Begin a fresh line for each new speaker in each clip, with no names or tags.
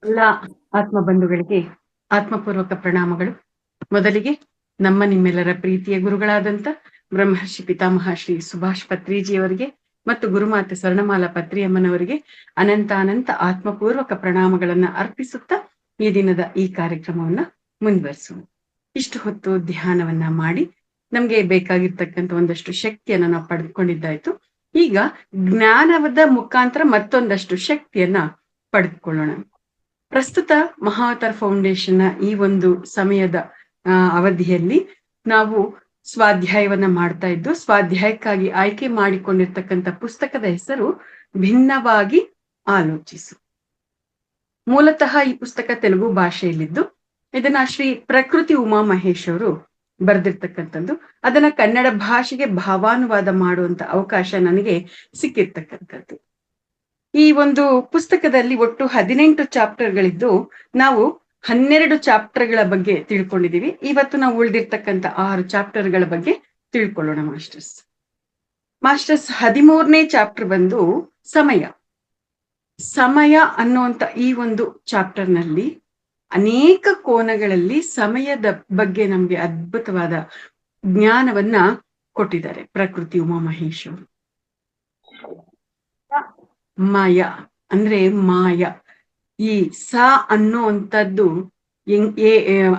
ಎಲ್ಲ ಆತ್ಮ ಬಂಧುಗಳಿಗೆ ಆತ್ಮಪೂರ್ವಕ ಪ್ರಣಾಮಗಳು. ಮೊದಲಿಗೆ ನಮ್ಮ ನಿಮ್ಮೆಲ್ಲರ ಪ್ರೀತಿಯ ಗುರುಗಳಾದಂತ ಬ್ರಹ್ಮರ್ಷಿ ಪಿತಾಮಹ ಶ್ರೀ ಸುಭಾಷ್ ಪತ್ರಿಜಿಯವರಿಗೆ ಮತ್ತು ಗುರುಮಾತೆ ಸ್ವರ್ಣಮಾಲಾ ಪತ್ರಿಯಮ್ಮನವರಿಗೆ ಅನಂತ ಆತ್ಮಪೂರ್ವಕ ಪ್ರಣಾಮಗಳನ್ನ ಅರ್ಪಿಸುತ್ತಾ ಈ ದಿನದ ಈ ಕಾರ್ಯಕ್ರಮವನ್ನ ಮುಂದುವರಿಸೋಣ. ಇಷ್ಟು ಹೊತ್ತು ಧ್ಯಾನವನ್ನ ಮಾಡಿ ನಮ್ಗೆ ಬೇಕಾಗಿರ್ತಕ್ಕಂಥ ಒಂದಷ್ಟು ಶಕ್ತಿಯನ್ನ ನಾವು ಪಡೆದುಕೊಂಡಿದ್ದಾಯ್ತು. ಈಗ ಜ್ಞಾನದ ಮುಖಾಂತರ ಮತ್ತೊಂದಷ್ಟು ಶಕ್ತಿಯನ್ನ ಪಡೆದುಕೊಳ್ಳೋಣ. ಪ್ರಸ್ತುತ ಮಹಾವತಾರ್ ಫೌಂಡೇಶನ್ ಈ ಒಂದು ಸಮಯದ ಅವಧಿಯಲ್ಲಿ ನಾವು ಸ್ವಾಧ್ಯಾಯವನ್ನ ಮಾಡ್ತಾ ಇದ್ದು, ಸ್ವಾಧ್ಯಾಯಕ್ಕಾಗಿ ಆಯ್ಕೆ ಮಾಡಿಕೊಂಡಿರ್ತಕ್ಕಂಥ ಪುಸ್ತಕದ ಹೆಸರು ಭಿನ್ನವಾಗಿ ಆಲೋಚಿಸು. ಮೂಲತಃ ಈ ಪುಸ್ತಕ ತೆಲುಗು ಭಾಷೆಯಲ್ಲಿದ್ದು ಇದನ್ನ ಶ್ರೀ ಪ್ರಕೃತಿ ಉಮಾ ಮಹೇಶ್ ಅವರು ಬರೆದಿರ್ತಕ್ಕಂಥದ್ದು. ಅದನ್ನ ಕನ್ನಡ ಭಾಷೆಗೆ ಭಾವಾನುವಾದ ಮಾಡುವಂತ ಅವಕಾಶ ನನಗೆ ಸಿಕ್ಕಿರ್ತಕ್ಕಂಥದ್ದು. ಈ ಒಂದು ಪುಸ್ತಕದಲ್ಲಿ ಒಟ್ಟು 18 ಚಾಪ್ಟರ್ಗಳಿದ್ದು ನಾವು 12 ಚಾಪ್ಟರ್ಗಳ ಬಗ್ಗೆ ತಿಳ್ಕೊಂಡಿದೀವಿ. ಇವತ್ತು ನಾವು ಉಳಿದಿರ್ತಕ್ಕಂಥ 6 ಚಾಪ್ಟರ್ಗಳ ಬಗ್ಗೆ ತಿಳ್ಕೊಳ್ಳೋಣ. ಮಾಸ್ಟರ್ಸ್ 13ನೇ ಚಾಪ್ಟರ್ ಬಂದು ಸಮಯ. ಸಮಯ ಅನ್ನುವಂತ ಈ ಒಂದು ಚಾಪ್ಟರ್ನಲ್ಲಿ ಅನೇಕ ಕೋನಗಳಲ್ಲಿ ಸಮಯದ ಬಗ್ಗೆ ನಮ್ಗೆ ಅದ್ಭುತವಾದ ಜ್ಞಾನವನ್ನ ಕೊಟ್ಟಿದ್ದಾರೆ ಪ್ರಕೃತಿ ಉಮಾ ಮಹೇಶ್ ಅವರು. ಮಾಯ ಅಂದ್ರೆ ಮಾಯ, ಈ ಸ ಅನ್ನುವಂಥದ್ದು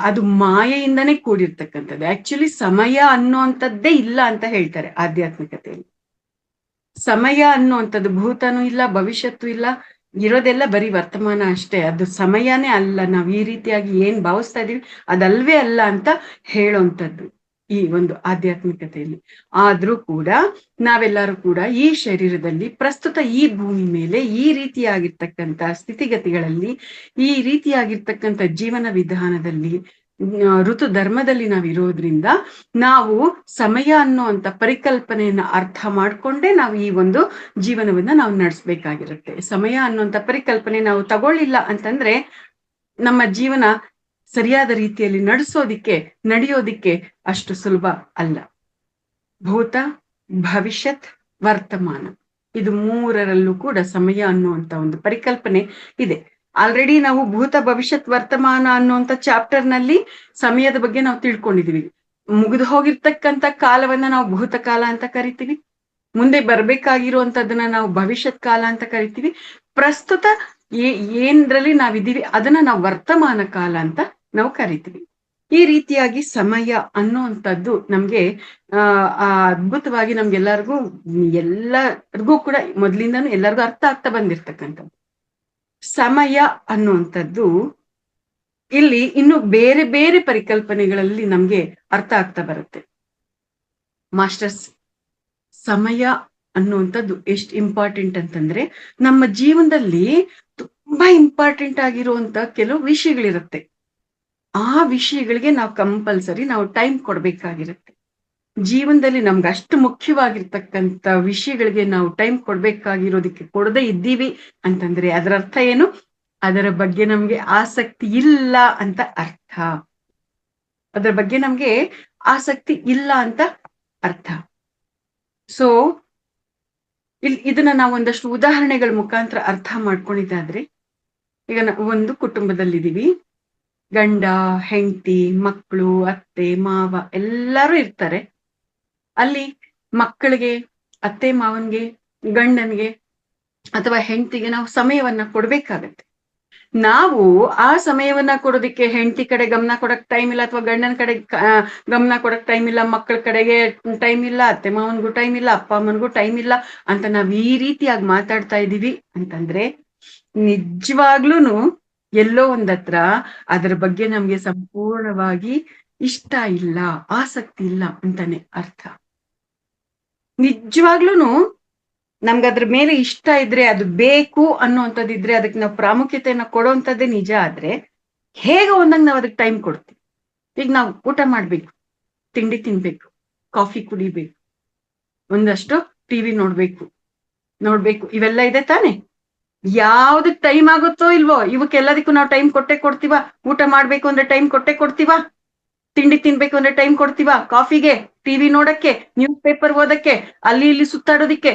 ಅದು ಮಾಯೆಯಿಂದನೇ ಕೂಡಿರ್ತಕ್ಕಂಥದ್ದು. ಆಕ್ಚುಲಿ ಸಮಯ ಅನ್ನುವಂಥದ್ದೇ ಇಲ್ಲ ಅಂತ ಹೇಳ್ತಾರೆ ಆಧ್ಯಾತ್ಮಿಕತೆಯಲ್ಲಿ. ಸಮಯ ಅನ್ನುವಂಥದ್ದು ಭೂತನೂ ಇಲ್ಲ, ಭವಿಷ್ಯತ್ತೂ ಇಲ್ಲ, ಇರೋದೆಲ್ಲ ಬರೀ ವರ್ತಮಾನ ಅಷ್ಟೇ. ಅದು ಸಮಯನೇ ಅಲ್ಲ, ನಾವ್ ಈ ರೀತಿಯಾಗಿ ಏನ್ ಭಾವಿಸ್ತಾ ಇದೀವಿ ಅದಲ್ವೇ ಅಲ್ಲ ಅಂತ ಹೇಳೋಂಥದ್ದು ಈ ಒಂದು ಆಧ್ಯಾತ್ಮಿಕತೆಯಲ್ಲಿ. ಆದ್ರೂ ಕೂಡ ನಾವೆಲ್ಲರೂ ಕೂಡ ಈ ಶರೀರದಲ್ಲಿ ಪ್ರಸ್ತುತ ಈ ಭೂಮಿ ಮೇಲೆ ಈ ರೀತಿಯಾಗಿರ್ತಕ್ಕಂಥ ಸ್ಥಿತಿಗತಿಗಳಲ್ಲಿ, ಈ ರೀತಿಯಾಗಿರ್ತಕ್ಕಂಥ ಜೀವನ ವಿಧಾನದಲ್ಲಿ, ಋತು ಧರ್ಮದಲ್ಲಿ ನಾವಿರೋದ್ರಿಂದ ನಾವು ಸಮಯ ಅನ್ನುವಂಥ ಪರಿಕಲ್ಪನೆಯನ್ನ ಅರ್ಥ ಮಾಡ್ಕೊಂಡೇ ನಾವು ಈ ಒಂದು ಜೀವನವನ್ನ ನಾವು ನಡೆಸ್ಬೇಕಾಗಿರುತ್ತೆ. ಸಮಯ ಅನ್ನುವಂಥ ಪರಿಕಲ್ಪನೆ ನಾವು ತಗೊಳ್ಳಿಲ್ಲ ಅಂತಂದ್ರೆ ನಮ್ಮ ಜೀವನ ಸರಿಯಾದ ರೀತಿಯಲ್ಲಿ ನಡೆಯೋದಿಕ್ಕೆ ಅಷ್ಟು ಸುಲಭ ಅಲ್ಲ. ಭೂತ, ಭವಿಷ್ಯತ್, ವರ್ತಮಾನ, ಇದು ಮೂರರಲ್ಲೂ ಕೂಡ ಸಮಯ ಅನ್ನುವಂತ ಒಂದು ಪರಿಕಲ್ಪನೆ ಇದೆ. ಆಲ್ರೆಡಿ ನಾವು ಭೂತ, ಭವಿಷ್ಯತ್, ವರ್ತಮಾನ ಅನ್ನುವಂತ ಚಾಪ್ಟರ್ ನಲ್ಲಿ ಸಮಯದ ಬಗ್ಗೆ ನಾವು ತಿಳ್ಕೊಂಡಿದೀವಿ. ಮುಗಿದು ಹೋಗಿರ್ತಕ್ಕಂಥ ಕಾಲವನ್ನ ನಾವು ಭೂತಕಾಲ ಅಂತ ಕರಿತೀವಿ, ಮುಂದೆ ಬರ್ಬೇಕಾಗಿರುವಂತದನ್ನ ನಾವು ಭವಿಷ್ಯತ್ ಕಾಲ ಅಂತ ಕರಿತೀವಿ, ಪ್ರಸ್ತುತ ಏನ್ರಲ್ಲಿ ನಾವಿದ್ದೀವಿ ಅದನ್ನ ನಾವು ವರ್ತಮಾನ ಕಾಲ ಅಂತ ನಾವು ಕರಿತೀವಿ. ಈ ರೀತಿಯಾಗಿ ಸಮಯ ಅನ್ನುವಂಥದ್ದು ನಮ್ಗೆ ಅದ್ಭುತವಾಗಿ ಎಲ್ಲರಿಗೂ ಕೂಡ ಮೊದ್ಲಿಂದಾನು ಎಲ್ಲರಿಗೂ ಅರ್ಥ ಆಗ್ತಾ ಬಂದಿರ್ತಕ್ಕಂಥದ್ದು. ಸಮಯ ಅನ್ನುವಂಥದ್ದು ಇಲ್ಲಿ ಇನ್ನು ಬೇರೆ ಬೇರೆ ಪರಿಕಲ್ಪನೆಗಳಲ್ಲಿ ನಮ್ಗೆ ಅರ್ಥ ಆಗ್ತಾ ಬರುತ್ತೆ. ಮಾಸ್ಟರ್ಸ್, ಸಮಯ ಅನ್ನುವಂಥದ್ದು ಎಷ್ಟು ಇಂಪಾರ್ಟೆಂಟ್ ಅಂತಂದ್ರೆ ನಮ್ಮ ಜೀವನದಲ್ಲಿ ತುಂಬಾ ಇಂಪಾರ್ಟೆಂಟ್ ಆಗಿರುವಂತ ಕೆಲವು ವಿಷಯಗಳಿರುತ್ತೆ. ಆ ವಿಷಯಗಳಿಗೆ ನಾವು ಕಂಪಲ್ಸರಿ ನಾವು ಟೈಮ್ ಕೊಡ್ಬೇಕಾಗಿರುತ್ತೆ. ಜೀವನದಲ್ಲಿ ನಮ್ಗೆ ಅಷ್ಟು ಮುಖ್ಯವಾಗಿರ್ತಕ್ಕಂಥ ವಿಷಯಗಳಿಗೆ ನಾವು ಟೈಮ್ ಕೊಡ್ಬೇಕಾಗಿರೋದಕ್ಕೆ ಕೊಡದೇ ಇದ್ದೀವಿ ಅಂತಂದ್ರೆ ಅದರ ಅರ್ಥ ಏನು? ಅದರ ಬಗ್ಗೆ ನಮ್ಗೆ ಆಸಕ್ತಿ ಇಲ್ಲ ಅಂತ ಅರ್ಥ. ಅದರ ಬಗ್ಗೆ ನಮ್ಗೆ ಆಸಕ್ತಿ ಇಲ್ಲ ಅಂತ ಅರ್ಥ. ಸೊ ಇದನ್ನ ನಾವು ಒಂದಷ್ಟು ಉದಾಹರಣೆಗಳ ಮುಖಾಂತರ ಅರ್ಥ ಮಾಡ್ಕೊಂಡಿದ್ದಾದ್ರೆ, ಈಗ ಒಂದು ಕುಟುಂಬದಲ್ಲಿದ್ದೀವಿ, ಗಂಡ, ಹೆಂಡತಿ, ಮಕ್ಕಳು, ಅತ್ತೆ, ಮಾವ ಎಲ್ಲರೂ ಇರ್ತಾರೆ. ಅಲ್ಲಿ ಮಕ್ಕಳಿಗೆ, ಅತ್ತೆ ಮಾವನ್ಗೆ, ಗಂಡನ್ಗೆ ಅಥವಾ ಹೆಂಡತಿಗೆ ನಾವು ಸಮಯವನ್ನ ಕೊಡ್ಬೇಕಾಗತ್ತೆ. ನಾವು ಆ ಸಮಯವನ್ನ ಕೊಡೋದಿಕ್ಕೆ ಹೆಂಡತಿ ಕಡೆ ಗಮನ ಕೊಡಕ್ ಟೈಮ್ ಇಲ್ಲ, ಅಥವಾ ಗಂಡನ ಕಡೆ ಗಮನ ಕೊಡಕ್ ಟೈಮ್ ಇಲ್ಲ, ಮಕ್ಕಳ ಕಡೆಗೆ ಟೈಮ್ ಇಲ್ಲ, ಅತ್ತೆ ಮಾವನ್ಗೂ ಟೈಮ್ ಇಲ್ಲ, ಅಪ್ಪ ಅಮ್ಮನ್ಗೂ ಟೈಮ್ ಇಲ್ಲ ಅಂತ ನಾವ್ ಈ ರೀತಿಯಾಗಿ ಮಾತಾಡ್ತಾ ಇದೀವಿ ಅಂತಂದ್ರೆ ನಿಜವಾಗ್ಲೂನು ಎಲ್ಲೋ ಒಂದತ್ರ ಅದರ ಬಗ್ಗೆ ನಮ್ಗೆ ಸಂಪೂರ್ಣವಾಗಿ ಇಷ್ಟ ಇಲ್ಲ, ಆಸಕ್ತಿ ಇಲ್ಲ ಅಂತಾನೆ ಅರ್ಥ. ನಿಜವಾಗ್ಲೂನು ನಮ್ಗೆ ಅದ್ರ ಮೇಲೆ ಇಷ್ಟ ಇದ್ರೆ, ಅದು ಬೇಕು ಅನ್ನುವಂಥದ್ದಿದ್ರೆ, ಅದಕ್ಕೆ ನಾವು ಪ್ರಾಮುಖ್ಯತೆಯನ್ನ ಕೊಡುವಂಥದ್ದೇ ನಿಜ ಆದ್ರೆ ಹೇಗೆ ಒಂದಂಗೆ ನಾವು ಅದಕ್ಕೆ ಟೈಮ್ ಕೊಡ್ತೀವಿ. ಈಗ ನಾವು ಊಟ ಮಾಡ್ಬೇಕು, ತಿಂಡಿ ತಿನ್ಬೇಕು, ಕಾಫಿ ಕುಡಿಬೇಕು, ಒಂದಷ್ಟು ಟಿವಿ ನೋಡ್ಬೇಕು, ಇವೆಲ್ಲ ಇದೆ ತಾನೆ. ಯಾವ್ದಕ್ ಟೈಮ್ ಆಗುತ್ತೋ ಇಲ್ವೋ ಇವಕ್ಕೆಲ್ಲದಕ್ಕೂ ನಾವು ಟೈಮ್ ಕೊಡ್ತೀವ. ಊಟ ಮಾಡ್ಬೇಕು ಅಂದ್ರೆ ಟೈಮ್ ಕೊಡ್ತೀವ, ತಿಂಡಿ ತಿನ್ಬೇಕು ಅಂದ್ರೆ ಟೈಮ್ ಕೊಡ್ತೀವ, ಕಾಫಿಗೆ, ಟಿವಿ ನೋಡಕ್ಕೆ, ನ್ಯೂಸ್ ಪೇಪರ್ ಓದಕ್ಕೆ, ಅಲ್ಲಿ ಇಲ್ಲಿ ಸುತ್ತಾಡೋದಿಕ್ಕೆ,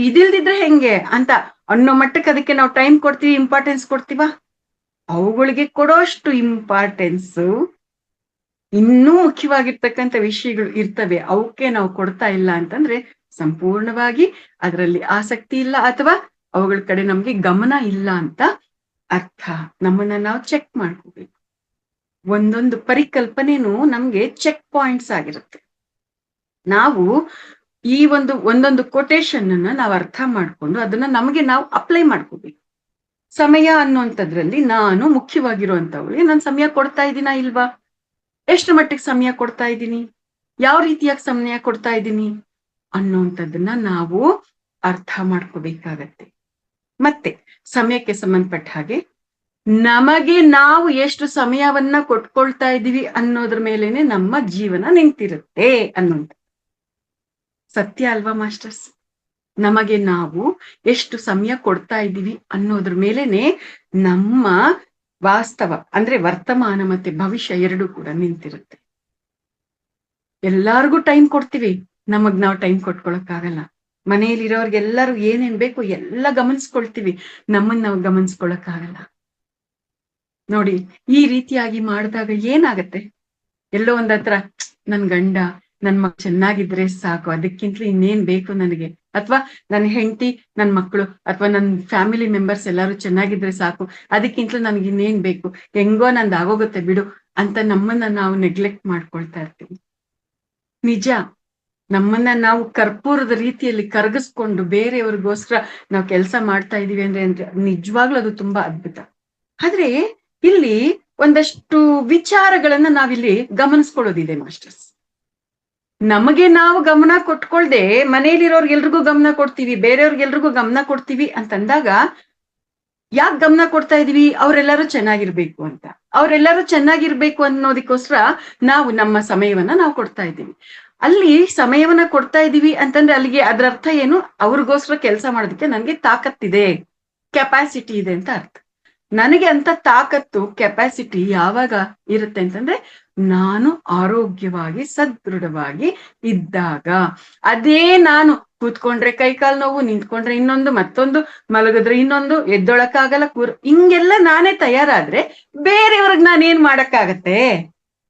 ಇದಿಲ್ದಿದ್ರೆ ಹೆಂಗೆ ಅಂತ ಅನ್ನೋ ಮಟ್ಟಕ್ಕೆ ಅದಕ್ಕೆ ನಾವು ಟೈಮ್ ಕೊಡ್ತೀವಿ, ಇಂಪಾರ್ಟೆನ್ಸ್ ಕೊಡ್ತೀವ. ಅವುಗಳಿಗೆ ಕೊಡೋಷ್ಟು ಇಂಪಾರ್ಟೆನ್ಸ್ ಇನ್ನೂ ಮುಖ್ಯವಾಗಿರ್ತಕ್ಕಂಥ ವಿಷಯಗಳು ಇರ್ತವೆ, ಅವಕ್ಕೆ ನಾವು ಕೊಡ್ತಾ ಇಲ್ಲ ಅಂತಂದ್ರೆ ಸಂಪೂರ್ಣವಾಗಿ ಅದರಲ್ಲಿ ಆಸಕ್ತಿ ಇಲ್ಲ ಅಥವಾ ಅವುಗಳ ಕಡೆ ನಮ್ಗೆ ಗಮನ ಇಲ್ಲ ಅಂತ ಅರ್ಥ. ನಮ್ಮನ್ನ ನಾವು ಚೆಕ್ ಮಾಡ್ಕೋಬೇಕು. ಒಂದೊಂದು ಪರಿಕಲ್ಪನೆನೂ ನಮ್ಗೆ ಚೆಕ್ ಪಾಯಿಂಟ್ಸ್ ಆಗಿರುತ್ತೆ. ನಾವು ಈ ಒಂದೊಂದು ಕೊಟೇಶನ್ ಅನ್ನ ನಾವು ಅರ್ಥ ಮಾಡ್ಕೊಂಡು ಅದನ್ನ ನಮಗೆ ನಾವು ಅಪ್ಲೈ ಮಾಡ್ಕೋಬೇಕು. ಸಮಯ ಅನ್ನುವಂಥದ್ರಲ್ಲಿ ನಾನು ಮುಖ್ಯವಾಗಿರುವಂತವಳಿಗೆ ನಾನು ಸಮಯ ಕೊಡ್ತಾ ಇದ್ದೀನಾ ಇಲ್ವಾ, ಎಷ್ಟು ಮಟ್ಟಿಗೆ ಸಮಯ ಕೊಡ್ತಾ ಇದ್ದೀನಿ, ಯಾವ ರೀತಿಯಾಗಿ ಸಮಯ ಕೊಡ್ತಾ ಇದ್ದೀನಿ ಅನ್ನುವಂಥದ್ದನ್ನ ನಾವು ಅರ್ಥ ಮಾಡ್ಕೋಬೇಕಾಗತ್ತೆ. ಮತ್ತೆ ಸಮಯಕ್ಕೆ ಸಂಬಂಧಪಟ್ಟ ಹಾಗೆ ನಮಗೆ ನಾವು ಎಷ್ಟು ಸಮಯವನ್ನ ಕೊಟ್ಕೊಳ್ತಾ ಇದ್ದೀವಿ ಅನ್ನೋದ್ರ ಮೇಲೇನೆ ನಮ್ಮ ಜೀವನ ನಿಂತಿರುತ್ತೆ ಅನ್ನುವಂಥ ಸತ್ಯ ಅಲ್ವಾ ಮಾಸ್ಟರ್ಸ್? ನಮಗೆ ನಾವು ಎಷ್ಟು ಸಮಯ ಕೊಡ್ತಾ ಇದ್ದೀವಿ ಅನ್ನೋದ್ರ ಮೇಲೇನೆ ನಮ್ಮ ವಾಸ್ತವ ಅಂದ್ರೆ ವರ್ತಮಾನ ಮತ್ತೆ ಭವಿಷ್ಯ ಎರಡೂ ಕೂಡ ನಿಂತಿರುತ್ತೆ. ಎಲ್ಲಾರ್ಗೂ ಟೈಮ್ ಕೊಡ್ತೀವಿ, ನಮಗ್ ನಾವು ಟೈಮ್ ಕೊಟ್ಕೊಳಕ್ಕಾಗಲ್ಲ. ಮನೆಯಲ್ಲಿರೋರ್ಗೆಲ್ಲರೂ ಏನೇನ್ ಬೇಕು ಎಲ್ಲ ಗಮನಿಸ್ಕೊಳ್ತೀವಿ, ನಮ್ಮನ್ನ ನಾವು ಗಮನಿಸ್ಕೊಳಕ್ಕಾಗಲ್ಲ. ನೋಡಿ, ಈ ರೀತಿಯಾಗಿ ಮಾಡಿದಾಗ ಏನಾಗತ್ತೆ, ಎಲ್ಲೋ ಒಂದತ್ರ ನನ್ ಗಂಡ ನನ್ ಮಕ್ ಚೆನ್ನಾಗಿದ್ರೆ ಸಾಕು, ಅದಕ್ಕಿಂತಲೂ ಇನ್ನೇನ್ ಬೇಕು ನನಗೆ, ಅಥವಾ ನನ್ನ ಹೆಂಡತಿ ನನ್ ಮಕ್ಕಳು ಅಥವಾ ನನ್ ಫ್ಯಾಮಿಲಿ ಮೆಂಬರ್ಸ್ ಎಲ್ಲಾರು ಚೆನ್ನಾಗಿದ್ರೆ ಸಾಕು, ಅದಕ್ಕಿಂತಲೂ ನನ್ಗೆ ಇನ್ನೇನ್ ಬೇಕು, ಹೆಂಗೋ ನಂದು ಆಗೋಗುತ್ತೆ ಬಿಡು ಅಂತ ನಮ್ಮನ್ನ ನಾವು ನೆಗ್ಲೆಕ್ಟ್ ಮಾಡ್ಕೊಳ್ತಾ ಇರ್ತೀವಿ. ನಿಜ, ನಮ್ಮನ್ನ ನಾವು ಕರ್ಪೂರದ ರೀತಿಯಲ್ಲಿ ಕರಗಿಸ್ಕೊಂಡು ಬೇರೆಯವ್ರಿಗೋಸ್ಕರ ನಾವು ಕೆಲಸ ಮಾಡ್ತಾ ಇದೀವಿ ಅಂದ್ರೆ ನಿಜವಾಗ್ಲೂ ಅದು ತುಂಬಾ ಅದ್ಭುತ. ಆದ್ರೆ ಇಲ್ಲಿ ಒಂದಷ್ಟು ವಿಚಾರಗಳನ್ನ ನಾವಿಲ್ಲಿ ಗಮನಿಸ್ಕೊಳ್ಳೋದಿದೆ ಮಾಸ್ಟರ್ಸ್. ನಮಗೆ ನಾವು ಗಮನ ಕೊಟ್ಕೊಳ್ದೆ ಮನೇಲಿರೋರ್ಗೆಲ್ರಿಗೂ ಗಮನ ಕೊಡ್ತೀವಿ, ಬೇರೆಯವ್ರಿಗೆಲ್ರಿಗೂ ಗಮನ ಕೊಡ್ತೀವಿ ಅಂತಂದಾಗ ಯಾಕೆ ಗಮನ ಕೊಡ್ತಾ ಇದೀವಿ, ಅವರೆಲ್ಲರೂ ಚೆನ್ನಾಗಿರ್ಬೇಕು ಅಂತ. ಅವರೆಲ್ಲರೂ ಚೆನ್ನಾಗಿರ್ಬೇಕು ಅನ್ನೋದಕ್ಕೋಸ್ಕರ ನಾವು ನಮ್ಮ ಸಮಯವನ್ನ ನಾವು ಕೊಡ್ತಾ ಇದ್ದೀವಿ. ಅಲ್ಲಿ ಸಮಯವನ್ನ ಕೊಡ್ತಾ ಇದೀವಿ ಅಂತಂದ್ರೆ ಅಲ್ಲಿಗೆ ಅದ್ರ ಅರ್ಥ ಏನು, ಅವ್ರಿಗೋಸ್ಕರ ಕೆಲಸ ಮಾಡೋದಕ್ಕೆ ನನಗೆ ತಾಕತ್ತಿದೆ, ಕೆಪಾಸಿಟಿ ಇದೆ ಅಂತ ಅರ್ಥ. ನನಗೆ ಅಂತ ತಾಕತ್ತು ಕೆಪಾಸಿಟಿ ಯಾವಾಗ ಇರುತ್ತೆ ಅಂತಂದ್ರೆ ನಾನು ಆರೋಗ್ಯವಾಗಿ ಸದೃಢವಾಗಿ ಇದ್ದಾಗ. ಅದೇ ನಾನು ಕೂತ್ಕೊಂಡ್ರೆ ಕೈಕಾಲು ನೋವು, ನಿಂತ್ಕೊಂಡ್ರೆ ಇನ್ನೊಂದು, ಮತ್ತೊಂದು, ಮಲಗಿದ್ರೆ ಇನ್ನೊಂದು, ಎದ್ದೊಳಕ್ಕಾಗಲ್ಲ, ಹಿಂಗೆಲ್ಲ ನಾನೇ ತಯಾರಾದ್ರೆ ಬೇರೆಯವ್ರಿಗೆ ನಾನೇನ್ ಮಾಡಕ್ಕಾಗತ್ತೆ,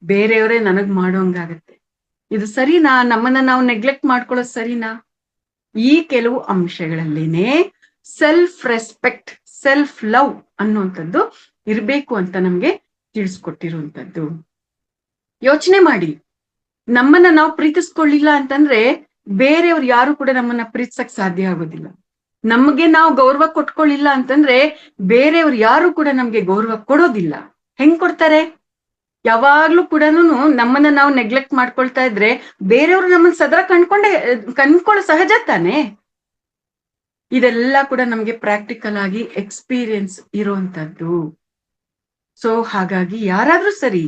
ಬೇರೆಯವರೇ ನನಗ್ ಮಾಡೋಂಗಾಗತ್ತೆ. ಇದು ಸರಿನಾ? ನಮ್ಮನ್ನ ನಾವು ನೆಗ್ಲೆಕ್ಟ್ ಮಾಡ್ಕೊಳ್ಳೋದು ಸರಿನಾ? ಈ ಕೆಲವು ಅಂಶಗಳಲ್ಲೇನೆ ಸೆಲ್ಫ್ ರೆಸ್ಪೆಕ್ಟ್, ಸೆಲ್ಫ್ ಲವ್ ಅನ್ನುವಂಥದ್ದು ಇರ್ಬೇಕು ಅಂತ ನಮ್ಗೆ ತಿಳಿಸ್ಕೊಟ್ಟಿರುವಂಥದ್ದು. ಯೋಚನೆ ಮಾಡಿ, ನಮ್ಮನ್ನ ನಾವು ಪ್ರೀತಿಸ್ಕೊಳ್ಳಿಲ್ಲ ಅಂತಂದ್ರೆ ಬೇರೆಯವ್ರು ಯಾರು ಕೂಡ ನಮ್ಮನ್ನ ಪ್ರೀತಿಸಕ್ ಸಾಧ್ಯ ಆಗೋದಿಲ್ಲ. ನಮ್ಗೆ ನಾವು ಗೌರವ ಕೊಟ್ಕೊಳ್ಳಿಲ್ಲ ಅಂತಂದ್ರೆ ಬೇರೆಯವ್ರು ಯಾರು ಕೂಡ ನಮ್ಗೆ ಗೌರವ ಕೊಡೋದಿಲ್ಲ. ಹೆಂಗ್ ಕೊಡ್ತಾರೆ? ಯಾವಾಗ್ಲೂ ಕೂಡ ನಮ್ಮನ್ನ ನಾವು ನೆಗ್ಲೆಕ್ಟ್ ಮಾಡ್ಕೊಳ್ತಾ ಇದ್ರೆ ಬೇರೆಯವ್ರು ನಮ್ಮನ್ನ ಸದಾ ಕಣ್ಕೊಳ್ಳೋ ಸಹಜ ತಾನೆ. ಇದೆಲ್ಲ ಕೂಡ ನಮ್ಗೆ ಪ್ರಾಕ್ಟಿಕಲ್ ಆಗಿ ಎಕ್ಸ್ಪೀರಿಯನ್ಸ್ ಇರುವಂತದ್ದು. ಸೊ ಹಾಗಾಗಿ ಯಾರಾದ್ರೂ ಸರಿ,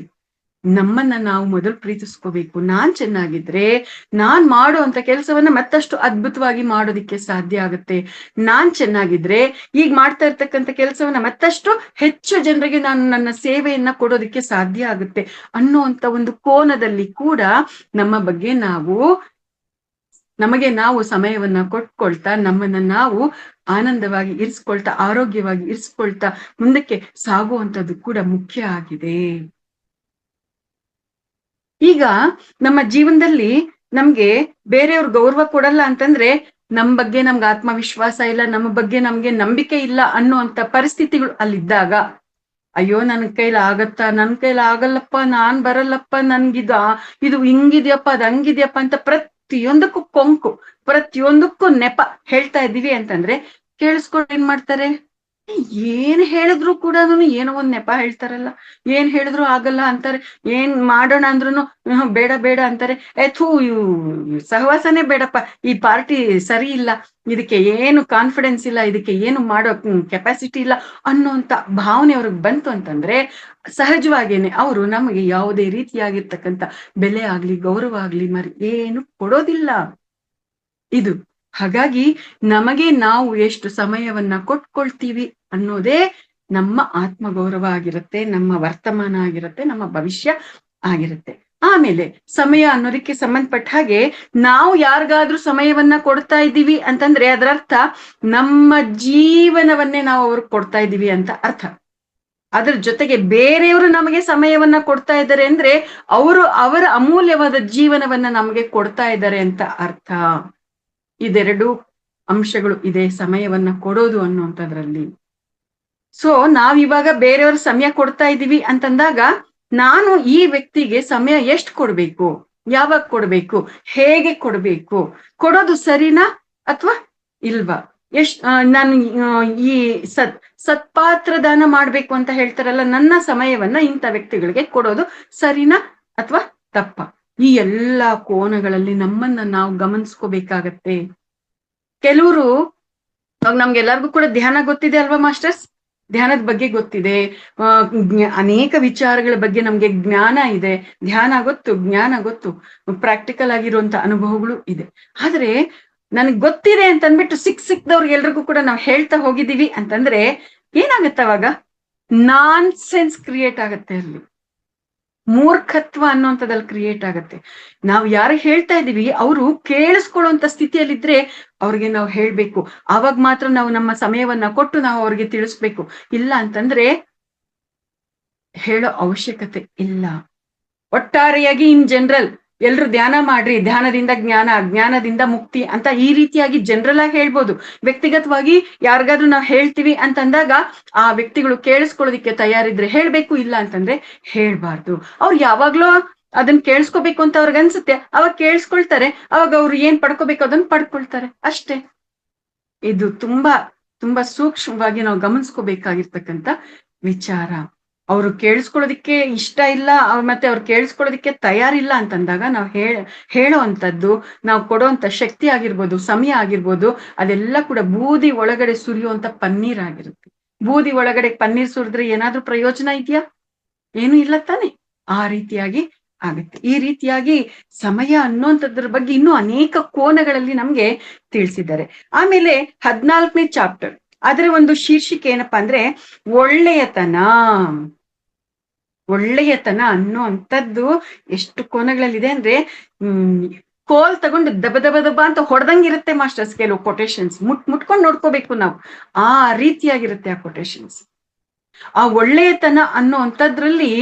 ನಮ್ಮನ್ನ ನಾವು ಮೊದಲು ಪ್ರೀತಿಸ್ಕೋಬೇಕು. ನಾನ್ ಚೆನ್ನಾಗಿದ್ರೆ ನಾನ್ ಮಾಡುವಂತ ಕೆಲಸವನ್ನ ಮತ್ತಷ್ಟು ಅದ್ಭುತವಾಗಿ ಮಾಡೋದಿಕ್ಕೆ ಸಾಧ್ಯ ಆಗುತ್ತೆ. ನಾನ್ ಚೆನ್ನಾಗಿದ್ರೆ ಈಗ ಮಾಡ್ತಾ ಇರ್ತಕ್ಕಂಥ ಕೆಲಸವನ್ನ ಮತ್ತಷ್ಟು ಹೆಚ್ಚು ಜನರಿಗೆ ನಾನು ನನ್ನ ಸೇವೆಯನ್ನ ಕೊಡೋದಿಕ್ಕೆ ಸಾಧ್ಯ ಆಗುತ್ತೆ ಅನ್ನುವಂತ ಒಂದು ಕೋನದಲ್ಲಿ ಕೂಡ ನಮ್ಮ ಬಗ್ಗೆ ನಮಗೆ ನಾವು ಸಮಯವನ್ನ ಕೊಟ್ಕೊಳ್ತಾ ನಮ್ಮನ್ನ ನಾವು ಆನಂದವಾಗಿ ಇರಿಸ್ಕೊಳ್ತಾ ಆರೋಗ್ಯವಾಗಿ ಇರಿಸ್ಕೊಳ್ತಾ ಮುಂದಕ್ಕೆ ಸಾಗುವಂಥದ್ದು ಕೂಡ ಮುಖ್ಯ ಆಗಿದೆ. ಈಗ ನಮ್ಮ ಜೀವನದಲ್ಲಿ ನಮ್ಗೆ ಬೇರೆಯವ್ರ ಗೌರವ ಕೊಡಲ್ಲ ಅಂತಂದ್ರೆ ನಮ್ ಬಗ್ಗೆ ನಮ್ಗೆ ಆತ್ಮವಿಶ್ವಾಸ ಇಲ್ಲ, ನಮ್ಮ ಬಗ್ಗೆ ನಮ್ಗೆ ನಂಬಿಕೆ ಇಲ್ಲ ಅನ್ನುವಂತ ಪರಿಸ್ಥಿತಿಗಳು ಅಲ್ಲಿದ್ದಾಗ, ಅಯ್ಯೋ ನನ್ ಕೈಲಿ ಆಗತ್ತಾ, ನನ್ ಕೈಲಿ ಆಗಲ್ಲಪ್ಪ, ನಾನ್ ಬರಲ್ಲಪ್ಪ, ಇದು ಹಿಂಗಿದ್ಯಪ್ಪ, ಅದ್ ಹಂಗಿದ್ಯಪ್ಪ ಅಂತ ಪ್ರತಿಯೊಂದಕ್ಕೂ ಕೊಂಕು, ಪ್ರತಿಯೊಂದಕ್ಕೂ ನೆಪ ಹೇಳ್ತಾ ಇದ್ದೀವಿ ಅಂತಂದ್ರೆ ಕೇಳಿಸ್ಕೊಂಡು ಏನ್ ಮಾಡ್ತಾರೆ? ಏನ್ ಹೇಳಿದ್ರು ಕೂಡ ಏನೋ ಒಂದ್ ನೆಪ ಹೇಳ್ತಾರಲ್ಲ, ಏನ್ ಹೇಳಿದ್ರು ಆಗಲ್ಲ ಅಂತಾರೆ, ಏನ್ ಮಾಡೋಣ ಅಂದ್ರೂ ಬೇಡ ಬೇಡ ಅಂತಾರೆ. ಸಹವಾಸನೇ ಬೇಡಪ್ಪ, ಈ ಪಾರ್ಟಿ ಸರಿ ಇಲ್ಲ, ಇದಕ್ಕೆ ಏನು ಕಾನ್ಫಿಡೆನ್ಸ್ ಇಲ್ಲ, ಇದಕ್ಕೆ ಏನು ಮಾಡೋ ಕೆಪಾಸಿಟಿ ಇಲ್ಲ ಅನ್ನೋಂತ ಭಾವನೆ ಅವ್ರಿಗೆ ಬಂತು ಅಂತಂದ್ರೆ ಸಹಜವಾಗೇನೆ ಅವರು ನಮಗೆ ಯಾವುದೇ ರೀತಿಯಾಗಿರ್ತಕ್ಕಂಥ ಬೆಲೆ ಆಗ್ಲಿ ಗೌರವ ಆಗ್ಲಿ ಏನು ಕೊಡೋದಿಲ್ಲ. ಇದು ಹಾಗಾಗಿ ನಮಗೆ ನಾವು ಎಷ್ಟು ಸಮಯವನ್ನ ಕೊಟ್ಕೊಳ್ತೀವಿ ಅನ್ನೋದೇ ನಮ್ಮ ಆತ್ಮಗೌರವ ಆಗಿರುತ್ತೆ, ನಮ್ಮ ವರ್ತಮಾನ ಆಗಿರುತ್ತೆ, ನಮ್ಮ ಭವಿಷ್ಯ ಆಗಿರುತ್ತೆ. ಆಮೇಲೆ ಸಮಯ ಅನ್ನೋದಕ್ಕೆ ಸಂಬಂಧಪಟ್ಟ ಹಾಗೆ ನಾವು ಯಾರಿಗಾದ್ರೂ ಸಮಯವನ್ನ ಕೊಡ್ತಾ ಇದ್ದೀವಿ ಅಂತಂದ್ರೆ ಅದರ ಅರ್ಥ ನಮ್ಮ ಜೀವನವನ್ನೇ ನಾವು ಅವ್ರಿಗೆ ಕೊಡ್ತಾ ಇದ್ದೀವಿ ಅಂತ ಅರ್ಥ. ಅದ್ರ ಜೊತೆಗೆ ಬೇರೆಯವರು ನಮಗೆ ಸಮಯವನ್ನ ಕೊಡ್ತಾ ಇದ್ದಾರೆ ಅಂದ್ರೆ ಅವರು ಅವರ ಅಮೂಲ್ಯವಾದ ಜೀವನವನ್ನ ನಮಗೆ ಕೊಡ್ತಾ ಇದ್ದಾರೆ ಅಂತ ಅರ್ಥ. ಇದೆರಡು ಅಂಶಗಳು ಇದೆ ಸಮಯವನ್ನ ಕೊಡೋದು ಅನ್ನುವಂಥದ್ರಲ್ಲಿ. ಸೊ ನಾವಿವಾಗ ಬೇರೆಯವ್ರ ಸಮಯ ಕೊಡ್ತಾ ಇದ್ದೀವಿ ಅಂತಂದಾಗ ನಾನು ಈ ವ್ಯಕ್ತಿಗೆ ಸಮಯ ಎಷ್ಟು ಕೊಡ್ಬೇಕು, ಯಾವಾಗ ಕೊಡ್ಬೇಕು, ಹೇಗೆ ಕೊಡ್ಬೇಕು, ಕೊಡೋದು ಸರಿನಾ ಅಥವಾ ಇಲ್ವಾ, ನಾನು ಈ ಸತ್ಪಾತ್ರ ದಾನ ಮಾಡ್ಬೇಕು ಅಂತ ಹೇಳ್ತಾರಲ್ಲ, ನನ್ನ ಸಮಯವನ್ನ ಇಂಥ ವ್ಯಕ್ತಿಗಳಿಗೆ ಕೊಡೋದು ಸರಿನಾ ಅಥವಾ ತಪ್ಪ, ಈ ಎಲ್ಲಾ ಕೋನಗಳಲ್ಲಿ ನಮ್ಮನ್ನ ನಾವು ಗಮನಿಸ್ಕೋಬೇಕಾಗತ್ತೆ. ಕೆಲವರು ನಮ್ಗೆಲ್ಲರಿಗೂ ಕೂಡ ಧ್ಯಾನ ಗೊತ್ತಿದೆ ಅಲ್ವಾ ಮಾಸ್ಟರ್ಸ್, ಧ್ಯಾನದ ಬಗ್ಗೆ ಗೊತ್ತಿದೆ, ಅನೇಕ ವಿಚಾರಗಳ ಬಗ್ಗೆ ನಮ್ಗೆ ಜ್ಞಾನ ಇದೆ, ಧ್ಯಾನ ಗೊತ್ತು, ಜ್ಞಾನ ಗೊತ್ತು, ಪ್ರಾಕ್ಟಿಕಲ್ ಆಗಿರುವಂತ ಅನುಭವಗಳು ಇದೆ. ಆದ್ರೆ ನನಗ್ ಗೊತ್ತಿದೆ ಅಂತ ಅಂದ್ಬಿಟ್ಟು ಸಿಕ್ದವ್ರಿಗೆ ಎಲ್ರಿಗೂ ಕೂಡ ನಾವು ಹೇಳ್ತಾ ಹೋಗಿದೀವಿ ಅಂತಂದ್ರೆ ಏನಾಗತ್ತೆ ಅವಾಗ, ನಾನ್ ಸೆನ್ಸ್ ಕ್ರಿಯೇಟ್ ಆಗತ್ತೆ, ಅಲ್ಲಿ ಮೂರ್ಖತ್ವ ಅನ್ನೋಂಥದ್ದಲ್ಲಿ ಕ್ರಿಯೇಟ್ ಆಗತ್ತೆ. ನಾವು ಯಾರು ಹೇಳ್ತಾ ಇದೀವಿ ಅವರು ಕೇಳಿಸ್ಕೊಳ್ಳುವಂತ ಸ್ಥಿತಿಯಲ್ಲಿದ್ರೆ ಅವ್ರಿಗೆ ನಾವು ಹೇಳ್ಬೇಕು, ಅವಾಗ ಮಾತ್ರ ನಾವು ನಮ್ಮ ಸಮಯವನ್ನ ಕೊಟ್ಟು ನಾವು ಅವ್ರಿಗೆ ತಿಳಿಸ್ಬೇಕು. ಇಲ್ಲ ಅಂತಂದ್ರೆ ಹೇಳೋ ಅವಶ್ಯಕತೆ ಇಲ್ಲ. ಒಟ್ಟಾರೆಯಾಗಿ ಇನ್ ಜನರಲ್ ಎಲ್ರು ಧ್ಯಾನ ಮಾಡ್ರಿ, ಧ್ಯಾನದಿಂದ ಜ್ಞಾನ, ಜ್ಞಾನದಿಂದ ಮುಕ್ತಿ ಅಂತ ಈ ರೀತಿಯಾಗಿ ಜನರಲ್ ಆಗಿ ಹೇಳ್ಬೋದು. ವ್ಯಕ್ತಿಗತವಾಗಿ ಯಾರಿಗಾದ್ರೂ ನಾವು ಹೇಳ್ತೀವಿ ಅಂತಂದಾಗ ಆ ವ್ಯಕ್ತಿಗಳು ಕೇಳಿಸ್ಕೊಳ್ಳೋದಿಕ್ಕೆ ತಯಾರಿದ್ರೆ ಹೇಳ್ಬೇಕು, ಇಲ್ಲ ಅಂತಂದ್ರೆ ಹೇಳ್ಬಾರ್ದು. ಅವ್ರು ಯಾವಾಗ್ಲೂ ಅದನ್ನ ಕೇಳಿಸ್ಕೋಬೇಕು ಅಂತ ಅವ್ರಿಗೆ ಅನ್ಸುತ್ತೆ, ಅವಾಗ ಕೇಳಿಸ್ಕೊಳ್ತಾರೆ, ಅವಾಗ ಅವ್ರು ಏನ್ ಪಡ್ಕೋಬೇಕು ಅದನ್ನ ಪಡ್ಕೊಳ್ತಾರೆ ಅಷ್ಟೇ. ಇದು ತುಂಬಾ ತುಂಬಾ ಸೂಕ್ಷ್ಮವಾಗಿ ನಾವು ಗಮನಿಸ್ಕೋಬೇಕಾಗಿರ್ತಕ್ಕಂಥ ವಿಚಾರ. ಅವ್ರು ಕೇಳಿಸ್ಕೊಳ್ಳೋದಿಕ್ಕೆ ಇಷ್ಟ ಇಲ್ಲ, ಮತ್ತೆ ಅವ್ರು ಕೇಳಿಸ್ಕೊಳ್ಳೋದಿಕ್ಕೆ ತಯಾರಿಲ್ಲ ಅಂತಂದಾಗ ನಾವು ಹೇಳೋವಂಥದ್ದು, ನಾವು ಕೊಡುವಂತ ಶಕ್ತಿ ಆಗಿರ್ಬೋದು, ಸಮಯ ಆಗಿರ್ಬೋದು, ಅದೆಲ್ಲ ಕೂಡ ಬೂದಿ ಒಳಗಡೆ ಸುರಿಯುವಂತ ಪನ್ನೀರ್ ಆಗಿರುತ್ತೆ. ಬೂದಿ ಒಳಗಡೆ ಪನ್ನೀರ್ ಸುರಿದ್ರೆ ಏನಾದ್ರೂ ಪ್ರಯೋಜನ ಇದೆಯಾ? ಏನು ಇಲ್ಲ ತಾನೆ. ಆ ರೀತಿಯಾಗಿ ಆಗುತ್ತೆ. ಈ ರೀತಿಯಾಗಿ ಸಮಯ ಅನ್ನುವಂಥದ್ರ ಬಗ್ಗೆ ಇನ್ನೂ ಅನೇಕ ಕೋನಗಳಲ್ಲಿ ನಮ್ಗೆ ತಿಳಿಸಿದ್ದಾರೆ. ಆಮೇಲೆ 14ನೇ ಚಾಪ್ಟರ್, ಅದರ ಒಂದು ಶೀರ್ಷಿಕೆ ಏನಪ್ಪಾ ಅಂದ್ರೆ ಒಳ್ಳೆಯತನ. ಒಳ್ಳೆಯತನ ಅನ್ನೋ ಅಂತದ್ದು ಎಷ್ಟು ಕೋನಗಳಲ್ಲಿದೆ ಅಂದ್ರೆ ಕೋಲ್ ತಗೊಂಡು ದಬ ದಬ ದಬ ಅಂತ ಹೊಡೆದಂಗಿರುತ್ತೆ ಮಾಸ್ಟರ್ಸ್ ಕೆಲವು ಕೊಟೇಶನ್ಸ್. ಮುಟ್ಕೊಂಡು ನೋಡ್ಕೋಬೇಕು ನಾವು, ಆ ರೀತಿಯಾಗಿರುತ್ತೆ ಆ ಕೊಟೇಶನ್ಸ್. ಆ ಒಳ್ಳೆಯತನ ಅನ್ನೋ ಅಂತದ್ರಲ್ಲಿ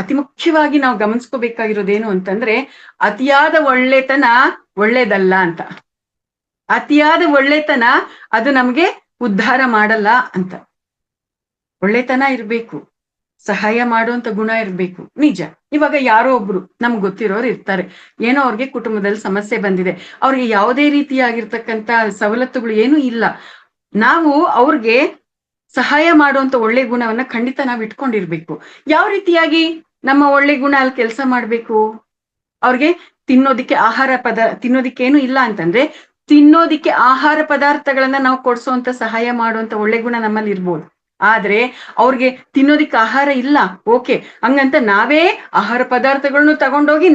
ಅತಿ ಮುಖ್ಯವಾಗಿ ನಾವು ಗಮನಿಸ್ಕೋಬೇಕಾಗಿರೋದೇನು ಅಂತಂದ್ರೆ ಅತಿಯಾದ ಒಳ್ಳೆತನ ಒಳ್ಳೇದಲ್ಲ ಅಂತ. ಅತಿಯಾದ ಒಳ್ಳೆತನ ಅದು ನಮ್ಗೆ ಉದ್ಧಾರ ಮಾಡಲ್ಲ ಅಂತ. ಒಳ್ಳೆತನ ಇರ್ಬೇಕು, ಸಹಾಯ ಮಾಡುವಂತ ಗುಣ ಇರ್ಬೇಕು. ನಿಜ, ಇವಾಗ ಯಾರೋ ಒಬ್ರು ನಮ್ಗೆ ಗೊತ್ತಿರೋರು ಇರ್ತಾರೆ, ಏನೋ ಅವ್ರಿಗೆ ಕುಟುಂಬದಲ್ಲಿ ಸಮಸ್ಯೆ ಬಂದಿದೆ, ಅವ್ರಿಗೆ ಯಾವುದೇ ರೀತಿಯಾಗಿರ್ತಕ್ಕಂಥ ಸವಲತ್ತುಗಳು ಏನೂ ಇಲ್ಲ, ನಾವು ಅವ್ರಿಗೆ ಸಹಾಯ ಮಾಡುವಂತ ಒಳ್ಳೆ ಗುಣವನ್ನ ಖಂಡಿತ ನಾವು ಇಟ್ಕೊಂಡಿರ್ಬೇಕು. ಯಾವ ರೀತಿಯಾಗಿ ನಮ್ಮ ಒಳ್ಳೆ ಗುಣ ಅಲ್ಲಿ ಕೆಲಸ ಮಾಡ್ಬೇಕು? ಅವ್ರಿಗೆ ತಿನ್ನೋದಿಕ್ಕೆ ತಿನ್ನೋದಿಕ್ಕೆ ಏನು ಇಲ್ಲ ಅಂತಂದ್ರೆ ತಿನ್ನೋದಿಕ್ಕೆ ಆಹಾರ ಪದಾರ್ಥಗಳನ್ನ ನಾವು ಕೊಡ್ಸೋಂತ ಸಹಾಯ ಮಾಡುವಂತ ಒಳ್ಳೆ ಗುಣ ನಮ್ಮಲ್ಲಿ ಇರ್ಬೋದು. ಆದ್ರೆ ಅವ್ರಿಗೆ ತಿನ್ನೋದಿಕ್ಕೆ ಆಹಾರ ಇಲ್ಲ, ಓಕೆ, ಹಂಗಂತ ನಾವೇ ಆಹಾರ ಪದಾರ್ಥಗಳನ್ನು ತಗೊಂಡೋಗಿ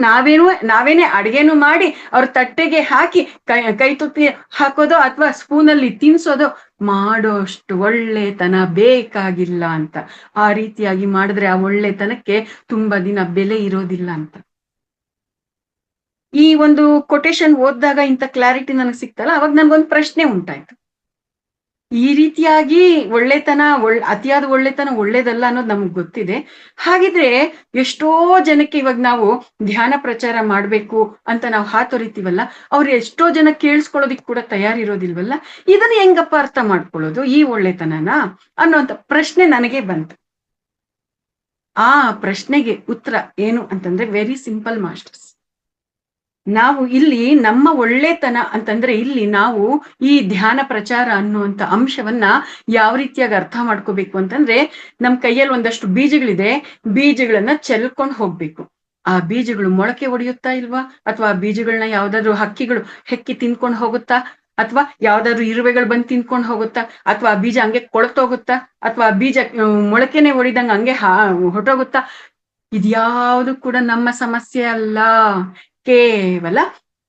ನಾವೇನೆ ಅಡಿಗೆನು ಮಾಡಿ ಅವ್ರ ತಟ್ಟೆಗೆ ಹಾಕಿ ಕೈ ತುತ್ತಿ ಹಾಕೋದೋ ಅಥವಾ ಸ್ಪೂನಲ್ಲಿ ತಿನ್ಸೋದೋ ಮಾಡೋಷ್ಟು ಒಳ್ಳೆತನ ಬೇಕಾಗಿಲ್ಲ ಅಂತ. ಆ ರೀತಿಯಾಗಿ ಮಾಡಿದ್ರೆ ಆ ಒಳ್ಳೆತನಕ್ಕೆ ತುಂಬಾ ದಿನ ಬೆಲೆ ಇರೋದಿಲ್ಲ ಅಂತ. ಈ ಒಂದು ಕೊಟೇಶನ್ ಓದಿದಾಗ ಇಂಥ ಕ್ಲಾರಿಟಿ ನನಗೆ ಸಿಕ್ತಲ್ಲ, ಅವಾಗ ನನ್ಗೊಂದು ಪ್ರಶ್ನೆ ಉಂಟಾಯ್ತು. ಈ ರೀತಿಯಾಗಿ ಒಳ್ಳೆತನ ಅತಿಯಾದ ಒಳ್ಳೆತನ ಒಳ್ಳೇದಲ್ಲ ಅನ್ನೋದು ನಮ್ಗೆ ಗೊತ್ತಿದೆ. ಹಾಗಿದ್ರೆ ಎಷ್ಟೋ ಜನಕ್ಕೆ ಇವಾಗ ನಾವು ಧ್ಯಾನ ಪ್ರಚಾರ ಮಾಡ್ಬೇಕು ಅಂತ ನಾವು ಹಾತೊರಿತೀವಲ್ಲ, ಅವ್ರು ಎಷ್ಟೋ ಜನ ಕೇಳಿಸ್ಕೊಳ್ಳೋದಿಕ್ ಕೂಡ ತಯಾರಿರೋದಿಲ್ವಲ್ಲ, ಇದನ್ನ ಹೆಂಗಪ್ಪ ಅರ್ಥ ಮಾಡ್ಕೊಳ್ಳೋದು ಈ ಒಳ್ಳೆತನನ ಅನ್ನೋಂಥ ಪ್ರಶ್ನೆ ನನಗೆ ಬಂತು. ಆ ಪ್ರಶ್ನೆಗೆ ಉತ್ತರ ಏನು ಅಂತಂದ್ರೆ ವೆರಿ ಸಿಂಪಲ್ ಮಾಸ್ಟರ್ಸ್. ನಾವು ಇಲ್ಲಿ ನಮ್ಮ ಒಳ್ಳೆತನ ಅಂತಂದ್ರೆ ಇಲ್ಲಿ ನಾವು ಈ ಧ್ಯಾನ ಪ್ರಚಾರ ಅನ್ನುವಂತ ಅಂಶವನ್ನ ಯಾವ ರೀತಿಯಾಗಿ ಅರ್ಥ ಮಾಡ್ಕೋಬೇಕು ಅಂತಂದ್ರೆ, ನಮ್ ಕೈಯಲ್ಲಿ ಒಂದಷ್ಟು ಬೀಜಗಳಿದೆ, ಬೀಜಗಳನ್ನ ಚೆಲ್ಕೊಂಡು ಹೋಗ್ಬೇಕು. ಆ ಬೀಜಗಳು ಮೊಳಕೆ ಒಡೆಯುತ್ತಾ ಇಲ್ವಾ, ಅಥವಾ ಆ ಬೀಜಗಳನ್ನ ಯಾವ್ದಾದ್ರು ಹಕ್ಕಿಗಳು ಹೆಕ್ಕಿ ತಿನ್ಕೊಂಡು ಹೋಗುತ್ತಾ, ಅಥವಾ ಯಾವ್ದಾದ್ರು ಇರುವೆಗಳು ಬಂದು ತಿನ್ಕೊಂಡು ಹೋಗುತ್ತಾ, ಅಥವಾ ಆ ಬೀಜ ಹಂಗೆ ಕೊಳತೋಗುತ್ತಾ, ಅಥವಾ ಆ ಬೀಜ ಮೊಳಕೆನೆ ಹೊಡಿದಂಗ ಹಂಗೆ ಹೊಟ್ಟೋಗುತ್ತಾ? ಇದ್ಯಾವುದು ಕೂಡ ನಮ್ಮ ಸಮಸ್ಯೆ ಅಲ್ಲ. ಕೇವಲ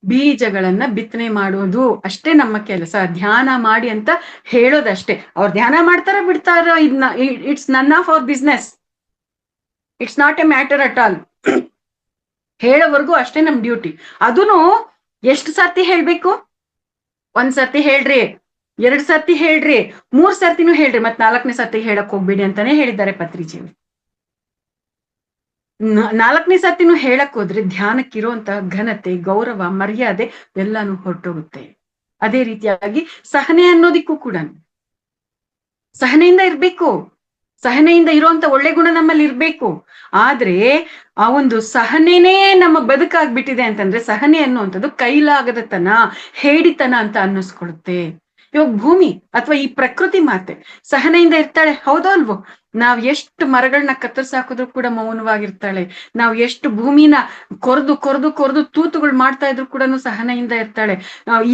ಬೀಜಗಳನ್ನ ಬಿತ್ತನೆ ಮಾಡೋದು ಅಷ್ಟೇ ನಮ್ಮ ಕೆಲಸ. ಧ್ಯಾನ ಮಾಡಿ ಅಂತ ಹೇಳೋದಷ್ಟೇ. ಅವ್ರು ಧ್ಯಾನ ಮಾಡ್ತಾರ ಬಿಡ್ತಾರ, it's none of our business, it's not a matter at all. ಹೇಳೋವರೆಗೂ ಅಷ್ಟೇ ನಮ್ ಡ್ಯೂಟಿ. ಅದೂನು ಎಷ್ಟು ಸರ್ತಿ ಹೇಳ್ಬೇಕು? ಒಂದ್ ಸರ್ತಿ ಹೇಳ್ರಿ, 2 ಸರ್ತಿ ಹೇಳ್ರಿ, 3 ಸರ್ತಿನೂ ಹೇಳ್ರಿ, ಮತ್ 4ನೇ ಸರ್ತಿ ಹೇಳಕ್ ಹೋಗ್ಬೇಡಿ ಅಂತಾನೆ ಹೇಳಿದ್ದಾರೆ ಪತ್ರಿಜಿಯವರು. 4ನೇ ಸರ್ತಿನೂ ಹೇಳಕ್ ಹೋದ್ರೆ ಧ್ಯಾನಕ್ಕಿರುವಂತ ಘನತೆ, ಗೌರವ, ಮರ್ಯಾದೆ ಎಲ್ಲಾನು ಹೊರಟೋಗುತ್ತೆ. ಅದೇ ರೀತಿಯಾಗಿ ಸಹನೆ ಅನ್ನೋದಿಕ್ಕೂ ಕೂಡ ಸಹನೆಯಿಂದ ಇರ್ಬೇಕು, ಸಹನೆಯಿಂದ ಇರುವಂತ ಒಳ್ಳೆ ಗುಣ ನಮ್ಮಲ್ಲಿ ಇರ್ಬೇಕು. ಆದ್ರೆ ಆ ಒಂದು ಸಹನೆನೇ ನಮ್ಮ ಬದುಕಾಗ್ಬಿಟ್ಟಿದೆ ಅಂತಂದ್ರೆ ಸಹನೆ ಅನ್ನುವಂಥದ್ದು ಕೈಲಾಗದತನ, ಹೇಡಿತನ ಅಂತ ಅನ್ನಿಸ್ಕೊಳುತ್ತೆ. ಇವಾಗ ಭೂಮಿ ಅಥವಾ ಈ ಪ್ರಕೃತಿ ಮಾತೆ ಸಹನೆಯಿಂದ ಇರ್ತಾಳೆ, ಹೌದೋ ಅಲ್ವೋ? ನಾವ್ ಎಷ್ಟು ಮರಗಳನ್ನ ಕತ್ತರಿಸಾಕಿದ್ರು ಕೂಡ ಮೌನವಾಗಿರ್ತಾಳೆ. ನಾವ್ ಎಷ್ಟು ಭೂಮಿನ ಕೊರೆದು ಕೊರೆದು ಕೊರೆದು ತೂತುಗಳು ಮಾಡ್ತಾ ಇದ್ರು ಕೂಡ ಸಹನೆಯಿಂದ ಇರ್ತಾಳೆ.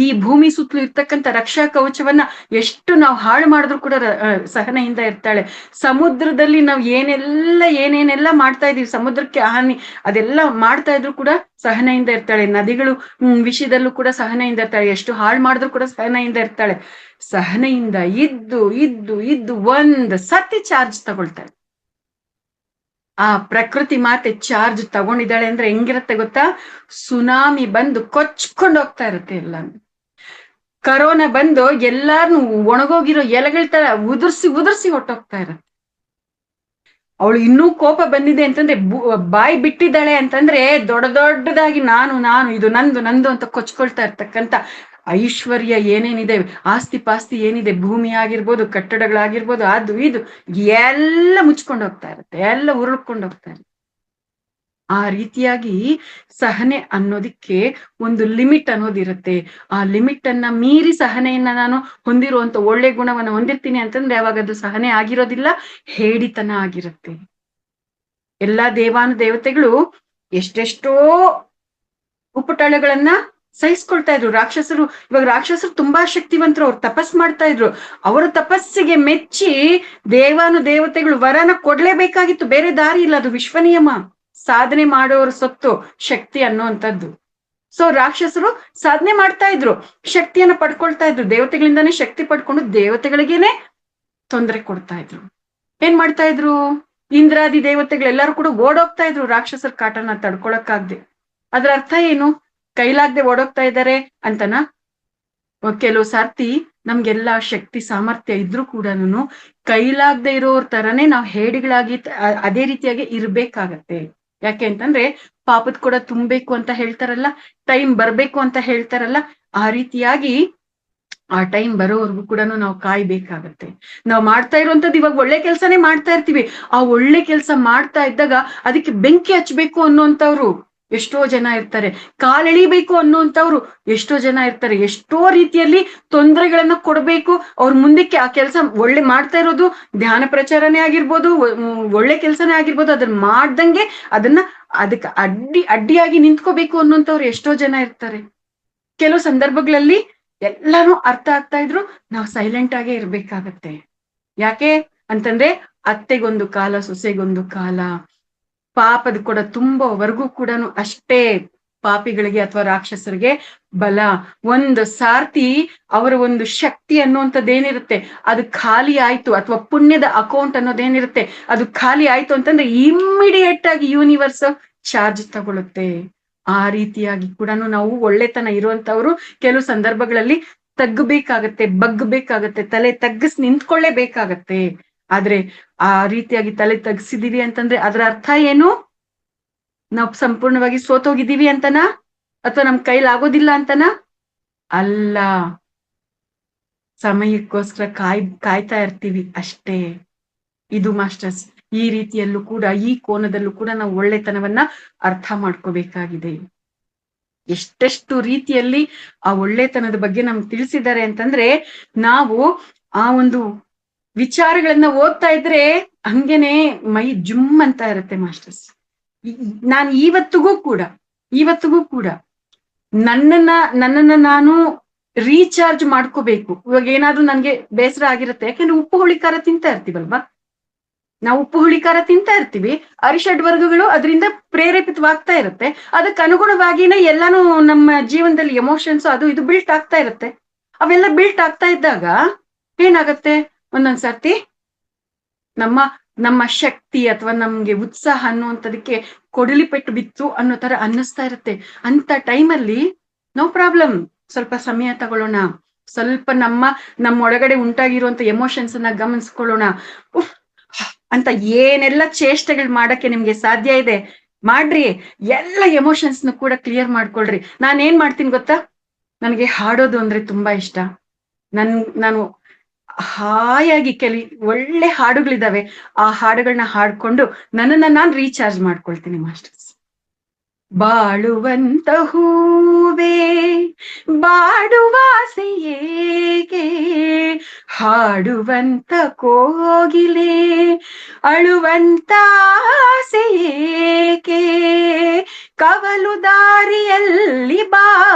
ಈ ಭೂಮಿ ಸುತ್ತಲೂ ಇರ್ತಕ್ಕಂಥ ರಕ್ಷಾ ಕವಚವನ್ನ ಎಷ್ಟು ನಾವು ಹಾಳು ಮಾಡಿದ್ರು ಕೂಡ ಸಹನೆಯಿಂದ ಇರ್ತಾಳೆ. ಸಮುದ್ರದಲ್ಲಿ ನಾವ್ ಏನೇನೆಲ್ಲ ಮಾಡ್ತಾ ಇದೀವಿ, ಸಮುದ್ರಕ್ಕೆ ಹಾನಿ ಅದೆಲ್ಲ ಮಾಡ್ತಾ ಇದ್ರು ಕೂಡ ಸಹನೆಯಿಂದ ಇರ್ತಾಳೆ. ನದಿಗಳು ವಿಷಯದಲ್ಲೂ ಕೂಡ ಸಹನೆಯಿಂದ ಇರ್ತಾಳೆ. ಎಷ್ಟು ಹಾಳು ಮಾಡಿದ್ರು ಕೂಡ ಸಹನೆಯಿಂದ ಇರ್ತಾಳೆ. ಸಹನೆಯಿಂದ ಇದ್ದು ಇದ್ದು ಇದ್ದು ಒಂದ್ ಸತಿ ಚಾರ್ಜ್ ತಗೊಳ್ತಾಳೆ. ಆ ಪ್ರಕೃತಿ ಮಾತೆ ಚಾರ್ಜ್ ತಗೊಂಡಿದ್ದಾಳೆ ಅಂದ್ರೆ ಹೆಂಗಿರತ್ತೆ ಗೊತ್ತಾ? ಸುನಾಮಿ ಬಂದು ಕೊಚ್ಕೊಂಡು ಹೋಗ್ತಾ ಇರುತ್ತೆ ಎಲ್ಲ. ಕರೋನಾ ಬಂದು ಎಲ್ಲಾರ್ನು ಒಣಗೋಗಿರೋ ಎಲೆಗಳ ತರ ಉದುರ್ಸಿ ಉದುರ್ಸಿ ಹೊಟ್ಟೋಗ್ತಾ ಇರತ್ತೆ. ಅವಳು ಇನ್ನೂ ಕೋಪ ಬಂದಿದೆ ಅಂತಂದ್ರೆ ಬಾಯಿ ಬಿಟ್ಟಿದ್ದಾಳೆ ಅಂತಂದ್ರೆ ದೊಡ್ಡ ದೊಡ್ಡದಾಗಿ ನಾನು ನಾನು ಇದು ನಂದು ನಂದು ಅಂತ ಕೊಚ್ಕೊಳ್ತಾ ಇರ್ತಕ್ಕಂಥ ಐಶ್ವರ್ಯ ಏನೇನಿದೆ, ಆಸ್ತಿ ಪಾಸ್ತಿ ಏನಿದೆ, ಭೂಮಿ ಆಗಿರ್ಬೋದು, ಕಟ್ಟಡಗಳಾಗಿರ್ಬೋದು, ಅದು ಇದು ಎಲ್ಲ ಮುಚ್ಕೊಂಡು ಹೋಗ್ತಾ ಇರುತ್ತೆ, ಎಲ್ಲ ಉರುಳ್ಕೊಂಡು ಹೋಗ್ತಾ ಇರುತ್ತೆ. ಆ ರೀತಿಯಾಗಿ ಸಹನೆ ಅನ್ನೋದಿಕ್ಕೆ ಒಂದು ಲಿಮಿಟ್ ಅನ್ನೋದಿರುತ್ತೆ. ಆ ಲಿಮಿಟ್ ಅನ್ನ ಮೀರಿ ಸಹನೆಯನ್ನ ನಾನು ಹೊಂದಿರುವಂತ ಒಳ್ಳೆ ಗುಣವನ್ನ ಹೊಂದಿರ್ತೀನಿ ಅಂತಂದ್ರೆ ಅವಾಗ ಅದು ಸಹನೆ ಆಗಿರೋದಿಲ್ಲ, ಹೇಡಿತನ ಆಗಿರುತ್ತೆ. ಎಲ್ಲಾ ದೇವತೆಗಳು ಎಷ್ಟೆಷ್ಟೋ ಉಪಟಳಗಳನ್ನ ಸಹಿಸ್ಕೊಳ್ತಾ ಇದ್ರು. ರಾಕ್ಷಸರು ತುಂಬಾ ಶಕ್ತಿವಂತರು, ಅವ್ರು ತಪಸ್ ಮಾಡ್ತಾ ಇದ್ರು. ಅವರ ತಪಸ್ಸಿಗೆ ಮೆಚ್ಚಿ ದೇವತೆಗಳು ವರನ ಕೊಡ್ಲೇಬೇಕಾಗಿತ್ತು, ಬೇರೆ ದಾರಿ ಇಲ್ಲ. ಅದು ವಿಶ್ವನಿಯಮ. ಸಾಧನೆ ಮಾಡೋರ ಸೊತ್ತು ಶಕ್ತಿ ಅನ್ನುವಂಥದ್ದು. ಸೊ ರಾಕ್ಷಸರು ಸಾಧನೆ ಮಾಡ್ತಾ ಇದ್ರು, ಶಕ್ತಿಯನ್ನ ಪಡ್ಕೊಳ್ತಾ ಇದ್ರು, ದೇವತೆಗಳಿಂದಾನೇ ಶಕ್ತಿ ಪಡ್ಕೊಂಡು ದೇವತೆಗಳಿಗೇನೆ ತೊಂದರೆ ಕೊಡ್ತಾ ಇದ್ರು. ಏನ್ ಮಾಡ್ತಾ ಇದ್ರು? ಇಂದ್ರಾದಿ ದೇವತೆಗಳೆಲ್ಲರೂ ಕೂಡ ಓಡೋಗ್ತಾ ಇದ್ರು ರಾಕ್ಷಸರ ಕಾಟನ ತಡ್ಕೊಳಕ್ಕಾಗ್ದೆ. ಅದ್ರ ಅರ್ಥ ಏನು? ಕೈಲಾಗ್ದೆ ಓಡೋಗ್ತಾ ಇದ್ದಾರೆ ಅಂತನಾ? ಕೆಲವು ಸರ್ತಿ ನಮ್ಗೆಲ್ಲಾ ಶಕ್ತಿ ಸಾಮರ್ಥ್ಯ ಇದ್ರೂ ಕೂಡ ಕೈಲಾಗದೆ ಇರೋರ್ ತರನೇ ನಾವು ಹೇಡಿಗಳಾಗಿ ಅದೇ ರೀತಿಯಾಗಿ ಇರ್ಬೇಕಾಗತ್ತೆ. ಯಾಕೆ ಅಂತಂದ್ರೆ ಪಾಪದ ಕೂಡ ತುಂಬೇಕು ಅಂತ ಹೇಳ್ತಾರಲ್ಲ, ಟೈಮ್ ಬರ್ಬೇಕು ಅಂತ ಹೇಳ್ತಾರಲ್ಲ, ಆ ರೀತಿಯಾಗಿ ಆ ಟೈಮ್ ಬರೋವರೆಗೂ ಕೂಡ ನಾವು ಕಾಯ್ಬೇಕಾಗತ್ತೆ. ನಾವು ಮಾಡ್ತಾ ಇರುವಂತದ್ದು ಇವಾಗ ಒಳ್ಳೆ ಕೆಲ್ಸನೇ ಮಾಡ್ತಾ ಇರ್ತೀವಿ. ಆ ಒಳ್ಳೆ ಕೆಲ್ಸ ಮಾಡ್ತಾ ಇದ್ದಾಗ ಅದಕ್ಕೆ ಬೆಂಕಿ ಹಚ್ಬೇಕು ಅನ್ನುವಂಥವ್ರು ಎಷ್ಟೋ ಜನ ಇರ್ತಾರೆ, ಕಾಲೆಳಿಬೇಕು ಅನ್ನುವಂಥವ್ರು ಎಷ್ಟೋ ಜನ ಇರ್ತಾರೆ. ಎಷ್ಟೋ ರೀತಿಯಲ್ಲಿ ತೊಂದರೆಗಳನ್ನ ಕೊಡ್ಬೇಕು ಅವ್ರ ಮುಂದಕ್ಕೆ. ಆ ಕೆಲಸ ಒಳ್ಳೆ ಮಾಡ್ತಾ ಇರೋದು ಧ್ಯಾನ ಪ್ರಚಾರನೇ ಆಗಿರ್ಬೋದು, ಒಳ್ಳೆ ಕೆಲ್ಸನೇ ಆಗಿರ್ಬೋದು, ಅದನ್ನ ಮಾಡ್ದಂಗೆ ಅದಕ್ಕೆ ಅಡ್ಡಿಯಾಗಿ ನಿಂತ್ಕೋಬೇಕು ಅನ್ನುವಂಥವ್ರು ಎಷ್ಟೋ ಜನ ಇರ್ತಾರೆ. ಕೆಲವು ಸಂದರ್ಭಗಳಲ್ಲಿ ಎಲ್ಲಾನು ಅರ್ಥ ಆಗ್ತಾ ಇದ್ರು ನಾವು ಸೈಲೆಂಟ್ ಆಗೇ ಇರ್ಬೇಕಾಗತ್ತೆ. ಯಾಕೆ ಅಂತಂದ್ರೆ ಅತ್ತೆಗೊಂದು ಕಾಲ, ಸೊಸೆಗೊಂದು ಕಾಲ. ಪಾಪದ ಕೂಡ ತುಂಬವರೆಗೂ ಕೂಡ ಅಷ್ಟೇ ಪಾಪಿಗಳಿಗೆ ಅಥವಾ ರಾಕ್ಷಸರಿಗೆ ಬಲ. ಒಂದು ಸಾರ್ತಿ ಅವರ ಒಂದು ಶಕ್ತಿ ಅನ್ನುವಂಥದ್ದೇನಿರುತ್ತೆ ಅದು ಖಾಲಿ ಆಯ್ತು, ಅಥವಾ ಪುಣ್ಯದ ಅಕೌಂಟ್ ಅನ್ನೋದೇನಿರುತ್ತೆ ಅದು ಖಾಲಿ ಆಯ್ತು ಅಂತಂದ್ರೆ ಇಮ್ಮಿಡಿಯೇಟ್ ಆಗಿ ಯೂನಿವರ್ಸ್ ಚಾರ್ಜ್ ತಗೊಳುತ್ತೆ. ಆ ರೀತಿಯಾಗಿ ಕೂಡ ನಾವು ಒಳ್ಳೆತನ ಇರುವಂತವ್ರು ಕೆಲವು ಸಂದರ್ಭಗಳಲ್ಲಿ ತಗ್ಗಬೇಕಾಗತ್ತೆ, ಬಗ್ಗಬೇಕಾಗತ್ತೆ, ತಲೆ ತಗ್ಗಿಸ್ ನಿಂತ್ಕೊಳ್ಳೇಬೇಕಾಗತ್ತೆ. ಆದ್ರೆ ಆ ರೀತಿಯಾಗಿ ತಲೆ ತಗ್ಸಿದೀವಿ ಅಂತಂದ್ರೆ ಅದರ ಅರ್ಥ ಏನು? ನಾವು ಸಂಪೂರ್ಣವಾಗಿ ಸೋತೋಗಿದ್ದೀವಿ ಅಂತನಾ? ಅಥವಾ ನಮ್ ಕೈಲಾಗೋದಿಲ್ಲ ಅಂತನಾ? ಅಲ್ಲ, ಸಮಯಕ್ಕೋಸ್ಕರ ಕಾಯ್ತಾ ಇರ್ತೀವಿ ಅಷ್ಟೇ. ಇದು ಮಾಸ್ಟರ್ಸ್ ಈ ರೀತಿಯಲ್ಲೂ ಕೂಡ, ಈ ಕೋನದಲ್ಲೂ ಕೂಡ ನಾವು ಒಳ್ಳೆತನವನ್ನ ಅರ್ಥ ಮಾಡ್ಕೋಬೇಕಾಗಿದೆ. ಎಷ್ಟೆಷ್ಟು ರೀತಿಯಲ್ಲಿ ಆ ಒಳ್ಳೆತನದ ಬಗ್ಗೆ ನಮ್ಗೆ ತಿಳಿಸಿದ್ದಾರೆ ಅಂತಂದ್ರೆ ನಾವು ಆ ಒಂದು ವಿಚಾರಗಳನ್ನ ಓದ್ತಾ ಇದ್ರೆ ಹಂಗೇನೆ ಮೈ ಜುಮ್ ಅಂತ ಇರುತ್ತೆ ಮಾಸ್ಟರ್ಸ್. ನಾನು ಇವತ್ತಿಗೂ ಕೂಡ ನನ್ನನ್ನ ನಾನು ರೀಚಾರ್ಜ್ ಮಾಡ್ಕೋಬೇಕು. ಇವಾಗ ಏನಾದ್ರೂ ನನ್ಗೆ ಬೇಸರ ಆಗಿರುತ್ತೆ, ಯಾಕಂದ್ರೆ ಉಪ್ಪು ಹುಳಿ ಖಾರ ತಿಂತಾ ಇರ್ತೀವಲ್ವಾ, ನಾವು ಉಪ್ಪು ಹುಳಿ ಖಾರ ತಿಂತಾ ಇರ್ತೀವಿ. ಅರಿಷಡ್ ವರ್ಗಗಳು ಅದರಿಂದ ಪ್ರೇರೇಪಿತವಾಗ್ತಾ ಇರುತ್ತೆ. ಅದಕ್ಕೆ ಅನುಗುಣವಾಗಿನೇ ಎಲ್ಲಾನು ನಮ್ಮ ಜೀವನದಲ್ಲಿ ಎಮೋಷನ್ಸ್ ಅದು ಇದು ಬಿಲ್ಟ್ ಆಗ್ತಾ ಇರುತ್ತೆ. ಅವೆಲ್ಲ ಬಿಲ್ಟ್ ಆಗ್ತಾ ಇದ್ದಾಗ ಏನಾಗತ್ತೆ, ಒಂದೊಂದ್ಸರ್ತಿ ನಮ್ಮ ಶಕ್ತಿ ಅಥವಾ ನಮ್ಗೆ ಉತ್ಸಾಹ ಅನ್ನುವಂಥದಕ್ಕೆ ಕೊಡಲಿ ಪೆಟ್ಟು ಬಿತ್ತು ಅನ್ನೋ ತರ ಅನ್ನಿಸ್ತಾ ಇರುತ್ತೆ. ಅಂತ ಟೈಮಲ್ಲಿ ನೋ ಪ್ರಾಬ್ಲಮ್, ಸ್ವಲ್ಪ ಸಮಯ ತಗೊಳ್ಳೋಣ, ಸ್ವಲ್ಪ ನಮ್ಮೊಳಗಡೆ ಉಂಟಾಗಿರುವಂತ ಎಮೋಷನ್ಸ್ ಅನ್ನ ಗಮನಿಸ್ಕೊಳ್ಳೋಣ. ಉಫ್ ಅಂತ ಏನೆಲ್ಲ ಚೇಷ್ಟೆಗಳು ಮಾಡಕ್ಕೆ ನಿಮ್ಗೆ ಸಾಧ್ಯ ಇದೆ ಮಾಡ್ರಿ. ಎಲ್ಲ ಎಮೋಷನ್ಸ್ ಕೂಡ ಕ್ಲಿಯರ್ ಮಾಡ್ಕೊಳ್ರಿ. ನಾನೇನ್ ಮಾಡ್ತೀನಿ ಗೊತ್ತಾ, ನನಗೆ ಹಾಡೋದು ಅಂದ್ರೆ ತುಂಬಾ ಇಷ್ಟ. ನಾನು ಹಾಯಾಗಿ ಒಳ್ಳೆ ಹಾಡುಗಳಿದಾವೆ, ಆ ಹಾಡುಗಳನ್ನ ಹಾಡ್ಕೊಂಡು ನನ್ನನ್ನ ನಾನ್ ರೀಚಾರ್ಜ್ ಮಾಡ್ಕೊಳ್ತೀನಿ ಮಾಸ್ಟರ್ಸ್. ಬಾಳುವಂತ ಹೂವೇ ಬಾಡುವಾಸೆ ಏಕೆ, ಹಾಡುವಂತ ಕೋಗಿಲೆ ಅಳುವಂತ ಆಸೆ ಏಕೆ, ಕವಲು ದಾರಿಯಲ್ಲಿ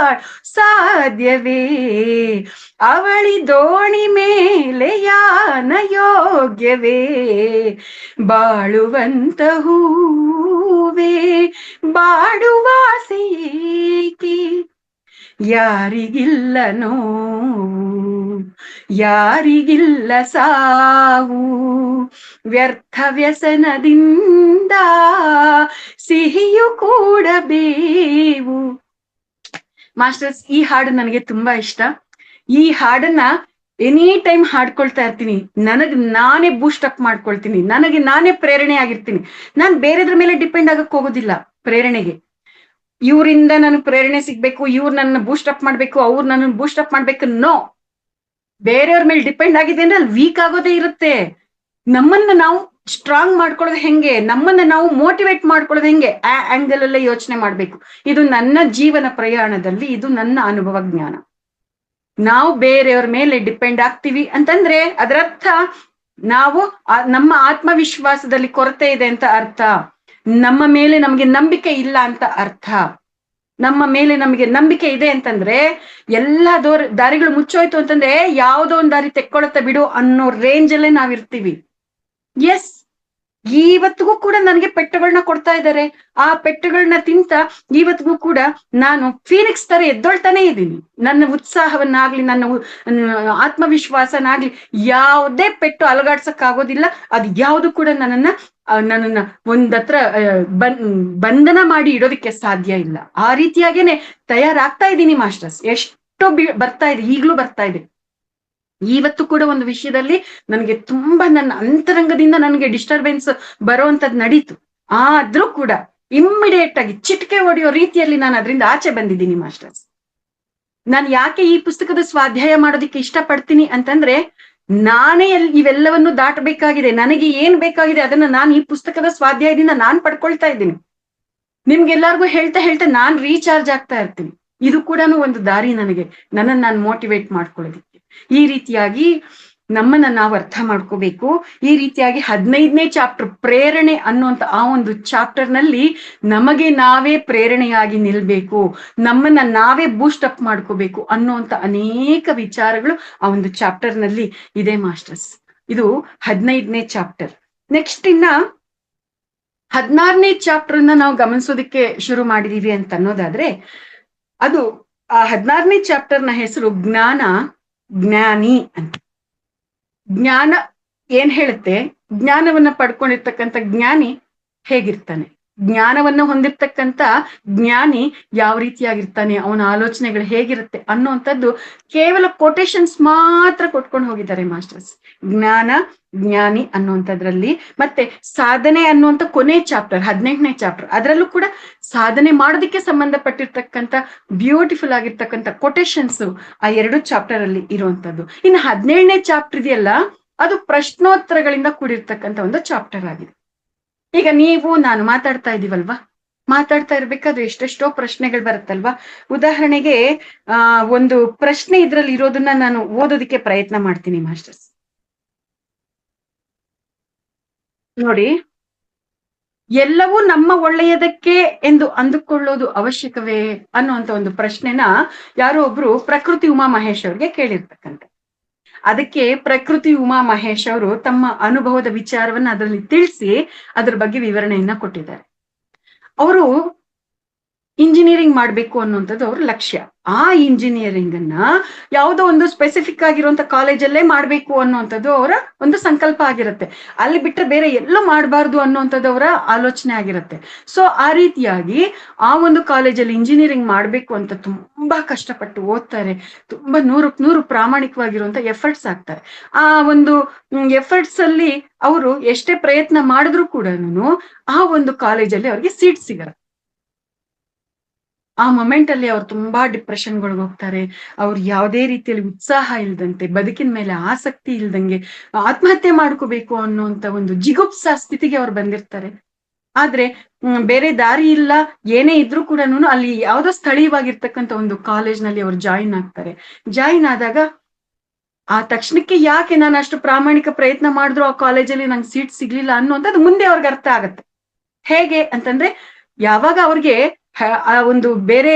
ಸಾಧ್ಯವೇ, ಅವಳಿ ದೋಣಿ ಮೇಲೆ ಯಾನ ಯೋಗ್ಯವೇ, ಬಾಳುವಂತ ಹೂವೇ ಬಾಡುವಾಸೆ ಏಕೆ, ಯಾರಿಗಿಲ್ಲ ನೋವು ಯಾರಿಗಿಲ್ಲ ಸಾವು, ವ್ಯರ್ಥ ವ್ಯಸನದಿಂದ ಸಿಹಿಯು ಕೂಡ ಬೇವು. ಮಾಸ್ಟರ್ಸ್, ಈ ಹಾಡು ನನಗೆ ತುಂಬಾ ಇಷ್ಟ. ಈ ಹಾಡನ್ನ ಎನಿ ಟೈಮ್ ಹಾಡ್ಕೊಳ್ತಾ ಇರ್ತೀನಿ. ನಾನೇ ಬೂಸ್ಟ್ ಅಪ್ ಮಾಡ್ಕೊಳ್ತೀನಿ, ನನಗೆ ನಾನೇ ಪ್ರೇರಣೆ ಆಗಿರ್ತೀನಿ. ನಾನ್ ಬೇರೆದ್ರ ಮೇಲೆ ಡಿಪೆಂಡ್ ಆಗಕ್ ಹೋಗೋದಿಲ್ಲ. ಪ್ರೇರಣೆಗೆ ಇವರಿಂದ ನನಗೆ ಪ್ರೇರಣೆ ಸಿಗ್ಬೇಕು, ಇವ್ರು ನನ್ನ ಬೂಸ್ಟ್ ಅಪ್ ಮಾಡ್ಬೇಕು, ಅವ್ರು ನನ್ನ ಬೂಸ್ಟ್ ಅಪ್ ಮಾಡ್ಬೇಕು, ನೋ. ಬೇರೆಯವ್ರ ಮೇಲೆ ಡಿಪೆಂಡ್ ಆಗಿದೆ ಅಂದ್ರೆ ಅಲ್ಲಿ ವೀಕ್ ಆಗೋದೇ ಇರುತ್ತೆ. ನಮ್ಮನ್ನ ನಾವು ಸ್ಟ್ರಾಂಗ್ ಮಾಡ್ಕೊಳ್ಳೋದು ಹೆಂಗೆ, ನಮ್ಮನ್ನ ನಾವು ಮೋಟಿವೇಟ್ ಮಾಡ್ಕೊಳ್ಳೋದು ಹೆಂಗೆ, ಆ ಆಂಗಲ್ ಅಲ್ಲೇ ಯೋಚನೆ ಮಾಡ್ಬೇಕು. ಇದು ನನ್ನ ಜೀವನ ಪ್ರಯಾಣದಲ್ಲಿ ಇದು ನನ್ನ ಅನುಭವ ಜ್ಞಾನ. ನಾವು ಬೇರೆಯವ್ರ ಮೇಲೆ ಡಿಪೆಂಡ್ ಆಗ್ತೀವಿ ಅಂತಂದ್ರೆ ಅದರರ್ಥ ನಾವು ನಮ್ಮ ಆತ್ಮವಿಶ್ವಾಸದಲ್ಲಿ ಕೊರತೆ ಇದೆ ಅಂತ ಅರ್ಥ. ನಮ್ಮ ಮೇಲೆ ನಮ್ಗೆ ನಂಬಿಕೆ ಇಲ್ಲ ಅಂತ ಅರ್ಥ. ನಮ್ಮ ಮೇಲೆ ನಮಗೆ ನಂಬಿಕೆ ಇದೆ ಅಂತಂದ್ರೆ ಎಲ್ಲಾ ದಾರಿಗಳು ಮುಚ್ಚೋಯ್ತು ಅಂತಂದ್ರೆ ಯಾವ್ದೋ ಒಂದ್ ದಾರಿ ತೆಕ್ಕೊಳತ್ತ ಬಿಡು ಅನ್ನೋ ರೇಂಜ್ ಅಲ್ಲೇ ನಾವಿರ್ತೀವಿ. ಎಸ್, ಇವತ್ತಿಗೂ ಕೂಡ ನನಗೆ ಪೆಟ್ಟುಗಳನ್ನ ಕೊಡ್ತಾ ಇದ್ದಾರೆ. ಆ ಪೆಟ್ಟುಗಳನ್ನ ತಿಂತ ಇವತ್ತಿಗೂ ಕೂಡ ನಾನು ಫೀನಿಕ್ಸ್ ತರ ಎದ್ದೊಳ್ತಾನೆ ಇದ್ದೀನಿ. ನನ್ನ ಉತ್ಸಾಹವನ್ನಾಗ್ಲಿ, ನನ್ನ ಆತ್ಮವಿಶ್ವಾಸನಾಗ್ಲಿ ಯಾವುದೇ ಪೆಟ್ಟು ಅಲಗಾಡ್ಸಕ್ ಆಗೋದಿಲ್ಲ. ಅದು ಯಾವುದು ಕೂಡ ನನ್ನನ್ನ ಒಂದತ್ರ ಬಂಧನ ಮಾಡಿ ಇಡೋದಕ್ಕೆ ಸಾಧ್ಯ ಇಲ್ಲ. ಆ ರೀತಿಯಾಗೇನೆ ತಯಾರಾಗ್ತಾ ಇದ್ದೀನಿ ಮಾಸ್ಟರ್ಸ್. ಎಷ್ಟೋ ಬರ್ತಾ ಇದೆ, ಈಗ್ಲೂ ಬರ್ತಾ ಇದೆ. ಇವತ್ತು ಕೂಡ ಒಂದು ವಿಷಯದಲ್ಲಿ ನನಗೆ ತುಂಬಾ ನನ್ನ ಅಂತರಂಗದಿಂದ ನನಗೆ ಡಿಸ್ಟರ್ಬೆನ್ಸ್ ಬರುವಂತದ್ ನಡೀತು. ಆದ್ರೂ ಕೂಡ ಇಮ್ಮಿಡಿಯೇಟ್ ಆಗಿ ಚಿಟಿಕೆ ಹೊಡೆಯೋ ರೀತಿಯಲ್ಲಿ ನಾನು ಅದರಿಂದ ಆಚೆ ಬಂದಿದ್ದೀನಿ ಮಾಸ್ಟರ್ಸ್. ನಾನು ಯಾಕೆ ಈ ಪುಸ್ತಕದ ಸ್ವಾಧ್ಯಾಯ ಮಾಡೋದಿಕ್ಕೆ ಇಷ್ಟಪಡ್ತೀನಿ ಅಂತಂದ್ರೆ, ನಾನೇ ಇವೆಲ್ಲವನ್ನು ದಾಟಬೇಕಾಗಿದೆ. ನನಗೆ ಏನ್ ಬೇಕಾಗಿದೆ ಅದನ್ನ ನಾನು ಈ ಪುಸ್ತಕದ ಸ್ವಾಧ್ಯಾಯದಿಂದ ನಾನ್ ಪಡ್ಕೊಳ್ತಾ ಇದ್ದೀನಿ. ನಿಮ್ಗೆಲ್ಲರಿಗೂ ಹೇಳ್ತಾ ಹೇಳ್ತಾ ನಾನ್ ರೀಚಾರ್ಜ್ ಆಗ್ತಾ ಇರ್ತೀನಿ. ಇದು ಕೂಡ ಒಂದು ದಾರಿ ನನಗೆ, ನನ್ನನ್ನು ನಾನು ಮೋಟಿವೇಟ್ ಮಾಡ್ಕೊಳ್ಳೋದಿಕ್ಕೆ. ಈ ರೀತಿಯಾಗಿ ನಮ್ಮನ್ನ ನಾವು ಅರ್ಥ ಮಾಡ್ಕೋಬೇಕು. ಈ ರೀತಿಯಾಗಿ 15ನೇ ಚಾಪ್ಟರ್ ಪ್ರೇರಣೆ ಅನ್ನುವಂತ ಆ ಒಂದು ಚಾಪ್ಟರ್ ನಲ್ಲಿ ನಮಗೆ ನಾವೇ ಪ್ರೇರಣೆಯಾಗಿ ನಿಲ್ಬೇಕು, ನಮ್ಮನ್ನ ನಾವೇ ಬೂಸ್ಟ್ ಅಪ್ ಮಾಡ್ಕೋಬೇಕು ಅನ್ನುವಂತ ಅನೇಕ ವಿಚಾರಗಳು ಆ ಒಂದು ಚಾಪ್ಟರ್ ನಲ್ಲಿ ಇದೆ ಮಾಸ್ಟರ್ಸ್. ಇದು 15ನೇ ಚಾಪ್ಟರ್. ನೆಕ್ಸ್ಟ್ ಇನ್ನ 16ನೇ ಚಾಪ್ಟರ್ ನಾವು ಗಮನಿಸೋದಕ್ಕೆ ಶುರು ಮಾಡಿದೀವಿ ಅಂತ ಅನ್ನೋದಾದ್ರೆ, ಅದು ಆ 16ನೇ ಚಾಪ್ಟರ್ ನ ಹೆಸರು ಜ್ಞಾನ ಜ್ಞಾನಿ ಅಂತ. ಜ್ಞಾನ ಏನ್ ಹೇಳುತ್ತೆ, ಜ್ಞಾನವನ್ನ ಪಡ್ಕೊಂಡಿರ್ತಕ್ಕಂಥ ಜ್ಞಾನಿ ಹೇಗಿರ್ತಾನೆ, ಜ್ಞಾನವನ್ನ ಹೊಂದಿರ್ತಕ್ಕಂಥ ಜ್ಞಾನಿ ಯಾವ ರೀತಿಯಾಗಿರ್ತಾನೆ, ಅವನ ಆಲೋಚನೆಗಳು ಹೇಗಿರುತ್ತೆ ಅನ್ನುವಂಥದ್ದು ಕೇವಲ ಕೊಟೇಶನ್ಸ್ ಮಾತ್ರ ಕೊಟ್ಕೊಂಡು ಹೋಗಿದ್ದಾರೆ ಮಾಸ್ಟರ್ಸ್. ಜ್ಞಾನ ಜ್ಞಾನಿ ಅನ್ನುವಂಥದ್ರಲ್ಲಿ ಮತ್ತೆ ಸಾಧನೆ ಅನ್ನುವಂಥ ಕೊನೆ ಚಾಪ್ಟರ್ 18ನೇ ಚಾಪ್ಟರ್, ಅದರಲ್ಲೂ ಕೂಡ ಸಾಧನೆ ಮಾಡೋದಕ್ಕೆ ಸಂಬಂಧಪಟ್ಟಿರ್ತಕ್ಕಂಥ ಬ್ಯೂಟಿಫುಲ್ ಆಗಿರ್ತಕ್ಕಂಥ ಕೊಟೇಶನ್ಸ್ ಆ 2 ಚಾಪ್ಟರ್ ಅಲ್ಲಿ ಇರುವಂತದ್ದು. ಇನ್ನು 17ನೇ ಚಾಪ್ಟರ್ ಇದೆಯಲ್ಲ, ಅದು ಪ್ರಶ್ನೋತ್ತರಗಳಿಂದ ಕೂಡಿರ್ತಕ್ಕಂಥ ಒಂದು ಚಾಪ್ಟರ್ ಆಗಿದೆ. ಈಗ ನೀವು ನಾನು ಮಾತಾಡ್ತಾ ಇದೀವಲ್ವಾ, ಮಾತಾಡ್ತಾ ಇರ್ಬೇಕಾದ್ರೆ ಎಷ್ಟೆಷ್ಟೋ ಪ್ರಶ್ನೆಗಳು ಬರುತ್ತಲ್ವಾ. ಉದಾಹರಣೆಗೆ ಒಂದು ಪ್ರಶ್ನೆ ಇದ್ರಲ್ಲಿ ಇರೋದನ್ನ ನಾನು ಓದೋದಕ್ಕೆ ಪ್ರಯತ್ನ ಮಾಡ್ತೀನಿ ಮಾಸ್ಟರ್ಸ್. ನೋಡಿ, ಎಲ್ಲವೂ ನಮ್ಮ ಒಳ್ಳೆಯದಕ್ಕೆ ಎಂದು ಅಂದುಕೊಳ್ಳೋದು ಅವಶ್ಯಕವೇ ಅನ್ನುವಂತ ಒಂದು ಪ್ರಶ್ನೆನ ಯಾರೋ ಒಬ್ರು ಪ್ರಕೃತಿ ಉಮಾ ಮಹೇಶ್ ಅವ್ರಿಗೆ ಕೇಳಿರ್ತಕ್ಕಂಥ. ಅದಕ್ಕೆ ಪ್ರಕೃತಿ ಉಮಾ ಮಹೇಶ್ ಅವರು ತಮ್ಮ ಅನುಭವದ ವಿಚಾರವನ್ನ ಅದರಲ್ಲಿ ತಿಳಿಸಿ ಅದ್ರ ಬಗ್ಗೆ ವಿವರಣೆಯನ್ನ ಕೊಟ್ಟಿದ್ದಾರೆ. ಅವರು ಇಂಜಿನಿಯರಿಂಗ್ ಮಾಡ್ಬೇಕು ಅನ್ನುವಂಥದ್ದು ಅವ್ರ ಲಕ್ಷ್ಯ. ಆ ಇಂಜಿನಿಯರಿಂಗ್ ಅನ್ನ ಯಾವುದೋ ಒಂದು ಸ್ಪೆಸಿಫಿಕ್ ಆಗಿರುವಂತ ಕಾಲೇಜಲ್ಲೇ ಮಾಡ್ಬೇಕು ಅನ್ನುವಂಥದ್ದು ಅವರ ಒಂದು ಸಂಕಲ್ಪ ಆಗಿರುತ್ತೆ. ಅಲ್ಲಿ ಬಿಟ್ಟರೆ ಬೇರೆ ಎಲ್ಲೂ ಮಾಡಬಾರ್ದು ಅನ್ನುವಂಥದ್ದು ಅವರ ಆಲೋಚನೆ ಆಗಿರುತ್ತೆ. ಸೊ ಆ ರೀತಿಯಾಗಿ ಆ ಒಂದು ಕಾಲೇಜಲ್ಲಿ ಇಂಜಿನಿಯರಿಂಗ್ ಮಾಡ್ಬೇಕು ಅಂತ ತುಂಬಾ ಕಷ್ಟಪಟ್ಟು ಓದ್ತಾರೆ. ತುಂಬಾ 100ಕ್ಕೆ 100 ಪ್ರಾಮಾಣಿಕವಾಗಿರುವಂತ ಎಫರ್ಟ್ಸ್ ಆಗ್ತಾರೆ. ಆ ಒಂದು ಎಫರ್ಟ್ಸ್ ಅಲ್ಲಿ ಅವರು ಎಷ್ಟೇ ಪ್ರಯತ್ನ ಮಾಡಿದ್ರು ಕೂಡ ಆ ಒಂದು ಕಾಲೇಜಲ್ಲಿ ಅವ್ರಿಗೆ ಸೀಟ್ ಸಿಗಲ್ಲ. ಆ ಮೊಮೆಂಟ್ ಅಲ್ಲಿ ಅವ್ರು ತುಂಬಾ ಡಿಪ್ರೆಷನ್ಗಳಿಗೆ ಹೋಗ್ತಾರೆ. ಅವ್ರು ಯಾವುದೇ ರೀತಿಯಲ್ಲಿ ಉತ್ಸಾಹ ಇಲ್ದಂತೆ, ಬದುಕಿನ ಮೇಲೆ ಆಸಕ್ತಿ ಇಲ್ದಂಗೆ ಆತ್ಮಹತ್ಯೆ ಮಾಡ್ಕೋಬೇಕು ಅನ್ನುವಂತ ಒಂದು ಜಿಗುಪ್ಸಾ ಸ್ಥಿತಿಗೆ ಅವ್ರು ಬಂದಿರ್ತಾರೆ. ಆದ್ರೆ ಬೇರೆ ದಾರಿ ಇಲ್ಲ, ಏನೇ ಇದ್ರೂ ಕೂಡ ಅಲ್ಲಿ ಯಾವ್ದೋ ಸ್ಥಳೀಯವಾಗಿರ್ತಕ್ಕಂಥ ಒಂದು ಕಾಲೇಜ್ ನಲ್ಲಿ ಅವ್ರು ಜಾಯಿನ್ ಆಗ್ತಾರೆ. ಜಾಯಿನ್ ಆದಾಗ ಆ ತಕ್ಷಣಕ್ಕೆ ಯಾಕೆ ನಾನು ಅಷ್ಟು ಪ್ರಾಮಾಣಿಕ ಪ್ರಯತ್ನ ಮಾಡಿದ್ರು ಆ ಕಾಲೇಜಲ್ಲಿ ನಂಗೆ ಸೀಟ್ ಸಿಗ್ಲಿಲ್ಲ ಅನ್ನುವಂಥದ್ದು ಮುಂದೆ ಅವ್ರಿಗೆ ಅರ್ಥ ಆಗತ್ತೆ. ಹೇಗೆ ಅಂತಂದ್ರೆ, ಯಾವಾಗ ಅವ್ರಿಗೆ ಆ ಒಂದು ಬೇರೆ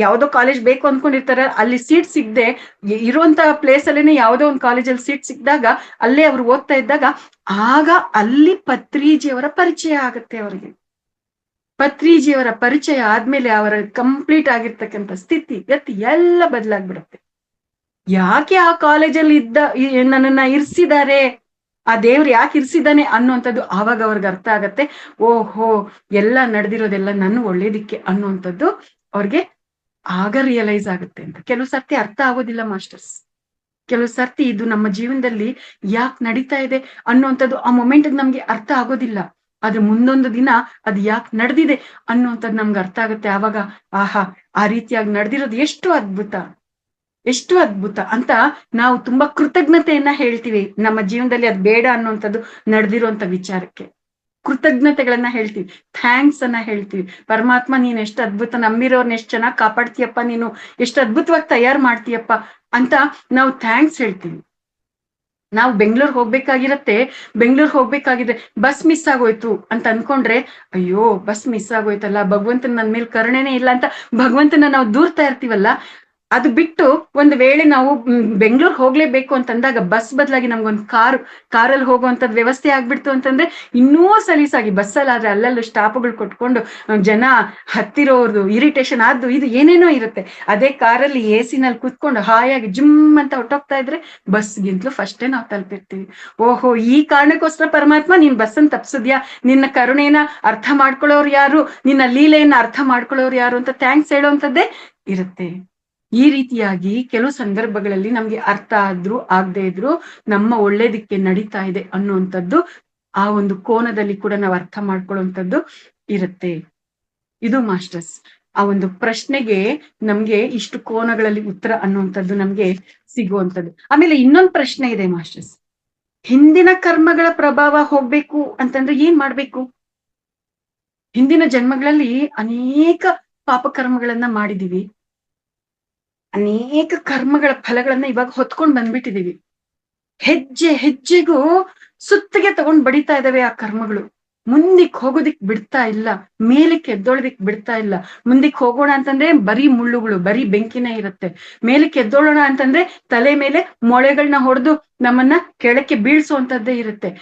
ಯಾವ್ದೋ ಕಾಲೇಜ್ ಬೇಕು ಅನ್ಕೊಂಡಿರ್ತಾರ, ಅಲ್ಲಿ ಸೀಟ್ ಸಿಗದೆ ಇರುವಂತ ಪ್ಲೇಸ್ ಅಲ್ಲೇನೆ ಯಾವ್ದೋ ಒಂದು ಕಾಲೇಜಲ್ಲಿ ಸೀಟ್ ಸಿಕ್ಕಿದಾಗ ಅಲ್ಲೇ ಅವ್ರು ಓದ್ತಾ ಇದ್ದಾಗ ಆಗ ಅಲ್ಲಿ ಪತ್ರಿಜಿಯವರ ಪರಿಚಯ ಆಗತ್ತೆ ಅವ್ರಿಗೆ. ಪತ್ರಿಜಿಯವರ ಪರಿಚಯ ಆದ್ಮೇಲೆ ಅವರ ಕಂಪ್ಲೀಟ್ ಆಗಿರ್ತಕ್ಕಂಥ ಸ್ಥಿತಿ ಗತಿ ಎಲ್ಲ ಬದಲಾಗ್ಬಿಡುತ್ತೆ. ಯಾಕೆ ಆ ಕಾಲೇಜಲ್ಲಿ ನನ್ನನ್ನ ಇರ್ಸಿದ್ದಾರೆ, ಆ ದೇವ್ರು ಯಾಕೆ ಇರ್ಸಿದ್ದಾನೆ ಅನ್ನುವಂಥದ್ದು ಆವಾಗ ಅವ್ರಿಗೆ ಅರ್ಥ ಆಗತ್ತೆ. ಓಹೋ, ಎಲ್ಲ ನಡೆದಿರೋದೆಲ್ಲ ನನ್ನ ಒಳ್ಳೇದಿಕ್ಕೆ ಅನ್ನುವಂಥದ್ದು ಅವ್ರಿಗೆ ಆಗ ರಿಯಲೈಸ್ ಆಗುತ್ತೆ ಅಂತ. ಕೆಲವು ಸರ್ತಿ ಅರ್ಥ ಆಗೋದಿಲ್ಲ ಮಾಸ್ಟರ್ಸ್. ಕೆಲವು ಸರ್ತಿ ಇದು ನಮ್ಮ ಜೀವನದಲ್ಲಿ ಯಾಕೆ ನಡೀತಾ ಇದೆ ಅನ್ನುವಂಥದ್ದು ಆ ಮೊಮೆಂಟ್ ನಮ್ಗೆ ಅರ್ಥ ಆಗೋದಿಲ್ಲ. ಆದ್ರೆ ಮುಂದೊಂದು ದಿನ ಅದು ಯಾಕೆ ನಡೆದಿದೆ ಅನ್ನುವಂಥದ್ದು ನಮ್ಗೆ ಅರ್ಥ ಆಗುತ್ತೆ. ಆವಾಗ ಆಹಾ, ಆ ರೀತಿಯಾಗಿ ನಡೆದಿರೋದು ಎಷ್ಟು ಅದ್ಭುತ, ಎಷ್ಟು ಅದ್ಭುತ ಅಂತ ನಾವು ತುಂಬಾ ಕೃತಜ್ಞತೆಯನ್ನ ಹೇಳ್ತೀವಿ. ನಮ್ಮ ಜೀವನದಲ್ಲಿ ಅದು ಬೇಡ ಅನ್ನುವಂಥದ್ದು ನಡೆದಿರುವಂತ ವಿಚಾರಕ್ಕೆ ಕೃತಜ್ಞತೆಗಳನ್ನ ಹೇಳ್ತೀವಿ, ಥ್ಯಾಂಕ್ಸ್ ಅನ್ನ ಹೇಳ್ತೀವಿ. ಪರಮಾತ್ಮ, ನೀನ್ ಎಷ್ಟು ಅದ್ಭುತ, ನಂಬಿರೋರ್ನ ಎಷ್ಟು ಚೆನ್ನಾಗಿ ಕಾಪಾಡ್ತೀಯಪ್ಪ, ನೀನು ಎಷ್ಟು ಅದ್ಭುತವಾಗಿ ತಯಾರು ಮಾಡ್ತೀಯಪ್ಪ ಅಂತ ನಾವು ಥ್ಯಾಂಕ್ಸ್ ಹೇಳ್ತೀವಿ. ನಾವು ಬೆಂಗಳೂರು ಹೋಗ್ಬೇಕಾಗಿರತ್ತೆ, ಬೆಂಗಳೂರು ಹೋಗ್ಬೇಕಾಗಿದ್ರೆ ಬಸ್ ಮಿಸ್ ಆಗೋಯ್ತು ಅಂತ ಅನ್ಕೊಂಡ್ರೆ, ಅಯ್ಯೋ ಬಸ್ ಮಿಸ್ ಆಗೋಯ್ತಲ್ಲ, ಭಗವಂತನ ನನ್ ಮೇಲೆ ಕರುಣೆನೇ ಇಲ್ಲ ಅಂತ ಭಗವಂತನ ನಾವು ದೂರ್ತಾ ಇರ್ತೀವಲ್ಲ. ಅದು ಬಿಟ್ಟು ಒಂದು ವೇಳೆ ನಾವು ಬೆಂಗಳೂರು ಹೋಗ್ಲೇಬೇಕು ಅಂತಂದಾಗ ಬಸ್ ಬದಲಾಗಿ ನಮ್ಗೊಂದು ಕಾರಲ್ಲಿ ಹೋಗುವಂತದ್ ವ್ಯವಸ್ಥೆ ಆಗ್ಬಿಡ್ತು ಅಂತಂದ್ರೆ ಇನ್ನೂ ಸಲೀಸಾಗಿ ಬಸ್ಸಲ್ಲಿ ಆದ್ರೆ ಅಲ್ಲಲ್ಲೂ ಸ್ಟಾಪ್ಗಳು ಕೊಟ್ಕೊಂಡು ಜನ ಹತ್ತಿರೋದು ಇರಿಟೇಷನ್ ಆದ್ದು ಇದು ಏನೇನೋ ಇರುತ್ತೆ. ಅದೇ ಕಾರಲ್ಲಿ AC ನಲ್ಲಿ ಕುತ್ಕೊಂಡು ಹಾಯಾಗಿ ಜಿಮ್ ಅಂತ ಹೊಟ್ಟೋಗ್ತಾ ಇದ್ರೆ ಬಸ್ಗಿಂತಲೂ ಫಸ್ಟೇ ನಾವು ತಲುಪಿರ್ತೀವಿ. ಓಹೋ, ಈ ಕಾರಣಕ್ಕೋಸ್ಕರ ಪರಮಾತ್ಮ ನೀನ್ ಬಸ್ಸನ್ನು ತಪ್ಸಿದ್ಯಾ, ನಿನ್ನ ಕರುಣೆನ ಅರ್ಥ ಮಾಡ್ಕೊಳ್ಳೋರು ಯಾರು, ನಿನ್ನ ಲೀಲೆಯನ್ನ ಅರ್ಥ ಮಾಡ್ಕೊಳ್ಳೋರು ಯಾರು ಅಂತ ಥ್ಯಾಂಕ್ಸ್ ಹೇಳೋವಂಥದ್ದೇ ಇರುತ್ತೆ. ಈ ರೀತಿಯಾಗಿ ಕೆಲವು ಸಂದರ್ಭಗಳಲ್ಲಿ ನಮ್ಗೆ ಅರ್ಥ ಆದ್ರೂ ಆಗದೆ ಇದ್ರು ನಮ್ಮ ಒಳ್ಳೇದಕ್ಕೆ ನಡೀತಾ ಇದೆ ಅನ್ನುವಂಥದ್ದು ಆ ಒಂದು ಕೋನದಲ್ಲಿ ಕೂಡ ನಾವು ಅರ್ಥ ಮಾಡ್ಕೊಳ್ಳುವಂಥದ್ದು ಇರುತ್ತೆ. ಇದು ಮಾಸ್ಟರ್ಸ್ ಆ ಒಂದು ಪ್ರಶ್ನೆಗೆ ನಮ್ಗೆ ಇಷ್ಟು ಕೋನಗಳಲ್ಲಿ ಉತ್ತರ ಅನ್ನುವಂಥದ್ದು ನಮ್ಗೆ ಸಿಗುವಂಥದ್ದು. ಆಮೇಲೆ ಇನ್ನೊಂದು ಪ್ರಶ್ನೆ ಇದೆ ಮಾಸ್ಟರ್ಸ್, ಹಿಂದಿನ ಕರ್ಮಗಳ ಪ್ರಭಾವ ಹೋಗ್ಬೇಕು ಅಂತಂದ್ರೆ ಏನ್ ಮಾಡ್ಬೇಕು? ಹಿಂದಿನ ಜನ್ಮಗಳಲ್ಲಿ ಅನೇಕ ಪಾಪ ಕರ್ಮಗಳನ್ನ ಮಾಡಿದೀವಿ, ಅನೇಕ ಕರ್ಮಗಳ ಫಲಗಳನ್ನ ಇವಾಗ ಹೊತ್ಕೊಂಡ್ ಬಂದ್ಬಿಟ್ಟಿದೀವಿ. ಹೆಜ್ಜೆ ಹೆಜ್ಜೆಗೂ ಸುತ್ತಿಗೆ ತಗೊಂಡ್ ಬಡಿತಾ ಇದಾವೆ ಆ ಕರ್ಮಗಳು. ಮುಂದಿಕ್ ಹೋಗೋದಿಕ್ ಬಿಡ್ತಾ ಇಲ್ಲ, ಮೇಲಕ್ಕೆ ಎದ್ದೊಳದಿಕ್ ಬಿಡ್ತಾ ಇಲ್ಲ. ಮುಂದಿಕ್ ಹೋಗೋಣ ಅಂತಂದ್ರೆ ಬರೀ ಮುಳ್ಳುಗಳು, ಬರೀ ಬೆಂಕಿನೇ ಇರುತ್ತೆ. ಮೇಲಕ್ಕೆ ಎದ್ದೋಳೋಣ ಅಂತಂದ್ರೆ ತಲೆ ಮೇಲೆ ಮೊಳೆಗಳನ್ನ ಹೊಡೆದು ನಮ್ಮನ್ನ ಕೆಳಕ್ಕೆ ಬೀಳ್ಸುವಂತದ್ದೇ ಇರುತ್ತೆ.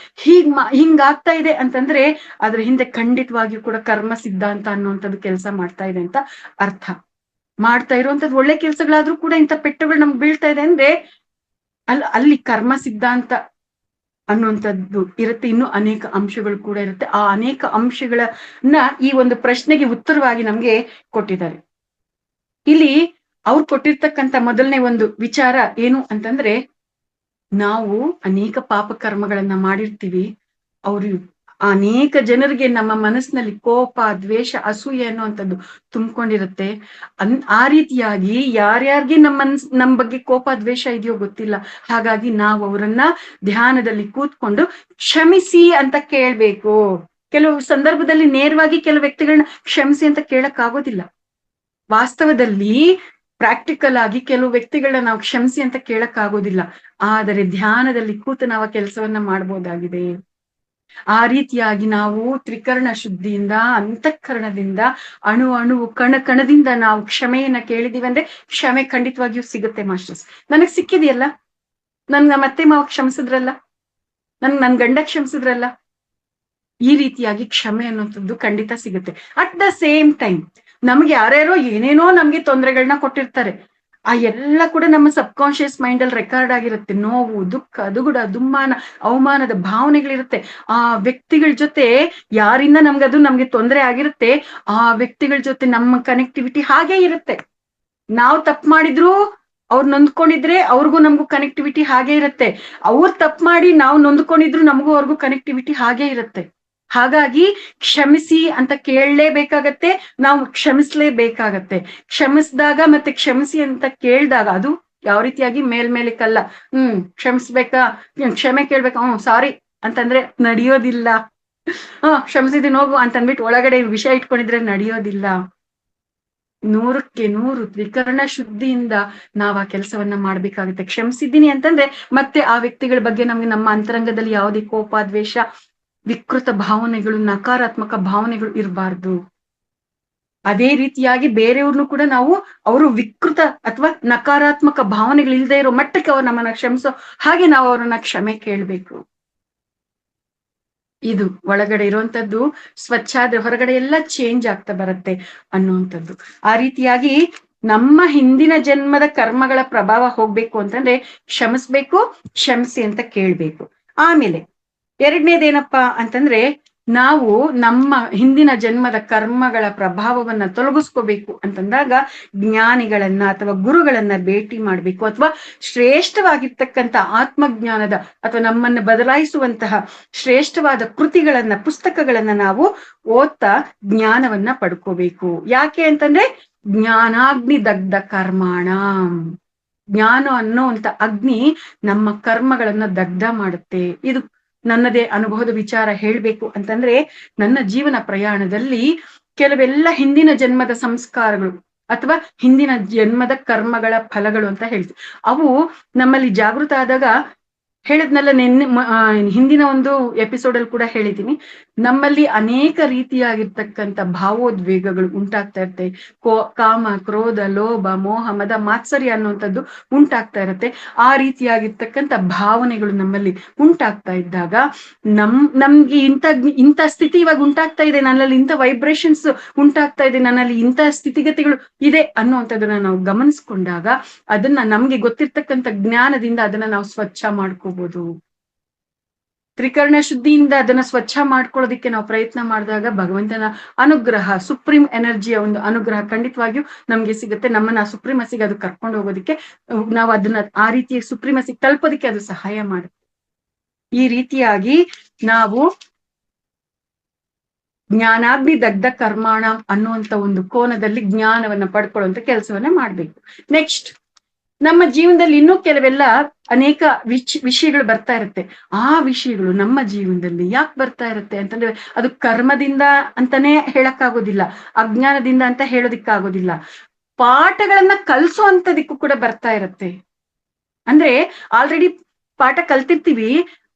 ಹಿಂಗಾಗ್ತಾ ಇದೆ ಅಂತಂದ್ರೆ ಅದ್ರ ಹಿಂದೆ ಖಂಡಿತವಾಗಿಯೂ ಕೂಡ ಕರ್ಮ ಸಿದ್ಧಾಂತ ಅನ್ನುವಂಥದ್ದು ಕೆಲಸ ಮಾಡ್ತಾ ಇದೆ ಅಂತ ಅರ್ಥ. ಮಾಡ್ತಾ ಇರುವಂತದ್ದು ಒಳ್ಳೆ ಕೆಲ್ಸಗಳಾದ್ರೂ ಕೂಡ ಇಂಥ ಪೆಟ್ಟುಗಳು ನಮ್ಗೆ ಬೀಳ್ತಾ ಇದೆ ಅಂದ್ರೆ ಅಲ್ಲಿ ಕರ್ಮ ಸಿದ್ಧಾಂತ ಅನ್ನುವಂಥದ್ದು ಇರುತ್ತೆ. ಇನ್ನು ಅನೇಕ ಅಂಶಗಳು ಕೂಡ ಇರುತ್ತೆ. ಆ ಅನೇಕ ಅಂಶಗಳನ್ನ ಈ ಒಂದು ಪ್ರಶ್ನೆಗೆ ಉತ್ತರವಾಗಿ ನಮ್ಗೆ ಕೊಟ್ಟಿದ್ದಾರೆ. ಇಲ್ಲಿ ಅವ್ರು ಕೊಟ್ಟಿರ್ತಕ್ಕಂಥ ಮೊದಲನೇ ಒಂದು ವಿಚಾರ ಏನು ಅಂತಂದ್ರೆ, ನಾವು ಅನೇಕ ಪಾಪ ಕರ್ಮಗಳನ್ನ ಮಾಡಿರ್ತೀವಿ. ಅವ್ರು ಅನೇಕ ಜನರಿಗೆ ನಮ್ಮ ಮನಸ್ಸಿನಲ್ಲಿ ಕೋಪ, ದ್ವೇಷ, ಅಸೂಯೆ ಅನ್ನುವಂಥದ್ದು ತುಂಬಿಕೊಂಡಿರುತ್ತೆ. ಆ ರೀತಿಯಾಗಿ ಯಾರ್ಯಾರಿಗೆ ನಮ್ಮ ಬಗ್ಗೆ ಕೋಪ, ದ್ವೇಷ ಇದೆಯೋ ಗೊತ್ತಿಲ್ಲ. ಹಾಗಾಗಿ ನಾವು ಅವರನ್ನ ಧ್ಯಾನದಲ್ಲಿ ಕೂತ್ಕೊಂಡು ಕ್ಷಮಿಸಿ ಅಂತ ಕೇಳ್ಬೇಕು. ಕೆಲವು ಸಂದರ್ಭದಲ್ಲಿ ನೇರವಾಗಿ ಕೆಲವು ವ್ಯಕ್ತಿಗಳನ್ನ ಕ್ಷಮಿಸಿ ಅಂತ ಕೇಳಕ್ ಆಗೋದಿಲ್ಲ. ವಾಸ್ತವದಲ್ಲಿ ಪ್ರಾಕ್ಟಿಕಲ್ ಆಗಿ ಕೆಲವು ವ್ಯಕ್ತಿಗಳನ್ನ ನಾವು ಕ್ಷಮಿಸಿ ಅಂತ ಕೇಳಕ್ ಆಗೋದಿಲ್ಲ. ಆದರೆ ಧ್ಯಾನದಲ್ಲಿ ಕೂತು ನಾವು ಕೆಲಸವನ್ನ ಮಾಡ್ಬೋದಾಗಿದೆ. ಆ ರೀತಿಯಾಗಿ ನಾವು ತ್ರಿಕರಣ ಶುದ್ಧಿಯಿಂದ, ಅಂತಃಕರಣದಿಂದ, ಅಣುವು ಕಣದಿಂದ ನಾವು ಕ್ಷಮೆಯನ್ನ ಕೇಳಿದೀವಿ ಅಂದ್ರೆ ಕ್ಷಮೆ ಖಂಡಿತವಾಗಿಯೂ ಸಿಗುತ್ತೆ ಮಾಸ್ಟರ್ಸ್. ನನಗ್ ಸಿಕ್ಕಿದೆಯಲ್ಲ, ನಮ್ಮ ಅತ್ತೆ ಮಾವ ಕ್ಷಮಿಸಿದ್ರಲ್ಲ, ನನ್ ಗಂಡ ಕ್ಷಮಿಸಿದ್ರಲ್ಲ, ಈ ರೀತಿಯಾಗಿ ಕ್ಷಮೆ ಅನ್ನುವಂಥದ್ದು ಖಂಡಿತ ಸಿಗುತ್ತೆ. ಅಟ್ ದ ಸೇಮ್ ಟೈಮ್ ನಮ್ಗೆ ಯಾರ್ಯಾರೋ ಏನೇನೋ ನಮ್ಗೆ ತೊಂದರೆಗಳನ್ನ ಕೊಟ್ಟಿರ್ತಾರೆ. ಆ ಎಲ್ಲ ಕೂಡ ನಮ್ಮ ಸಬ್ ಕಾನ್ಶಿಯಸ್ ಮೈಂಡ್ ಅಲ್ಲಿ ರೆಕಾರ್ಡ್ ಆಗಿರುತ್ತೆ. ನೋವು, ದುಃಖ, ದುಗುಡ, ದುಮ್ಮಾನ, ಅವಮಾನದ ಭಾವನೆಗಳಿರುತ್ತೆ. ಆ ವ್ಯಕ್ತಿಗಳ ಜೊತೆ ಯಾರಿಂದ ನಮ್ಗೆ ತೊಂದರೆ ಆಗಿರುತ್ತೆ, ಆ ವ್ಯಕ್ತಿಗಳ ಜೊತೆ ನಮ್ಮ ಕನೆಕ್ಟಿವಿಟಿ ಹಾಗೆ ಇರುತ್ತೆ. ನಾವು ತಪ್ಪು ಮಾಡಿದ್ರು ಅವ್ರು ನೊಂದ್ಕೊಂಡಿದ್ರೆ ಅವ್ರಿಗೂ ನಮಗೂ ಕನೆಕ್ಟಿವಿಟಿ ಹಾಗೆ ಇರುತ್ತೆ. ಅವ್ರು ತಪ್ಪು ಮಾಡಿ ನಾವು ನೊಂದ್ಕೊಂಡಿದ್ರು ನಮಗೂ ಅವ್ರಿಗೂ ಕನೆಕ್ಟಿವಿಟಿ ಹಾಗೆ ಇರುತ್ತೆ. ಹಾಗಾಗಿ ಕ್ಷಮಿಸಿ ಅಂತ ಕೇಳಲೇಬೇಕಾಗತ್ತೆ, ನಾವು ಕ್ಷಮಿಸ್ಲೇಬೇಕಾಗತ್ತೆ. ಕ್ಷಮಿಸಿದಾಗ ಮತ್ತೆ ಕ್ಷಮಿಸಿ ಅಂತ ಕೇಳಿದಾಗ ಅದು ಯಾವ ರೀತಿಯಾಗಿ ಮೇಲ್ಮೇಲಿಕ್ಕಲ್ಲ. ಕ್ಷಮಿಸ್ಬೇಕಾ, ಕ್ಷಮೆ ಕೇಳ್ಬೇಕಾ, ಸಾರಿ ಅಂತಂದ್ರೆ ನಡೆಯೋದಿಲ್ಲ. ಕ್ಷಮಿಸಿದೀನಿ ಹೋಗು ಅಂತಂದ್ಬಿಟ್ಟು ಒಳಗಡೆ ವಿಷಯ ಇಟ್ಕೊಂಡಿದ್ರೆ ನಡೆಯೋದಿಲ್ಲ. 100ಕ್ಕೆ 100 ತ್ರಿಕರಣ ಶುದ್ಧಿಯಿಂದ ನಾವ್ ಆ ಕೆಲಸವನ್ನ ಮಾಡ್ಬೇಕಾಗುತ್ತೆ. ಕ್ಷಮಿಸಿದ್ದೀನಿ ಅಂತಂದ್ರೆ ಮತ್ತೆ ಆ ವ್ಯಕ್ತಿಗಳ ಬಗ್ಗೆ ನಮ್ಗೆ ನಮ್ಮ ಅಂತರಂಗದಲ್ಲಿ ಯಾವುದೇ ಕೋಪ, ದ್ವೇಷ, ವಿಕೃತ ಭಾವನೆಗಳು, ನಕಾರಾತ್ಮಕ ಭಾವನೆಗಳು ಇರಬಾರ್ದು. ಅದೇ ರೀತಿಯಾಗಿ ಬೇರೆಯವ್ರನ್ನು ಕೂಡ ನಾವು ಅವರು ವಿಕೃತ ಅಥವಾ ನಕಾರಾತ್ಮಕ ಭಾವನೆಗಳು ಇಲ್ಲದೆ ಇರೋ ಮಟ್ಟಕ್ಕೆ ಅವ್ರು ನಮ್ಮನ್ನ ಕ್ಷಮಿಸೋ ಹಾಗೆ ನಾವು ಅವ್ರನ್ನ ಕ್ಷಮೆ ಕೇಳ್ಬೇಕು. ಇದು ಒಳಗಡೆ ಇರುವಂತದ್ದು ಸ್ವಚ್ಛ ಆದ್ರೆ ಹೊರಗಡೆ ಎಲ್ಲ ಚೇಂಜ್ ಆಗ್ತಾ ಬರುತ್ತೆ ಅನ್ನುವಂಥದ್ದು. ಆ ರೀತಿಯಾಗಿ ನಮ್ಮ ಹಿಂದಿನ ಜನ್ಮದ ಕರ್ಮಗಳ ಪ್ರಭಾವ ಹೋಗ್ಬೇಕು ಅಂತಂದ್ರೆ ಕ್ಷಮಿಸ್ಬೇಕು, ಕ್ಷಮಿಸಿ ಅಂತ ಕೇಳ್ಬೇಕು. ಆಮೇಲೆ ಎರಡನೇದೇನಪ್ಪಾ ಅಂತಂದ್ರೆ ನಾವು ನಮ್ಮ ಹಿಂದಿನ ಜನ್ಮದ ಕರ್ಮಗಳ ಪ್ರಭಾವವನ್ನ ತೊಲಗಿಸ್ಕೋಬೇಕು ಅಂತಂದಾಗ ಜ್ಞಾನಿಗಳನ್ನ ಅಥವಾ ಗುರುಗಳನ್ನ ಭೇಟಿ ಮಾಡ್ಬೇಕು, ಅಥವಾ ಶ್ರೇಷ್ಠವಾಗಿರ್ತಕ್ಕಂಥ ಆತ್ಮಜ್ಞಾನದ ಅಥವಾ ನಮ್ಮನ್ನು ಬದಲಾಯಿಸುವಂತಹ ಶ್ರೇಷ್ಠವಾದ ಕೃತಿಗಳನ್ನ, ಪುಸ್ತಕಗಳನ್ನ ನಾವು ಓದ್ತಾ ಜ್ಞಾನವನ್ನ ಪಡ್ಕೋಬೇಕು. ಯಾಕೆ ಅಂತಂದ್ರೆ ಜ್ಞಾನಾಗ್ನಿ ದಗ್ಧ ಕರ್ಮಾಣ, ಜ್ಞಾನ ಅನ್ನೋಂತ ಅಗ್ನಿ ನಮ್ಮ ಕರ್ಮಗಳನ್ನ ದಗ್ಧ ಮಾಡುತ್ತೆ. ಇದು ನನ್ನದೇ ಅನುಭವದ ವಿಚಾರ ಹೇಳ್ಬೇಕು ಅಂತಂದ್ರೆ ನನ್ನ ಜೀವನ ಪ್ರಯಾಣದಲ್ಲಿ ಕೆಲವೆಲ್ಲ ಹಿಂದಿನ ಜನ್ಮದ ಸಂಸ್ಕಾರಗಳು ಅಥವಾ ಹಿಂದಿನ ಜನ್ಮದ ಕರ್ಮಗಳ ಫಲಗಳು ಅಂತ ಹೇಳ್ತೀವಿ. ಅವು ನಮ್ಮಲ್ಲಿ ಜಾಗೃತ ಆದಾಗ ಹೇಳಿದ್ನೆಲ್ಲ ಹಿಂದಿನ ಒಂದು ಎಪಿಸೋಡ್ ಅಲ್ಲಿ ಕೂಡ ಹೇಳಿದ್ದೀನಿ, ನಮ್ಮಲ್ಲಿ ಅನೇಕ ರೀತಿಯಾಗಿರ್ತಕ್ಕಂಥ ಭಾವೋದ್ವೇಗಗಳು ಉಂಟಾಗ್ತಾ ಇರುತ್ತೆ. ಕಾಮ, ಕ್ರೋಧ, ಲೋಭ, ಮೋಹ, ಮದ, ಮಾತ್ಸರ್ಯ ಅನ್ನುವಂಥದ್ದು ಉಂಟಾಗ್ತಾ ಇರುತ್ತೆ. ಆ ರೀತಿಯಾಗಿರ್ತಕ್ಕಂಥ ಭಾವನೆಗಳು ನಮ್ಮಲ್ಲಿ ಉಂಟಾಗ್ತಾ ಇದ್ದಾಗ ನಮ್ಗೆ ಇಂಥ ಸ್ಥಿತಿ ಇವಾಗ ಉಂಟಾಗ್ತಾ ಇದೆ, ನನ್ನಲ್ಲಿ ಇಂಥ ವೈಬ್ರೇಷನ್ಸ್ ಉಂಟಾಗ್ತಾ ಇದೆ, ನನ್ನಲ್ಲಿ ಇಂಥ ಸ್ಥಿತಿಗತಿಗಳು ಇದೆ ಅನ್ನುವಂಥದ್ದನ್ನ ನಾವು ಗಮನಿಸ್ಕೊಂಡಾಗ ಅದನ್ನ ನಮ್ಗೆ ಗೊತ್ತಿರ್ತಕ್ಕಂಥ ಜ್ಞಾನದಿಂದ ಅದನ್ನ ನಾವು ಸ್ವಚ್ಛ ಮಾಡ್ಕೋಬಹುದು. ತ್ರಿಕರಣ ಶುದ್ಧಿಯಿಂದ ಅದನ್ನ ಸ್ವಚ್ಛ ಮಾಡ್ಕೊಳ್ಳೋದಿಕ್ಕೆ ನಾವು ಪ್ರಯತ್ನ ಮಾಡಿದಾಗ ಭಗವಂತನ ಅನುಗ್ರಹ, ಸುಪ್ರೀಂ ಎನರ್ಜಿಯ ಒಂದು ಅನುಗ್ರಹ ಖಂಡಿತವಾಗಿಯೂ ನಮ್ಗೆ ಸಿಗುತ್ತೆ. ನಮ್ಮನ್ನ ಸುಪ್ರೀಮಸಿಗೆ ಅದು ಕರ್ಕೊಂಡು ಹೋಗೋದಿಕ್ಕೆ, ನಾವು ಅದನ್ನ ಆ ರೀತಿಯ ಸುಪ್ರೀಮಸಿಗೆ ತಲುಪೋದಿಕ್ಕೆ ಅದು ಸಹಾಯ ಮಾಡುತ್ತೆ. ಈ ರೀತಿಯಾಗಿ ನಾವು ಜ್ಞಾನಾಗ್ನಿ ದಗ್ಧ ಕರ್ಮಾಣ ಅನ್ನುವಂತ ಒಂದು ಕೋನದಲ್ಲಿ ಜ್ಞಾನವನ್ನ ಪಡ್ಕೊಳ್ಳುವಂತ ಕೆಲಸವನ್ನ ಮಾಡ್ಬೇಕು. ನೆಕ್ಸ್ಟ್, ನಮ್ಮ ಜೀವನದಲ್ಲಿ ಇನ್ನೂ ಕೆಲವೆಲ್ಲ ಅನೇಕ ವಿಷಯಗಳು ಬರ್ತಾ ಇರುತ್ತೆ. ಆ ವಿಷಯಗಳು ನಮ್ಮ ಜೀವನದಲ್ಲಿ ಯಾಕೆ ಬರ್ತಾ ಇರುತ್ತೆ ಅಂತಂದ್ರೆ ಅದು ಕರ್ಮದಿಂದ ಅಂತಾನೆ ಹೇಳಕ್ಕಾಗೋದಿಲ್ಲ, ಅಜ್ಞಾನದಿಂದ ಅಂತ ಹೇಳೋದಿಕ್ಕಾಗೋದಿಲ್ಲ, ಪಾಠಗಳನ್ನ ಕಲ್ಸೋಂತದಕ್ಕೂ ಕೂಡ ಬರ್ತಾ ಇರುತ್ತೆ. ಅಂದ್ರೆ ಆಲ್ರೆಡಿ ಪಾಠ ಕಲ್ತಿರ್ತೀವಿ,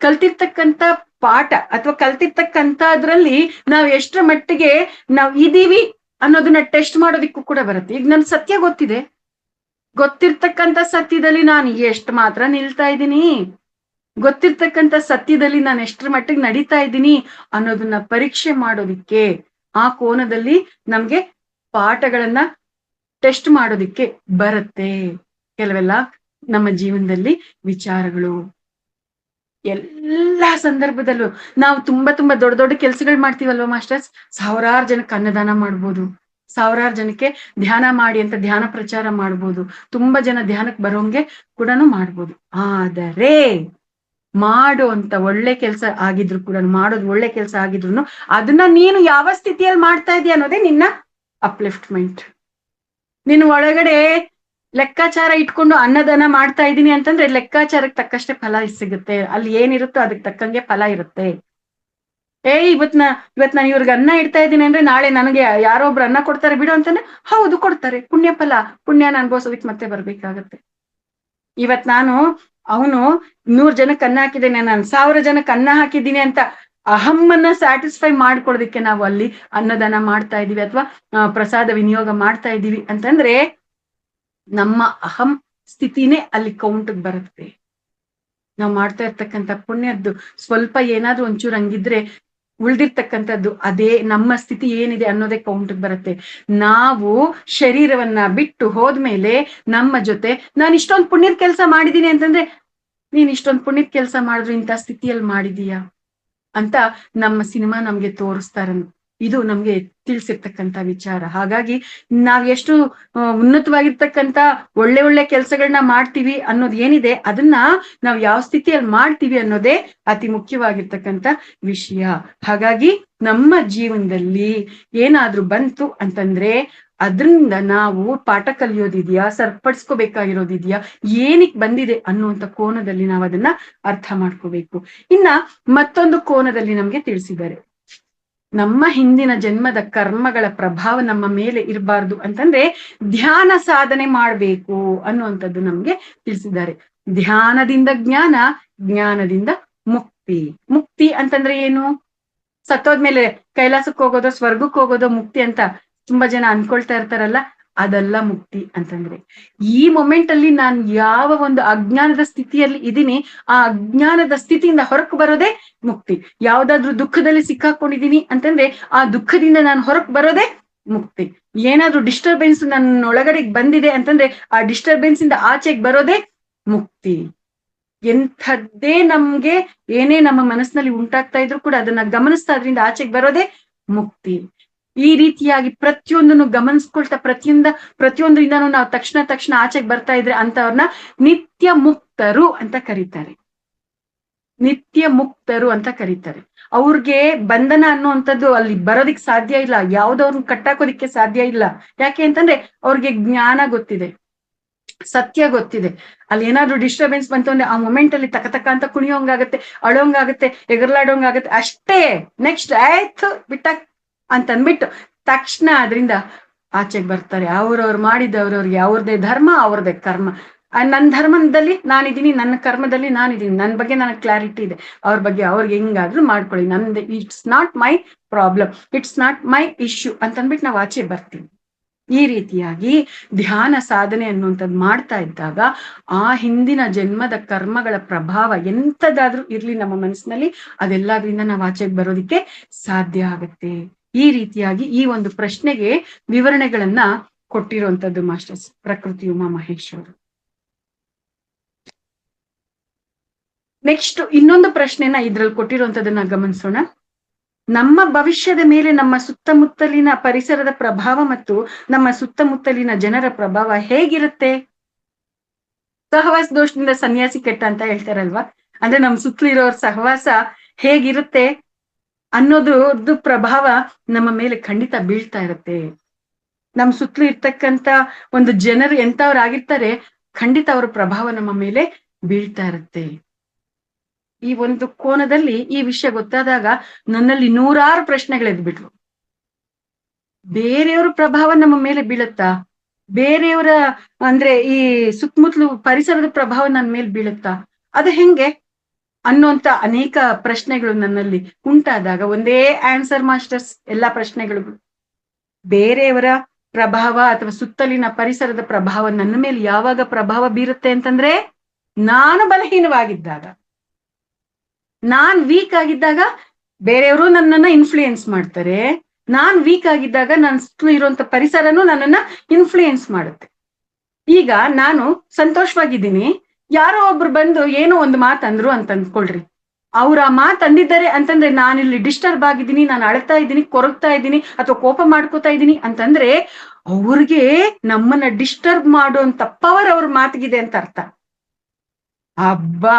ಕಲ್ತಿರ್ತಕ್ಕಂಥ ಪಾಠ ಅಥವಾ ಕಲ್ತಿರ್ತಕ್ಕಂಥದ್ರಲ್ಲಿ ನಾವ್ ಎಷ್ಟರ ಮಟ್ಟಿಗೆ ನಾವ್ ಇದೀವಿ ಅನ್ನೋದನ್ನ ಟೆಸ್ಟ್ ಮಾಡೋದಿಕ್ಕೂ ಕೂಡ ಬರುತ್ತೆ. ಈಗ ನನ್ ಸತ್ಯ ಗೊತ್ತಿದೆ, ಗೊತ್ತಿರ್ತಕ್ಕಂಥ ಸತ್ಯದಲ್ಲಿ ನಾನು ಎಷ್ಟು ಮಾತ್ರ ನಿಲ್ತಾ ಇದ್ದೀನಿ, ಗೊತ್ತಿರ್ತಕ್ಕಂಥ ಸತ್ಯದಲ್ಲಿ ನಾನು ಎಷ್ಟರ ಮಟ್ಟಿಗೆ ನಡೀತಾ ಇದ್ದೀನಿ ಅನ್ನೋದನ್ನ ಪರೀಕ್ಷೆ ಮಾಡೋದಿಕ್ಕೆ ಆ ಕೋನದಲ್ಲಿ ನಮ್ಗೆ ಪಾಠಗಳನ್ನ ಟೆಸ್ಟ್ ಮಾಡೋದಿಕ್ಕೆ ಬರುತ್ತೆ. ಕೆಲವೆಲ್ಲ ನಮ್ಮ ಜೀವನದಲ್ಲಿ ವಿಚಾರಗಳು ಎಲ್ಲಾ ಸಂದರ್ಭದಲ್ಲೂ ನಾವು ತುಂಬಾ ದೊಡ್ಡ ದೊಡ್ಡ ಕೆಲಸಗಳು ಮಾಡ್ತೀವಲ್ವಾ ಮಾಸ್ಟರ್ಸ್, ಸಾವಿರಾರು ಜನಕ್ಕೆ ಅನ್ನದಾನ ಮಾಡ್ಬೋದು, ಸಾವಿರಾರು ಜನಕ್ಕೆ ಧ್ಯಾನ ಮಾಡಿ ಅಂತ ಧ್ಯಾನ ಪ್ರಚಾರ ಮಾಡ್ಬೋದು, ತುಂಬಾ ಜನ ಧ್ಯಾನಕ್ಕೆ ಬರೋಂಗೆ ಕೂಡ ಮಾಡ್ಬೋದು. ಆದರೆ ಮಾಡುವಂತ ಒಳ್ಳೆ ಕೆಲಸ ಆಗಿದ್ರು ಕೂಡ, ಮಾಡೋದು ಒಳ್ಳೆ ಕೆಲಸ ಆಗಿದ್ರು ಅದನ್ನ ನೀನು ಯಾವ ಸ್ಥಿತಿಯಲ್ಲಿ ಮಾಡ್ತಾ ಇದೀಯ ಅನ್ನೋದೇ ನಿನ್ನ ಅಪ್ಲಿಫ್ಟ್ಮೆಂಟ್. ನೀನು ಒಳಗಡೆ ಲೆಕ್ಕಾಚಾರ ಇಟ್ಕೊಂಡು ಅನ್ನದಾನ ಮಾಡ್ತಾ ಇದ್ದೀನಿ ಅಂತಂದ್ರೆ ಲೆಕ್ಕಾಚಾರಕ್ಕೆ ತಕ್ಕಷ್ಟೇ ಫಲ ಸಿಗುತ್ತೆ. ಅಲ್ಲಿ ಏನಿರುತ್ತೋ ಅದಕ್ಕೆ ತಕ್ಕಂಗೆ ಫಲ ಇರುತ್ತೆ. ಇವತ್ ನಾನು ಇವ್ರಿಗೆ ಅನ್ನ ಇಡ್ತಾ ಇದ್ದೀನಿ ಅಂದ್ರೆ ನಾಳೆ ನನಗೆ ಯಾರೋ ಒಬ್ರು ಅನ್ನ ಕೊಡ್ತಾರೆ ಬಿಡು ಅಂತಂದ್ರೆ ಹೌದು ಕೊಡ್ತಾರೆ. ಪುಣ್ಯ ಫಲ, ಪುಣ್ಯನ ಅನ್ಭವಿಸೋದಕ್ಕೆ ಮತ್ತೆ ಬರ್ಬೇಕಾಗತ್ತೆ. ಇವತ್ ನಾನು ಅವನು 100 ಜನಕ್ಕೆ ಅನ್ನ ಹಾಕಿದ್ದೇನೆ, ನಾನು 1000 ಜನಕ್ಕೆ ಅನ್ನ ಹಾಕಿದ್ದೀನಿ ಅಂತ ಅಹಮ್ಮನ್ನ ಸ್ಯಾಟಿಸ್ಫೈ ಮಾಡ್ಕೊಡೋದಿಕ್ಕೆ ನಾವು ಅಲ್ಲಿ ಅನ್ನದಾನ ಮಾಡ್ತಾ ಇದೀವಿ ಅಥವಾ ಪ್ರಸಾದ ವಿನಿಯೋಗ ಮಾಡ್ತಾ ಇದೀವಿ ಅಂತಂದ್ರೆ ನಮ್ಮ ಅಹಂ ಸ್ಥಿತಿನೇ ಅಲ್ಲಿ ಕೌಂಟ್ಗೆ ಬರುತ್ತೆ. ನಾವು ಮಾಡ್ತಾ ಇರ್ತಕ್ಕಂಥ ಪುಣ್ಯದ್ದು ಸ್ವಲ್ಪ ಏನಾದ್ರೂ ಒಂಚೂರು ಹಂಗಿದ್ರೆ ಉಳ್ದಿರ್ತಕ್ಕಂಥದ್ದು ಅದೇ ನಮ್ಮ ಸ್ಥಿತಿ ಏನಿದೆ ಅನ್ನೋದೇ ಕೌಂಟ್ ಬರುತ್ತೆ. ನಾವು ಶರೀರವನ್ನ ಬಿಟ್ಟು ಹೋದ್ಮೇಲೆ ನಮ್ಮ ಜೊತೆ ನಾನು ಇಷ್ಟೊಂದು ಪುಣ್ಯದ ಕೆಲಸ ಮಾಡಿದೀನಿ ಅಂತಂದ್ರೆ, ನೀನ್ ಇಷ್ಟೊಂದು ಪುಣ್ಯದ ಕೆಲಸ ಮಾಡಿದ್ರು ಇಂಥ ಸ್ಥಿತಿಯಲ್ಲಿ ಮಾಡಿದೀಯಾ ಅಂತ ನಮ್ಮ ಸಿನಿಮಾ ನಮ್ಗೆ ತೋರಿಸ್ತಾರ. ಇದು ನಮ್ಗೆ ತಿಳಿಸಿರ್ತಕ್ಕಂಥ ವಿಚಾರ. ಹಾಗಾಗಿ ನಾವ್ ಎಷ್ಟು ಉನ್ನತವಾಗಿರ್ತಕ್ಕಂಥ ಒಳ್ಳೆ ಒಳ್ಳೆ ಕೆಲಸಗಳನ್ನ ಮಾಡ್ತೀವಿ ಅನ್ನೋದು ಏನಿದೆ, ಅದನ್ನ ನಾವ್ ಯಾವ ಸ್ಥಿತಿಯಲ್ಲಿ ಮಾಡ್ತೀವಿ ಅನ್ನೋದೇ ಅತಿ ಮುಖ್ಯವಾಗಿರ್ತಕ್ಕಂಥ ವಿಷಯ. ಹಾಗಾಗಿ ನಮ್ಮ ಜೀವನದಲ್ಲಿ ಏನಾದ್ರೂ ಬಂತು ಅಂತಂದ್ರೆ ಅದ್ರಿಂದ ನಾವು ಪಾಠ ಕಲಿಯೋದಿದ್ಯಾ, ಸರಿಪಡಿಸ್ಕೋಬೇಕಾಗಿರೋದಿದ್ಯಾ, ಏನಕ್ಕೆ ಬಂದಿದೆ ಅನ್ನುವಂಥ ಕೋನದಲ್ಲಿ ನಾವು ಅದನ್ನ ಅರ್ಥ ಮಾಡ್ಕೋಬೇಕು. ಇನ್ನ ಮತ್ತೊಂದು ಕೋನದಲ್ಲಿ ನಮ್ಗೆ ತಿಳಿಸಿದ್ದಾರೆ, ನಮ್ಮ ಹಿಂದಿನ ಜನ್ಮದ ಕರ್ಮಗಳ ಪ್ರಭಾವ ನಮ್ಮ ಮೇಲೆ ಇರಬಾರ್ದು ಅಂತಂದ್ರೆ ಧ್ಯಾನ ಸಾಧನೆ ಮಾಡ್ಬೇಕು ಅನ್ನುವಂಥದ್ದು ನಮ್ಗೆ ತಿಳಿಸಿದ್ದಾರೆ. ಧ್ಯಾನದಿಂದ ಜ್ಞಾನ, ಜ್ಞಾನದಿಂದ ಮುಕ್ತಿ. ಮುಕ್ತಿ ಅಂತಂದ್ರೆ ಏನು? ಸತ್ತೋದ್ಮೇಲೆ ಕೈಲಾಸಕ್ಕೆ ಹೋಗೋದೋ ಸ್ವರ್ಗಕ್ಕೆ ಹೋಗೋದೋ ಮುಕ್ತಿ ಅಂತ ತುಂಬಾ ಜನ ಅನ್ಕೊಳ್ತಾ ಇರ್ತಾರಲ್ಲ, ಅದಲ್ಲ ಮುಕ್ತಿ ಅಂತಂದ್ರೆ. ಈ ಮೊಮೆಂಟ್ ಅಲ್ಲಿ ನಾನು ಯಾವ ಒಂದು ಅಜ್ಞಾನದ ಸ್ಥಿತಿಯಲ್ಲಿ ಇದ್ದೀನಿ, ಆ ಅಜ್ಞಾನದ ಸ್ಥಿತಿಯಿಂದ ಹೊರಕ್ ಬರೋದೇ ಮುಕ್ತಿ. ಯಾವ್ದಾದ್ರು ದುಃಖದಲ್ಲಿ ಸಿಕ್ಕಾಕೊಂಡಿದೀನಿ ಅಂತಂದ್ರೆ ಆ ದುಃಖದಿಂದ ನಾನು ಹೊರಕ್ ಬರೋದೇ ಮುಕ್ತಿ. ಏನಾದ್ರೂ ಡಿಸ್ಟರ್ಬೆನ್ಸ್ ನನ್ನ ಒಳಗಡೆ ಬಂದಿದೆ ಅಂತಂದ್ರೆ ಆ ಡಿಸ್ಟರ್ಬೆನ್ಸ್ ಇಂದ ಆಚೆಗೆ ಬರೋದೇ ಮುಕ್ತಿ. ಎಂಥದ್ದೇ ನಮ್ಗೆ ಏನೇ ನಮ್ಮ ಮನಸ್ಸಿನಲ್ಲಿ ಉಂಟಾಗ್ತಾ ಇದ್ರು ಕೂಡ ಅದನ್ನ ಗಮನಿಸ್ತಾ ಅದ್ರಿಂದ ಆಚೆಗೆ ಬರೋದೇ ಮುಕ್ತಿ. ಈ ರೀತಿಯಾಗಿ ಪ್ರತಿಯೊಂದನ್ನು ಗಮನಿಸ್ಕೊಳ್ತಾ ಪ್ರತಿಯೊಂದರಿಂದನೂ ನಾವು ತಕ್ಷಣ ಆಚೆಗೆ ಬರ್ತಾ ಇದ್ರೆ ಅಂತವ್ರನ್ನ ನಿತ್ಯ ಮುಕ್ತರು ಅಂತ ಕರೀತಾರೆ. ನಿತ್ಯ ಮುಕ್ತರು ಅಂತ ಕರೀತಾರೆ. ಅವ್ರಿಗೆ ಬಂಧನ ಅನ್ನುವಂಥದ್ದು ಅಲ್ಲಿ ಬರೋದಿಕ್ ಸಾಧ್ಯ ಇಲ್ಲ, ಯಾವ್ದವ್ರನ್ನ ಕಟ್ಟಾಕೋದಿಕ್ಕೆ ಸಾಧ್ಯ ಇಲ್ಲ. ಯಾಕೆ ಅಂತಂದ್ರೆ ಅವ್ರಿಗೆ ಜ್ಞಾನ ಗೊತ್ತಿದೆ, ಸತ್ಯ ಗೊತ್ತಿದೆ. ಅಲ್ಲಿ ಏನಾದ್ರು ಡಿಸ್ಟರ್ಬೆನ್ಸ್ ಬಂತು ಅಂದ್ರೆ ಆ ಮೊಮೆಂಟ್ ಅಲ್ಲಿ ತಕ ಅಂತ ಕುಣಿಯೋಂಗಾಗತ್ತೆ, ಅಳೋಂಗಾಗತ್ತೆ, ಎಗರ್ಲಾಡೋಂಗಾಗತ್ತೆ, ಅಷ್ಟೇ. ನೆಕ್ಸ್ಟ್ ಆಯ್ತು ಬಿಟ್ಟಾಕ್ ಅಂತ ಅಂದ್ಬಿಟ್ಟು ತಕ್ಷಣ ಅದರಿಂದ ಆಚೆಗೆ ಬರ್ತಾರೆ. ಅವ್ರವ್ರು ಮಾಡಿದವ್ರವ್ರಿಗೆ ಅವ್ರದೇ ಧರ್ಮ, ಅವ್ರದೇ ಕರ್ಮ. ನನ್ನ ಧರ್ಮದಲ್ಲಿ ನಾನಿದ್ದೀನಿ, ನನ್ನ ಕರ್ಮದಲ್ಲಿ ನಾನಿದ್ದೀನಿ, ನನ್ನ ಬಗ್ಗೆ ನನಗೆ ಕ್ಲಾರಿಟಿ ಇದೆ. ಅವ್ರ ಬಗ್ಗೆ ಅವ್ರಿಗೆ ಹೆಂಗಾದ್ರೂ ಮಾಡ್ಕೊಳ್ಳಿ, ನಂದು it's not my problem, it's not my issue ಅಂತಂದ್ಬಿಟ್ಟು ನಾವು ಆಚೆ ಬರ್ತೀವಿ. ಈ ರೀತಿಯಾಗಿ ಧ್ಯಾನ ಸಾಧನೆ ಅನ್ನುವಂಥದ್ದು ಮಾಡ್ತಾ ಇದ್ದಾಗ ಆ ಹಿಂದಿನ ಜನ್ಮದ ಕರ್ಮಗಳ ಪ್ರಭಾವ ಎಂಥದಾದ್ರೂ ಇರ್ಲಿ ನಮ್ಮ ಮನಸ್ಸಿನಲ್ಲಿ, ಅದೆಲ್ಲದ್ರಿಂದ ನಾವು ಆಚೆಗೆ ಬರೋದಿಕ್ಕೆ ಸಾಧ್ಯ ಆಗತ್ತೆ. ಈ ರೀತಿಯಾಗಿ ಈ ಒಂದು ಪ್ರಶ್ನೆಗೆ ವಿವರಣೆಗಳನ್ನ ಕೊಟ್ಟಿರುವಂತದ್ದು ಮಾಸ್ಟರ್ಸ್ ಪ್ರಕೃತಿ ಉಮಾ ಮಹೇಶ್ ಅವರು. ನೆಕ್ಸ್ಟ್ ಇನ್ನೊಂದು ಪ್ರಶ್ನೆನ ಇದ್ರಲ್ಲಿ ಕೊಟ್ಟಿರುವಂತದನ್ನ ಗಮನಿಸೋಣ. ನಮ್ಮ ಭವಿಷ್ಯದ ಮೇಲೆ ನಮ್ಮ ಸುತ್ತಮುತ್ತಲಿನ ಪರಿಸರದ ಪ್ರಭಾವ ಮತ್ತು ನಮ್ಮ ಸುತ್ತಮುತ್ತಲಿನ ಜನರ ಪ್ರಭಾವ ಹೇಗಿರುತ್ತೆ? ಸಹವಾಸ ದೋಷದಿಂದ ಸನ್ಯಾಸಿ ಕೆಟ್ಟ ಅಂತ ಹೇಳ್ತಾರಲ್ವಾ, ಅಂದ್ರೆ ನಮ್ ಸುತ್ತಲೂ ಇರೋರ್ ಸಹವಾಸ ಹೇಗಿರುತ್ತೆ ಅನ್ನೋದು ಪ್ರಭಾವ ನಮ್ಮ ಮೇಲೆ ಖಂಡಿತ ಬೀಳ್ತಾ ಇರುತ್ತೆ. ನಮ್ ಸುತ್ತಲೂ ಇರ್ತಕ್ಕಂತ ಒಂದು ಜನರು ಎಂತವ್ರಾಗಿರ್ತಾರೆ, ಖಂಡಿತ ಅವ್ರ ಪ್ರಭಾವ ನಮ್ಮ ಮೇಲೆ ಬೀಳ್ತಾ ಇರುತ್ತೆ. ಈ ಒಂದು ಕೋನದಲ್ಲಿ ಈ ವಿಷಯ ಗೊತ್ತಾದಾಗ ನನ್ನಲ್ಲಿ ನೂರಾರು ಪ್ರಶ್ನೆಗಳೆದ್ಬಿಟ್ವು. ಬೇರೆಯವ್ರ ಪ್ರಭಾವ ನಮ್ಮ ಮೇಲೆ ಬೀಳುತ್ತಾ? ಬೇರೆಯವರ ಅಂದ್ರೆ ಈ ಸುತ್ತಮುತ್ತಲು ಪರಿಸರದ ಪ್ರಭಾವ ನನ್ನ ಮೇಲೆ ಬೀಳುತ್ತಾ? ಅದು ಹೆಂಗೆ ಅನ್ನುವಂತ ಅನೇಕ ಪ್ರಶ್ನೆಗಳು ನನ್ನಲ್ಲಿ ಉಂಟಾದಾಗ ಒಂದೇ ಆನ್ಸರ್ ಮಾಸ್ಟರ್ಸ್ ಎಲ್ಲಾ ಪ್ರಶ್ನೆಗಳಿಗೂ. ಬೇರೆಯವರ ಪ್ರಭಾವ ಅಥವಾ ಸುತ್ತಲಿನ ಪರಿಸರದ ಪ್ರಭಾವ ನನ್ನ ಮೇಲೆ ಯಾವಾಗ ಪ್ರಭಾವ ಬೀರುತ್ತೆ ಅಂತಂದ್ರೆ, ನಾನು ಬಲಹೀನವಾಗಿದ್ದಾಗ, ನಾನ್ ವೀಕ್ ಆಗಿದ್ದಾಗ ಬೇರೆಯವರು ನನ್ನನ್ನ ಇನ್ಫ್ಲೂಯೆನ್ಸ್ ಮಾಡ್ತಾರೆ. ನಾನ್ ವೀಕ್ ಆಗಿದ್ದಾಗ ನನ್ನ ಸುತ್ತಲೂ ಇರುವಂತ ಪರಿಸರನು ನನ್ನನ್ನ ಇನ್ಫ್ಲೂಯೆನ್ಸ್ ಮಾಡುತ್ತೆ. ಈಗ ನಾನು ಸಂತೋಷವಾಗಿದ್ದೀನಿ, ಯಾರೋ ಒಬ್ರು ಬಂದು ಏನೋ ಒಂದು ಮಾತಂದ್ರು ಅಂತ ಅಂದ್ಕೊಳ್ರಿ. ಅವ್ರ ಆ ಮಾತು ಅಂದಿದ್ದಾರೆ ಅಂತಂದ್ರೆ ನಾನಿಲ್ಲಿ ಡಿಸ್ಟರ್ಬ್ ಆಗಿದ್ದೀನಿ, ನಾನು ಅಳ್ತಾ ಇದ್ದೀನಿ, ಕೊರಗ್ತಾ ಇದ್ದೀನಿ ಅಥವಾ ಕೋಪ ಮಾಡ್ಕೋತಾ ಇದ್ದೀನಿ ಅಂತಂದ್ರೆ ಅವ್ರಿಗೆ ನಮ್ಮನ್ನ ಡಿಸ್ಟರ್ಬ್ ಮಾಡುವಂತ ಪವರ್ ಅವ್ರ ಮಾತಿಗಿದೆ ಅಂತ ಅರ್ಥ. ಅಬ್ಬಾ,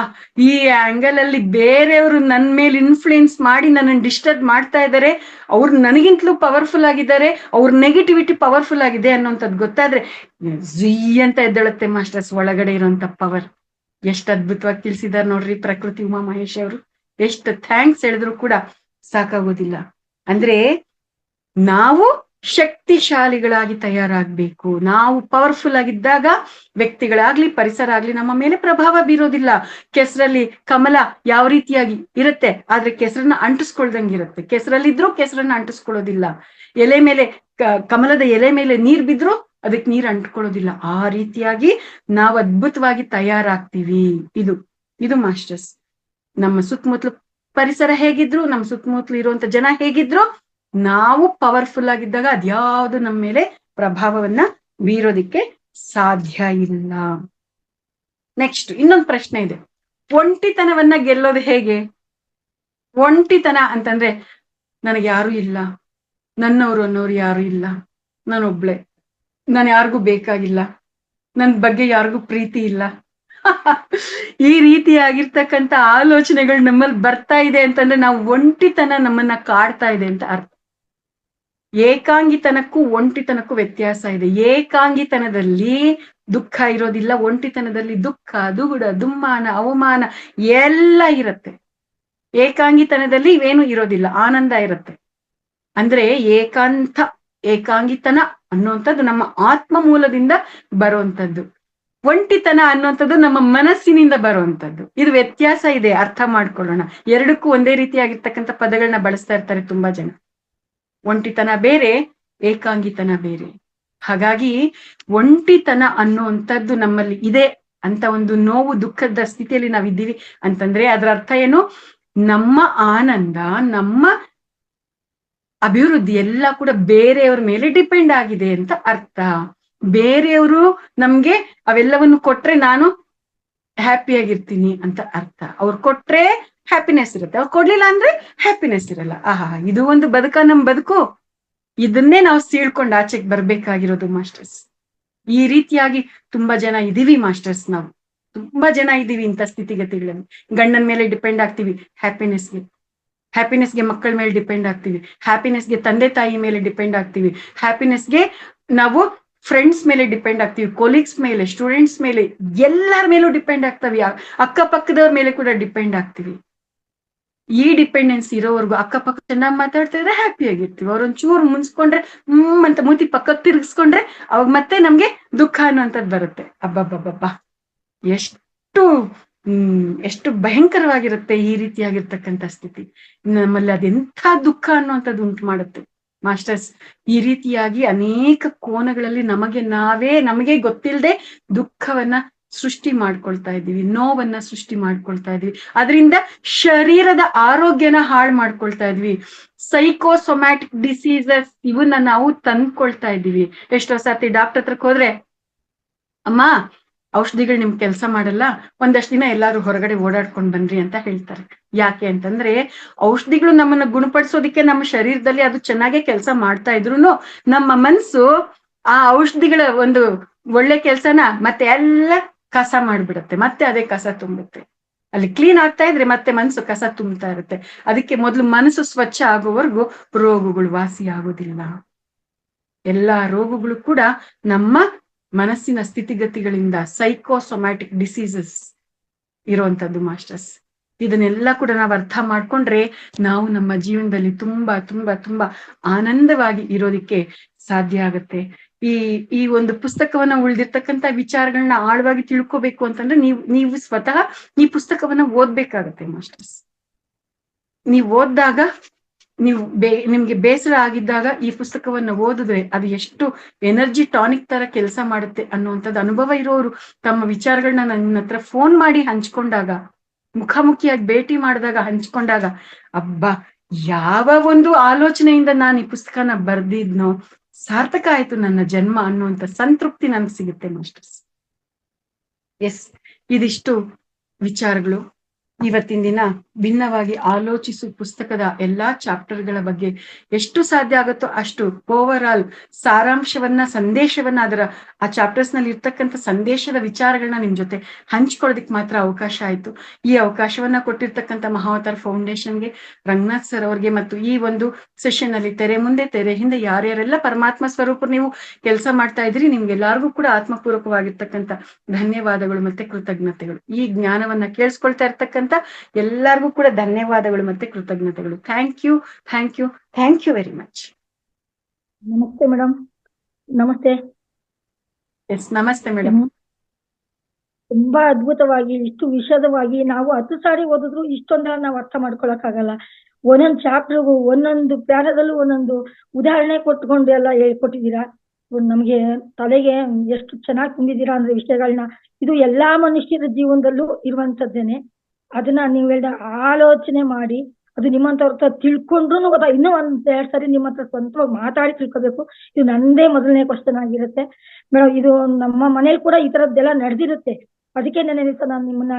ಈ ಆಂಗಲ್ ಅಲ್ಲಿ ಬೇರೆಯವರು ನನ್ ಮೇಲೆ ಇನ್ಫ್ಲೂಯೆನ್ಸ್ ಮಾಡಿ ನನ್ನನ್ನು ಡಿಸ್ಟರ್ಬ್ ಮಾಡ್ತಾ ಇದ್ದಾರೆ, ಅವ್ರು ನನಗಿಂತಲೂ ಪವರ್ಫುಲ್ ಆಗಿದ್ದಾರೆ, ಅವ್ರ ನೆಗೆಟಿವಿಟಿ ಪವರ್ಫುಲ್ ಆಗಿದೆ ಅನ್ನೋಂಥದ್ದು ಗೊತ್ತಾದ್ರೆ ಝೀ ಅಂತ ಎದ್ದೇಳುತ್ತೆ ಮಾಸ್ಟರ್ಸ್ ಒಳಗಡೆ ಇರುವಂತ ಪವರ್. ಎಷ್ಟು ಅದ್ಭುತವಾಗಿ ತಿಳಿಸಿದಾರೆ ನೋಡ್ರಿ ಪ್ರಕೃತಿ ಉಮಾ ಮಹೇಶ್ ಅವರು. ಎಷ್ಟು ಥ್ಯಾಂಕ್ಸ್ ಹೇಳಿದ್ರು ಕೂಡ ಸಾಕಾಗೋದಿಲ್ಲ. ಅಂದ್ರೆ ನಾವು ಶಕ್ತಿಶಾಲಿಗಳಾಗಿ ತಯಾರಾಗ್ಬೇಕು. ನಾವು ಪವರ್ಫುಲ್ ಆಗಿದ್ದಾಗ ವ್ಯಕ್ತಿಗಳಾಗ್ಲಿ ಪರಿಸರ ಆಗ್ಲಿ ನಮ್ಮ ಮೇಲೆ ಪ್ರಭಾವ ಬೀರೋದಿಲ್ಲ. ಕೆಸರಲ್ಲಿ ಕಮಲ ಯಾವ ರೀತಿಯಾಗಿ ಇರುತ್ತೆ, ಆದ್ರೆ ಕೆಸರನ್ನ ಅಂಟಿಸ್ಕೊಳ್ದಂಗಿರುತ್ತೆ. ಕೆಸರಲ್ಲಿದ್ರು ಕೆಸರನ್ನ ಅಂಟಿಸ್ಕೊಳ್ಳೋದಿಲ್ಲ. ಎಲೆ ಮೇಲೆ ಕಮಲದ ಎಲೆ ಮೇಲೆ ನೀರ್ ಬಿದ್ರು ಅದಕ್ಕೆ ನೀರ್ ಅಂಟ್ಕೊಳ್ಳೋದಿಲ್ಲ. ಆ ರೀತಿಯಾಗಿ ನಾವು ಅದ್ಭುತವಾಗಿ ತಯಾರಾಗ್ತೀವಿ. ಇದು ಮಾಸ್ಟರ್ಸ್ ನಮ್ಮ ಸುತ್ತಮುತ್ತಲು ಪರಿಸರ ಹೇಗಿದ್ರು, ನಮ್ಮ ಸುತ್ತಮುತ್ತಲು ಇರುವಂತ ಜನ ಹೇಗಿದ್ರು, ನಾವು ಪವರ್ಫುಲ್ ಆಗಿದ್ದಾಗ ಅದ್ಯಾವುದು ನಮ್ಮ ಮೇಲೆ ಪ್ರಭಾವವನ್ನ ಬೀರೋದಿಕ್ಕೆ ಸಾಧ್ಯ ಇಲ್ಲ. ನೆಕ್ಸ್ಟ್ ಇನ್ನೊಂದು ಪ್ರಶ್ನೆ ಇದೆ, ಒಂಟಿತನವನ್ನ ಗೆಲ್ಲೋದು ಹೇಗೆ? ಒಂಟಿತನ ಅಂತಂದ್ರೆ ನನಗೆ ಯಾರು ಇಲ್ಲ, ನನ್ನವರು ಅನ್ನೋರು ಯಾರು ಇಲ್ಲ, ನಾನೊಬ್ಳೆ, ನಾನು ಯಾರಿಗೂ ಬೇಕಾಗಿಲ್ಲ, ನನ್ ಬಗ್ಗೆ ಯಾರಿಗೂ ಪ್ರೀತಿ ಇಲ್ಲ ಈ ರೀತಿಯಾಗಿರ್ತಕ್ಕಂಥ ಆಲೋಚನೆಗಳು ನಮ್ಮಲ್ಲಿ ಬರ್ತಾ ಇದೆ ಅಂತಂದ್ರೆ ನಾವು ಒಂಟಿತನ ನಮ್ಮನ್ನ ಕಾಡ್ತಾ ಇದೆ ಅಂತ ಅರ್ಥ. ಏಕಾಂಗಿತನಕ್ಕೂ ಒಂಟಿತನಕ್ಕೂ ವ್ಯತ್ಯಾಸ ಇದೆ. ಏಕಾಂಗಿತನದಲ್ಲಿ ದುಃಖ ಇರೋದಿಲ್ಲ, ಒಂಟಿತನದಲ್ಲಿ ದುಃಖ, ದುಗುಡ, ದುಮ್ಮಾನ, ಅವಮಾನ ಎಲ್ಲ ಇರತ್ತೆ. ಏಕಾಂಗಿತನದಲ್ಲಿ ಇವೇನು ಇರೋದಿಲ್ಲ, ಆನಂದ ಇರತ್ತೆ. ಅಂದ್ರೆ ಏಕಾಂಗಿತನ ಅನ್ನುವಂಥದ್ದು ನಮ್ಮ ಆತ್ಮ ಮೂಲದಿಂದ ಬರುವಂಥದ್ದು. ಒಂಟಿತನ ಅನ್ನುವಂಥದ್ದು ನಮ್ಮ ಮನಸ್ಸಿನಿಂದ ಬರುವಂಥದ್ದು. ಇದು ವ್ಯತ್ಯಾಸ ಇದೆ, ಅರ್ಥ ಮಾಡ್ಕೊಳ್ಳೋಣ. ಎರಡಕ್ಕೂ ಒಂದೇ ರೀತಿಯಾಗಿರ್ತಕ್ಕಂಥ ಪದಗಳನ್ನ ಬಳಸ್ತಾ ಇರ್ತಾರೆ ತುಂಬಾ ಜನ. ಒಂಟಿತನ ಬೇರೆ, ಏಕಾಂಗಿತನ ಬೇರೆ. ಹಾಗಾಗಿ ಒಂಟಿತನ ಅನ್ನುವಂಥದ್ದು ನಮ್ಮಲ್ಲಿ ಇದೆ ಅಂತ ಒಂದು ನೋವು, ದುಃಖದ ಸ್ಥಿತಿಯಲ್ಲಿ ನಾವಿದ್ದೀವಿ ಅಂತಂದ್ರೆ ಅದರ ಅರ್ಥ ಏನು? ನಮ್ಮ ಆನಂದ, ನಮ್ಮ ಅಭಿವೃದ್ಧಿ ಎಲ್ಲ ಕೂಡ ಬೇರೆಯವ್ರ ಮೇಲೆ ಡಿಪೆಂಡ್ ಆಗಿದೆ ಅಂತ ಅರ್ಥ. ಬೇರೆಯವರು ನಮ್ಗೆ ಅವೆಲ್ಲವನ್ನು ಕೊಟ್ರೆ ನಾನು ಹ್ಯಾಪಿಯಾಗಿರ್ತೀನಿ ಅಂತ ಅರ್ಥ. ಅವ್ರು ಕೊಟ್ರೆ ಹ್ಯಾಪಿನೆಸ್ ಇರುತ್ತೆ, ಅವ್ರು ಕೊಡ್ಲಿಲ್ಲ ಅಂದ್ರೆ ಹ್ಯಾಪಿನೆಸ್ ಇರಲ್ಲ. ಆಹಾ, ಇದು ಒಂದು ನಮ್ ಬದುಕು. ಇದನ್ನೇ ನಾವು ಸೀಳ್ಕೊಂಡು ಆಚೆಗೆ ಬರ್ಬೇಕಾಗಿರೋದು ಮಾಸ್ಟರ್ಸ್. ಈ ರೀತಿಯಾಗಿ ತುಂಬಾ ಜನ ಇದೀವಿ ಮಾಸ್ಟರ್ಸ್. ನಾವು ತುಂಬಾ ಜನ ಇದೀವಿ ಇಂಥ ಸ್ಥಿತಿಗತಿಗಳಲ್ಲಿ. ಗಂಡನ ಮೇಲೆ ಡಿಪೆಂಡ್ ಆಗ್ತೀವಿ ಹ್ಯಾಪಿನೆಸ್ಗೆ ಮಕ್ಕಳ ಮೇಲೆ ಡಿಪೆಂಡ್ ಆಗ್ತೀವಿ, ಹ್ಯಾಪಿನೆಸ್ಗೆ ತಂದೆ ತಾಯಿ ಮೇಲೆ ಡಿಪೆಂಡ್ ಆಗ್ತೀವಿ, ಹ್ಯಾಪಿನೆಸ್ಗೆ ನಾವು ಫ್ರೆಂಡ್ಸ್ ಮೇಲೆ ಡಿಪೆಂಡ್ ಆಗ್ತೀವಿ, ಕೊಲೀಗ್ಸ್ ಮೇಲೆ, ಸ್ಟೂಡೆಂಟ್ಸ್ ಮೇಲೆ, ಎಲ್ಲರ ಮೇಲೂ ಡಿಪೆಂಡ್ ಆಗ್ತೀವಿ, ಅಕ್ಕಪಕ್ಕದವ್ರ ಮೇಲೆ ಕೂಡ ಡಿಪೆಂಡ್ ಆಗ್ತೀವಿ. ಈ ಡಿಪೆಂಡೆನ್ಸ್ ಇರೋವರೆಗೂ ಅಕ್ಕಪಕ್ಕ ಚೆನ್ನಾಗಿ ಮಾತಾಡ್ತಾ ಇದ್ರೆ ಹ್ಯಾಪಿ ಆಗಿರ್ತೀವಿ. ಅವ್ರೊಂಚೂರು ಮುನ್ಸ್ಕೊಂಡ್ರೆ ಅಂತ ಮೂತಿ ಪಕ್ಕಕ್ಕೆ ತಿರ್ಗಿಸ್ಕೊಂಡ್ರೆ ಅವಾಗ ಮತ್ತೆ ನಮ್ಗೆ ದುಃಖ ಅನ್ನುವಂಥದ್ದು ಬರುತ್ತೆ. ಅಬ್ಬಬ್ಬಬ್ಬಬ್ಬಾ, ಎಷ್ಟು ಭಯಂಕರವಾಗಿರುತ್ತೆ ಈ ರೀತಿಯಾಗಿರ್ತಕ್ಕಂಥ ಸ್ಥಿತಿ. ನಮ್ಮಲ್ಲಿ ಅದೆಂಥ ದುಃಖ ಅನ್ನುವಂಥದ್ದು ಉಂಟು ಮಾಡುತ್ತೆ ಮಾಸ್ಟರ್ಸ್. ಈ ರೀತಿಯಾಗಿ ಅನೇಕ ಕೋನಗಳಲ್ಲಿ ನಮಗೆ ಗೊತ್ತಿಲ್ಲದೆ ದುಃಖವನ್ನ ಸೃಷ್ಟಿ ಮಾಡ್ಕೊಳ್ತಾ ಇದ್ದೀವಿ, ನೋವನ್ನ ಸೃಷ್ಟಿ ಮಾಡ್ಕೊಳ್ತಾ ಇದೀವಿ, ಅದರಿಂದ ಶರೀರದ ಆರೋಗ್ಯನ ಹಾಳು ಮಾಡ್ಕೊಳ್ತಾ ಇದ್ವಿ. ಸೈಕೋಸೊಮ್ಯಾಟಿಕ್ ಡಿಸೀಸಸ್ ಇವನ್ನ ನಾವು ತಂದ್ಕೊಳ್ತಾ ಇದ್ದೀವಿ. ಎಷ್ಟೋ ಸರ್ತಿ ಡಾಕ್ಟರ್ ಹತ್ರಕ್ಕೆ ಹೋದ್ರೆ, ಅಮ್ಮ ಔಷಧಿಗಳು ನಿಮ್ ಕೆಲಸ ಮಾಡಲ್ಲ, ಒಂದಷ್ಟು ದಿನ ಎಲ್ಲಾರು ಹೊರಗಡೆ ಓಡಾಡ್ಕೊಂಡ್ ಬನ್ರಿ ಅಂತ ಹೇಳ್ತಾರೆ. ಯಾಕೆ ಅಂತಂದ್ರೆ ಔಷಧಿಗಳು ನಮ್ಮನ್ನ ಗುಣಪಡಿಸೋದಿಕ್ಕೆ ನಮ್ಮ ಶರೀರದಲ್ಲಿ ಅದು ಚೆನ್ನಾಗೆ ಕೆಲಸ ಮಾಡ್ತಾ ಇದ್ರು ನಮ್ಮ ಮನ್ಸು ಆ ಔಷಧಿಗಳ ಒಂದು ಒಳ್ಳೆ ಕೆಲ್ಸನ ಮತ್ತೆ ಎಲ್ಲ ಕಸ ಮಾಡ್ಬಿಡತ್ತೆ, ಮತ್ತೆ ಅದೇ ಕಸ ತುಂಬುತ್ತೆ. ಅಲ್ಲಿ ಕ್ಲೀನ್ ಆಗ್ತಾ ಇದ್ರೆ ಮತ್ತೆ ಮನಸ್ಸು ಕಸ ತುಂಬ್ತಾ ಇರುತ್ತೆ. ಅದಕ್ಕೆ ಮೊದಲು ಮನಸ್ಸು ಸ್ವಚ್ಛ ಆಗೋವರೆಗೂ ರೋಗಗಳು ವಾಸಿ ಆಗೋದಿಲ್ಲ. ಎಲ್ಲಾ ರೋಗಗಳು ಕೂಡ ನಮ್ಮ ಮನಸ್ಸಿನ ಸ್ಥಿತಿಗತಿಗಳಿಂದ, ಸೈಕೋಸೊಮ್ಯಾಟಿಕ್ ಡಿಸೀಸಸ್ ಇರುವಂತದ್ದು ಮಾಸ್ಟರ್ಸ್. ಇದನ್ನೆಲ್ಲ ಕೂಡ ನಾವು ಅರ್ಥ ಮಾಡ್ಕೊಂಡ್ರೆ ನಾವು ನಮ್ಮ ಜೀವನದಲ್ಲಿ ತುಂಬಾ ತುಂಬಾ ತುಂಬಾ ಆನಂದವಾಗಿ ಇರೋದಿಕ್ಕೆ ಸಾಧ್ಯ ಆಗತ್ತೆ. ಈ ಒಂದು ಪುಸ್ತಕವನ್ನ ಉಳಿದಿರ್ತಕ್ಕಂಥ ವಿಚಾರಗಳನ್ನ ಆಳವಾಗಿ ತಿಳ್ಕೋಬೇಕು ಅಂತಂದ್ರೆ ನೀವು ಸ್ವತಃ ಈ ಪುಸ್ತಕವನ್ನ ಓದ್ಬೇಕಾಗತ್ತೆ ಮಾಸ್ಟರ್ಸ್. ನೀವು ಓದಿದಾಗ, ನಿಮ್ಗೆ ಬೇಸರ ಆಗಿದ್ದಾಗ ಈ ಪುಸ್ತಕವನ್ನ ಓದಿದ್ರೆ ಅದು ಎಷ್ಟು ಎನರ್ಜಿ ಟಾನಿಕ್ ತರ ಕೆಲಸ ಮಾಡುತ್ತೆ ಅನ್ನುವಂಥದ್ದು ಅನುಭವ ಇರೋರು ತಮ್ಮ ವಿಚಾರಗಳನ್ನ ನನ್ನ ಹತ್ರ ಫೋನ್ ಮಾಡಿ ಹಂಚ್ಕೊಂಡಾಗ, ಮುಖಾಮುಖಿಯಾಗಿ ಭೇಟಿ ಮಾಡಿದಾಗ ಹಂಚ್ಕೊಂಡಾಗ, ಅಬ್ಬಾ ಯಾವ ಒಂದು ಆಲೋಚನೆಯಿಂದ ನಾನು ಈ ಪುಸ್ತಕನ ಬರ್ದಿದ್ನೋ ಸಾರ್ಥಕ ಆಯ್ತು ನನ್ನ ಜನ್ಮ ಅನ್ನುವಂಥ ಸಂತೃಪ್ತಿ ನನ್ಗೆ ಸಿಗುತ್ತೆ ಮಾಸ್ಟರ್ಸ್. ಎಸ್, ಇದಿಷ್ಟು ವಿಚಾರಗಳು ಇವತ್ತಿನ ದಿನ ಭಿನ್ನವಾಗಿ ಆಲೋಚಿಸು ಪುಸ್ತಕದ ಎಲ್ಲಾ ಚಾಪ್ಟರ್ಗಳ ಬಗ್ಗೆ ಎಷ್ಟು ಸಾಧ್ಯ ಆಗುತ್ತೋ ಅಷ್ಟು ಓವರ್ ಆಲ್ ಸಾರಾಂಶವನ್ನ, ಸಂದೇಶವನ್ನ, ಆ ಚಾಪ್ಟರ್ಸ್ ನಲ್ಲಿ ಇರ್ತಕ್ಕಂಥ ಸಂದೇಶದ ವಿಚಾರಗಳನ್ನ ನಿಮ್ ಜೊತೆ ಹಂಚ್ಕೊಳ್ಳೋದಿಕ್ ಮಾತ್ರ ಅವಕಾಶ ಆಯ್ತು. ಈ ಅವಕಾಶವನ್ನ ಕೊಟ್ಟಿರ್ತಕ್ಕಂಥ ಮಹಾವತಾರ್ ಫೌಂಡೇಶನ್ಗೆ, ರಂಗನಾಥ್ ಸರ್ ಅವ್ರಿಗೆ, ಮತ್ತು ಈ ಒಂದು ಸೆಷನ್ ಅಲ್ಲಿ ತೆರೆ ಮುಂದೆ ತೆರೆ ಹಿಂದೆ ಯಾರ್ಯಾರೆಲ್ಲ ಪರಮಾತ್ಮ ಸ್ವರೂಪ ನೀವು ಕೆಲಸ ಮಾಡ್ತಾ ಇದ್ರಿ, ನಿಮ್ಗೆಲ್ಲಾರ್ಗೂ ಕೂಡ ಆತ್ಮಪೂರ್ವಕವಾಗಿರ್ತಕ್ಕಂಥ ಧನ್ಯವಾದಗಳು ಮತ್ತೆ ಕೃತಜ್ಞತೆಗಳು. ಈ ಜ್ಞಾನವನ್ನ ಕೇಳಿಸ್ಕೊಳ್ತಾ ಇರ್ತಕ್ಕಂಥ ಎಲ್ಲರಿಗೂ ಕೂಡ ಧನ್ಯವಾದಗಳು ಮತ್ತೆ ಕೃತಜ್ಞತೆಗಳು. Thank you, thank you, thank you very much.
ನಮಸ್ತೆ ಮೇಡಮ್. ನಮಸ್ತೆ.
ಎಸ್, ನಮಸ್ತೆ ಮೇಡಮ್.
ತುಂಬಾ ಅದ್ಭುತವಾಗಿ, ಇಷ್ಟು ವಿಷದವಾಗಿ ನಾವು 10 ಸಾರಿ ಓದಿದ್ರು ಇಷ್ಟೊಂದ ನಾವು ಅರ್ಥ ಮಾಡ್ಕೊಳಕ್ ಆಗಲ್ಲ. ಒಂದೊಂದು ಚಾಪ್ಟರ್ಗೂ ಒಂದೊಂದು ಪ್ಯಾರದಲ್ಲೂ ಒಂದೊಂದು ಉದಾಹರಣೆ ಕೊಟ್ಕೊಂಡು ಎಲ್ಲ ಹೇಳ್ಕೊಟ್ಟಿದ್ದೀರಾ. ನಮ್ಗೆ ತಲೆಗೆ ಎಷ್ಟು ಚೆನ್ನಾಗಿ ತುಂಬಿದ್ದೀರಾ ಅಂದ್ರೆ ವಿಷಯಗಳನ್ನ. ಇದು ಎಲ್ಲಾ ಮನುಷ್ಯರ ಜೀವನದಲ್ಲೂ ಇರುವಂತದ್ದೇನೆ. ಅದನ್ನ ನೀವು ಹೇಳ್ದ ಆಲೋಚನೆ ಮಾಡಿ ಅದು ನಿಮ್ಮಂತವ್ರ ಹತ್ರ ತಿಳ್ಕೊಂಡ್ರು ಗೊತ್ತಾ. ಇನ್ನೂ ಒಂದ್ ಎರಡ್ ಸರಿ ನಿಮ್ಮ ಹತ್ರ ಸ್ವಂತವಾಗಿ ಮಾತಾಡಿ ತಿಳ್ಕೊಬೇಕು. ಇದು ನಂದೇ ಮೊದಲನೇ ಕ್ವಶನ್ ಆಗಿರುತ್ತೆ ಮೇಡಮ್. ಇದು ನಮ್ಮ ಮನೇಲಿ ಕೂಡ ಈ ತರದ್ದೆಲ್ಲ ನಡೆದಿರುತ್ತೆ. ಅದಕ್ಕೆ ನಾನು ನಿಮ್ಮನ್ನ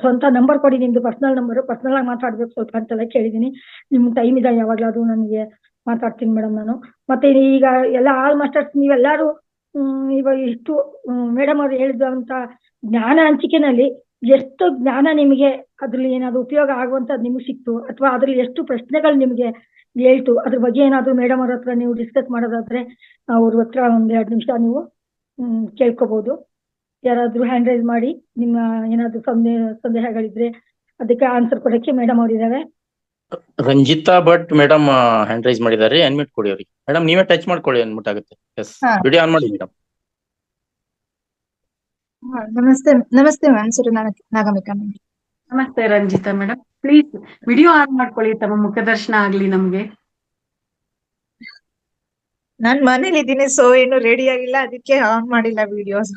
ಸ್ವಂತ ನಂಬರ್ ಕೊಡಿ, ನಿಮ್ದು ಪರ್ಸನಲ್ ಆಗಿ ಮಾತಾಡ್ಬೇಕು ಸ್ವಲ್ಪ ಅಂತೆಲ್ಲ ಕೇಳಿದೀನಿ. ನಿಮ್ ಟೈಮ್ ಇದೆ ಯಾವಾಗ್ಲಾದ್ರೂ ನನಗೆ ಮಾತಾಡ್ತೀನಿ ಮೇಡಮ್ ನಾನು. ಮತ್ತೆ ಈಗ ಎಲ್ಲ ಆಲ್ ಮಾಸ್ಟರ್ಸ್ ನೀವೆಲ್ಲಾರು ಇವಾಗ ಇಷ್ಟು ಮೇಡಮ್ ಅವ್ರು ಹೇಳಿದಂತ ಜ್ಞಾನ ಹಂಚಿಕೆನಲ್ಲಿ ಎಷ್ಟು ಜ್ಞಾನ ನಿಮಗೆ ಅದ್ರಲ್ಲಿ ಏನಾದ್ರು ಉಪಯೋಗ ಆಗುವಂತದ್ದು ನಿಮ್ಗೆ ಸಿಕ್ತು, ಅಥವಾ ಅದ್ರಲ್ಲಿ ಎಷ್ಟು ಪ್ರಶ್ನೆಗಳು ನಿಮ್ಗೆ ಹೇಳ್ತು, ಅದ್ರ ಬಗ್ಗೆ ಏನಾದ್ರು ಮೇಡಮ್ ಅವ್ರ ಹತ್ರ ನೀವು ಡಿಸ್ಕಸ್ ಮಾಡೋದಾದ್ರೆ ಅವ್ರ ಹತ್ರ ಒಂದ್ 2 ನಿಮಿಷ ನೀವು ಕೇಳ್ಕೋಬಹುದು. ಯಾರಾದ್ರೂ ಹ್ಯಾಂಡ್ ರೈಸ್ ಮಾಡಿ ನಿಮ್ಮ ಏನಾದ್ರು ಸಂದೇಹಗಳಿದ್ರೆ ಅದಕ್ಕೆ ಆನ್ಸರ್ ಕೊಡಕ್ಕೆ ಮೇಡಮ್ ಅವ್ರಿದ್ದಾರೆ.
Ranjitha Bhat madam hand raise ಮಾಡಿದ್ದಾರೆ, ಅನ್ಮ್ಯೂಟ್ ಕೊಡಿ ಅವ್ರಿಗೆ. ಮೇಡಮ್ ನೀವೇ ಟಚ್ ಮಾಡ್ಕೊಳ್ಳಿ, ಅನ್ಮ್ಯೂಟ್ ಆಗುತ್ತೆ. ಎಸ್, ವಿಡಿಯೋ ಆನ್ ಮಾಡಿ ಮೇಡಮ್.
ನಮಸ್ತೆ ಮ್ಯಾಮ್, ನಾಗಮಿಕಾ ಮ್ಯಾಮ್.
ನಮಸ್ತೆ Ranjitha madam, please video on ಮಾಡ್ಕೊಳ್ಳಿ, ತಮ್ಮ ಮುಖದರ್ಶನ ಆಗ್ಲಿ ನಮ್ಗೆ.
ನಾನ್ ಮನೇಲಿ ಇದ್ದೀನಿ, ಸೊ ಏನು ರೆಡಿ ಆಗಿಲ್ಲ, ಅದಕ್ಕೆ ಆನ್ ಮಾಡಿಲ್ಲ videos.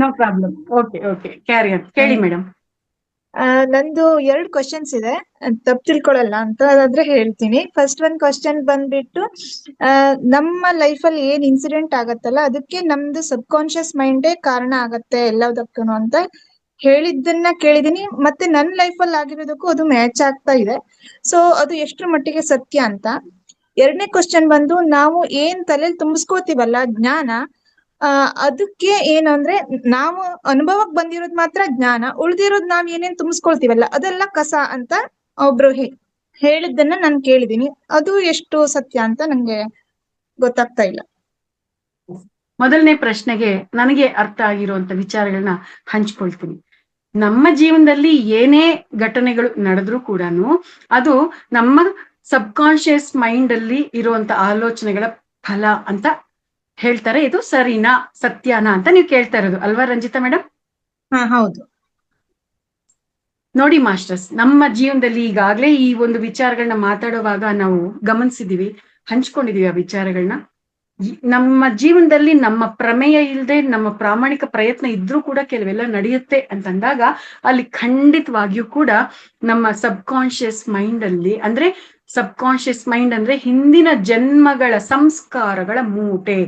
No problem. Okay carry on, ಕೇಳಿ ಮೇಡಮ್.
ನಂದು 2 ಕ್ವಶನ್ಸ್ ಇದೆ, ತಪ್ಪು ತಿಳ್ಕೊಳಲ್ಲ ಅಂತ ಆದ್ರೆ ಹೇಳ್ತೀನಿ. ಫಸ್ಟ್ ಒಂದು ಕ್ವಶನ್ ಬಂದ್ಬಿಟ್ಟು, ನಮ್ಮ ಲೈಫಲ್ಲಿ ಏನ್ ಇನ್ಸಿಡೆಂಟ್ ಆಗತ್ತಲ್ಲ ಅದಕ್ಕೆ ನಮ್ದು ಸಬ್ ಕಾನ್ಶಿಯಸ್ ಮೈಂಡೇ ಕಾರಣ ಆಗತ್ತೆ ಎಲ್ಲದಕ್ಕೂ ಅಂತ ಹೇಳಿದ್ದನ್ನ ಕೇಳಿದೀನಿ. ಮತ್ತೆ ನನ್ನ ಲೈಫಲ್ಲಿ ಆಗಿರೋದಕ್ಕೂ ಅದು ಮ್ಯಾಚ್ ಆಗ್ತಾ ಇದೆ. ಸೊ ಅದು ಎಷ್ಟರ ಮಟ್ಟಿಗೆ ಸತ್ಯ ಅಂತ. 2ನೇ ಕ್ವಶನ್ ಬಂದು, ನಾವು ಏನ್ ತಲೆಯಲ್ಲಿ ತುಂಬಿಸ್ಕೋತೀವಲ್ಲ ಜ್ಞಾನ, ಅದಕ್ಕೆ ಏನಂದ್ರೆ ನಾವು ಅನುಭವಕ್ಕೆ ಬಂದಿರೋದ್ ಮಾತ್ರ ಜ್ಞಾನ, ಉಳ್ದಿರೋದ್ ನಾವ್ ಏನೇನ್ ತುಂಬಿಸ್ಕೊಳ್ತೀವಲ್ಲ ಅದೆಲ್ಲ ಕಸ ಅಂತ ಒಬ್ರು ಹೇಳಿದ್ದನ್ನ ನಾನು ಕೇಳಿದೀನಿ. ಅದು ಎಷ್ಟು ಸತ್ಯ ಅಂತ ನಂಗೆ ಗೊತ್ತಾಗ್ತಾ ಇಲ್ಲ.
ಮೊದಲನೇ ಪ್ರಶ್ನೆಗೆ ನನಗೆ ಅರ್ಥ ಆಗಿರುವಂತ ವಿಚಾರಗಳನ್ನ ಹಂಚ್ಕೊಳ್ತೀನಿ. ನಮ್ಮ ಜೀವನದಲ್ಲಿ ಏನೇ ಘಟನೆಗಳು ನಡೆದ್ರೂ ಕೂಡ ಅದು ನಮ್ಮ ಸಬ್ ಕಾನ್ಶಿಯಸ್ ಮೈಂಡ್ ಅಲ್ಲಿ ಇರುವಂತ ಆಲೋಚನೆಗಳ ಫಲ ಅಂತ ಹೇಳ್ತಾರೆ. ಇದು ಸರಿನಾ, ಸತ್ಯನಾ ಅಂತ ನೀವು ಕೇಳ್ತಾ ಇರೋದು ಅಲ್ವಾ ರಂಜಿತಾ ಮೇಡಮ್?
ಹೌದು.
ನೋಡಿ ಮಾಸ್ಟರ್ಸ್, ನಮ್ಮ ಜೀವನದಲ್ಲಿ ಈಗಾಗ್ಲೇ ಈ ಒಂದು ವಿಚಾರಗಳನ್ನ ಮಾತಾಡುವಾಗ ನಾವು ಗಮನಿಸಿದೀವಿ, ಹಂಚ್ಕೊಂಡಿದೀವಿ ಆ ವಿಚಾರಗಳನ್ನ. ನಮ್ಮ ಜೀವನದಲ್ಲಿ ನಮ್ಮ ಪ್ರಮೇಯ ಇಲ್ಲದೆ ನಮ್ಮ ಪ್ರಾಮಾಣಿಕ ಪ್ರಯತ್ನ ಇದ್ರೂ ಕೂಡ ಕೆಲವೆಲ್ಲ ನಡೆಯುತ್ತೆ ಅಂತಂದಾಗ ಅಲ್ಲಿ ಖಂಡಿತವಾಗಿಯೂ ಕೂಡ ನಮ್ಮ ಸಬ್ ಕಾನ್ಶಿಯಸ್ ಮೈಂಡ್ ಅಲ್ಲಿ, ಅಂದ್ರೆ ಸಬ್ ಕಾನ್ಶಿಯಸ್ ಮೈಂಡ್ ಅಂದ್ರೆ ಹಿಂದಿನ ಜನ್ಮಗಳ ಸಂಸ್ಕಾರಗಳ ಮೂಟೆ,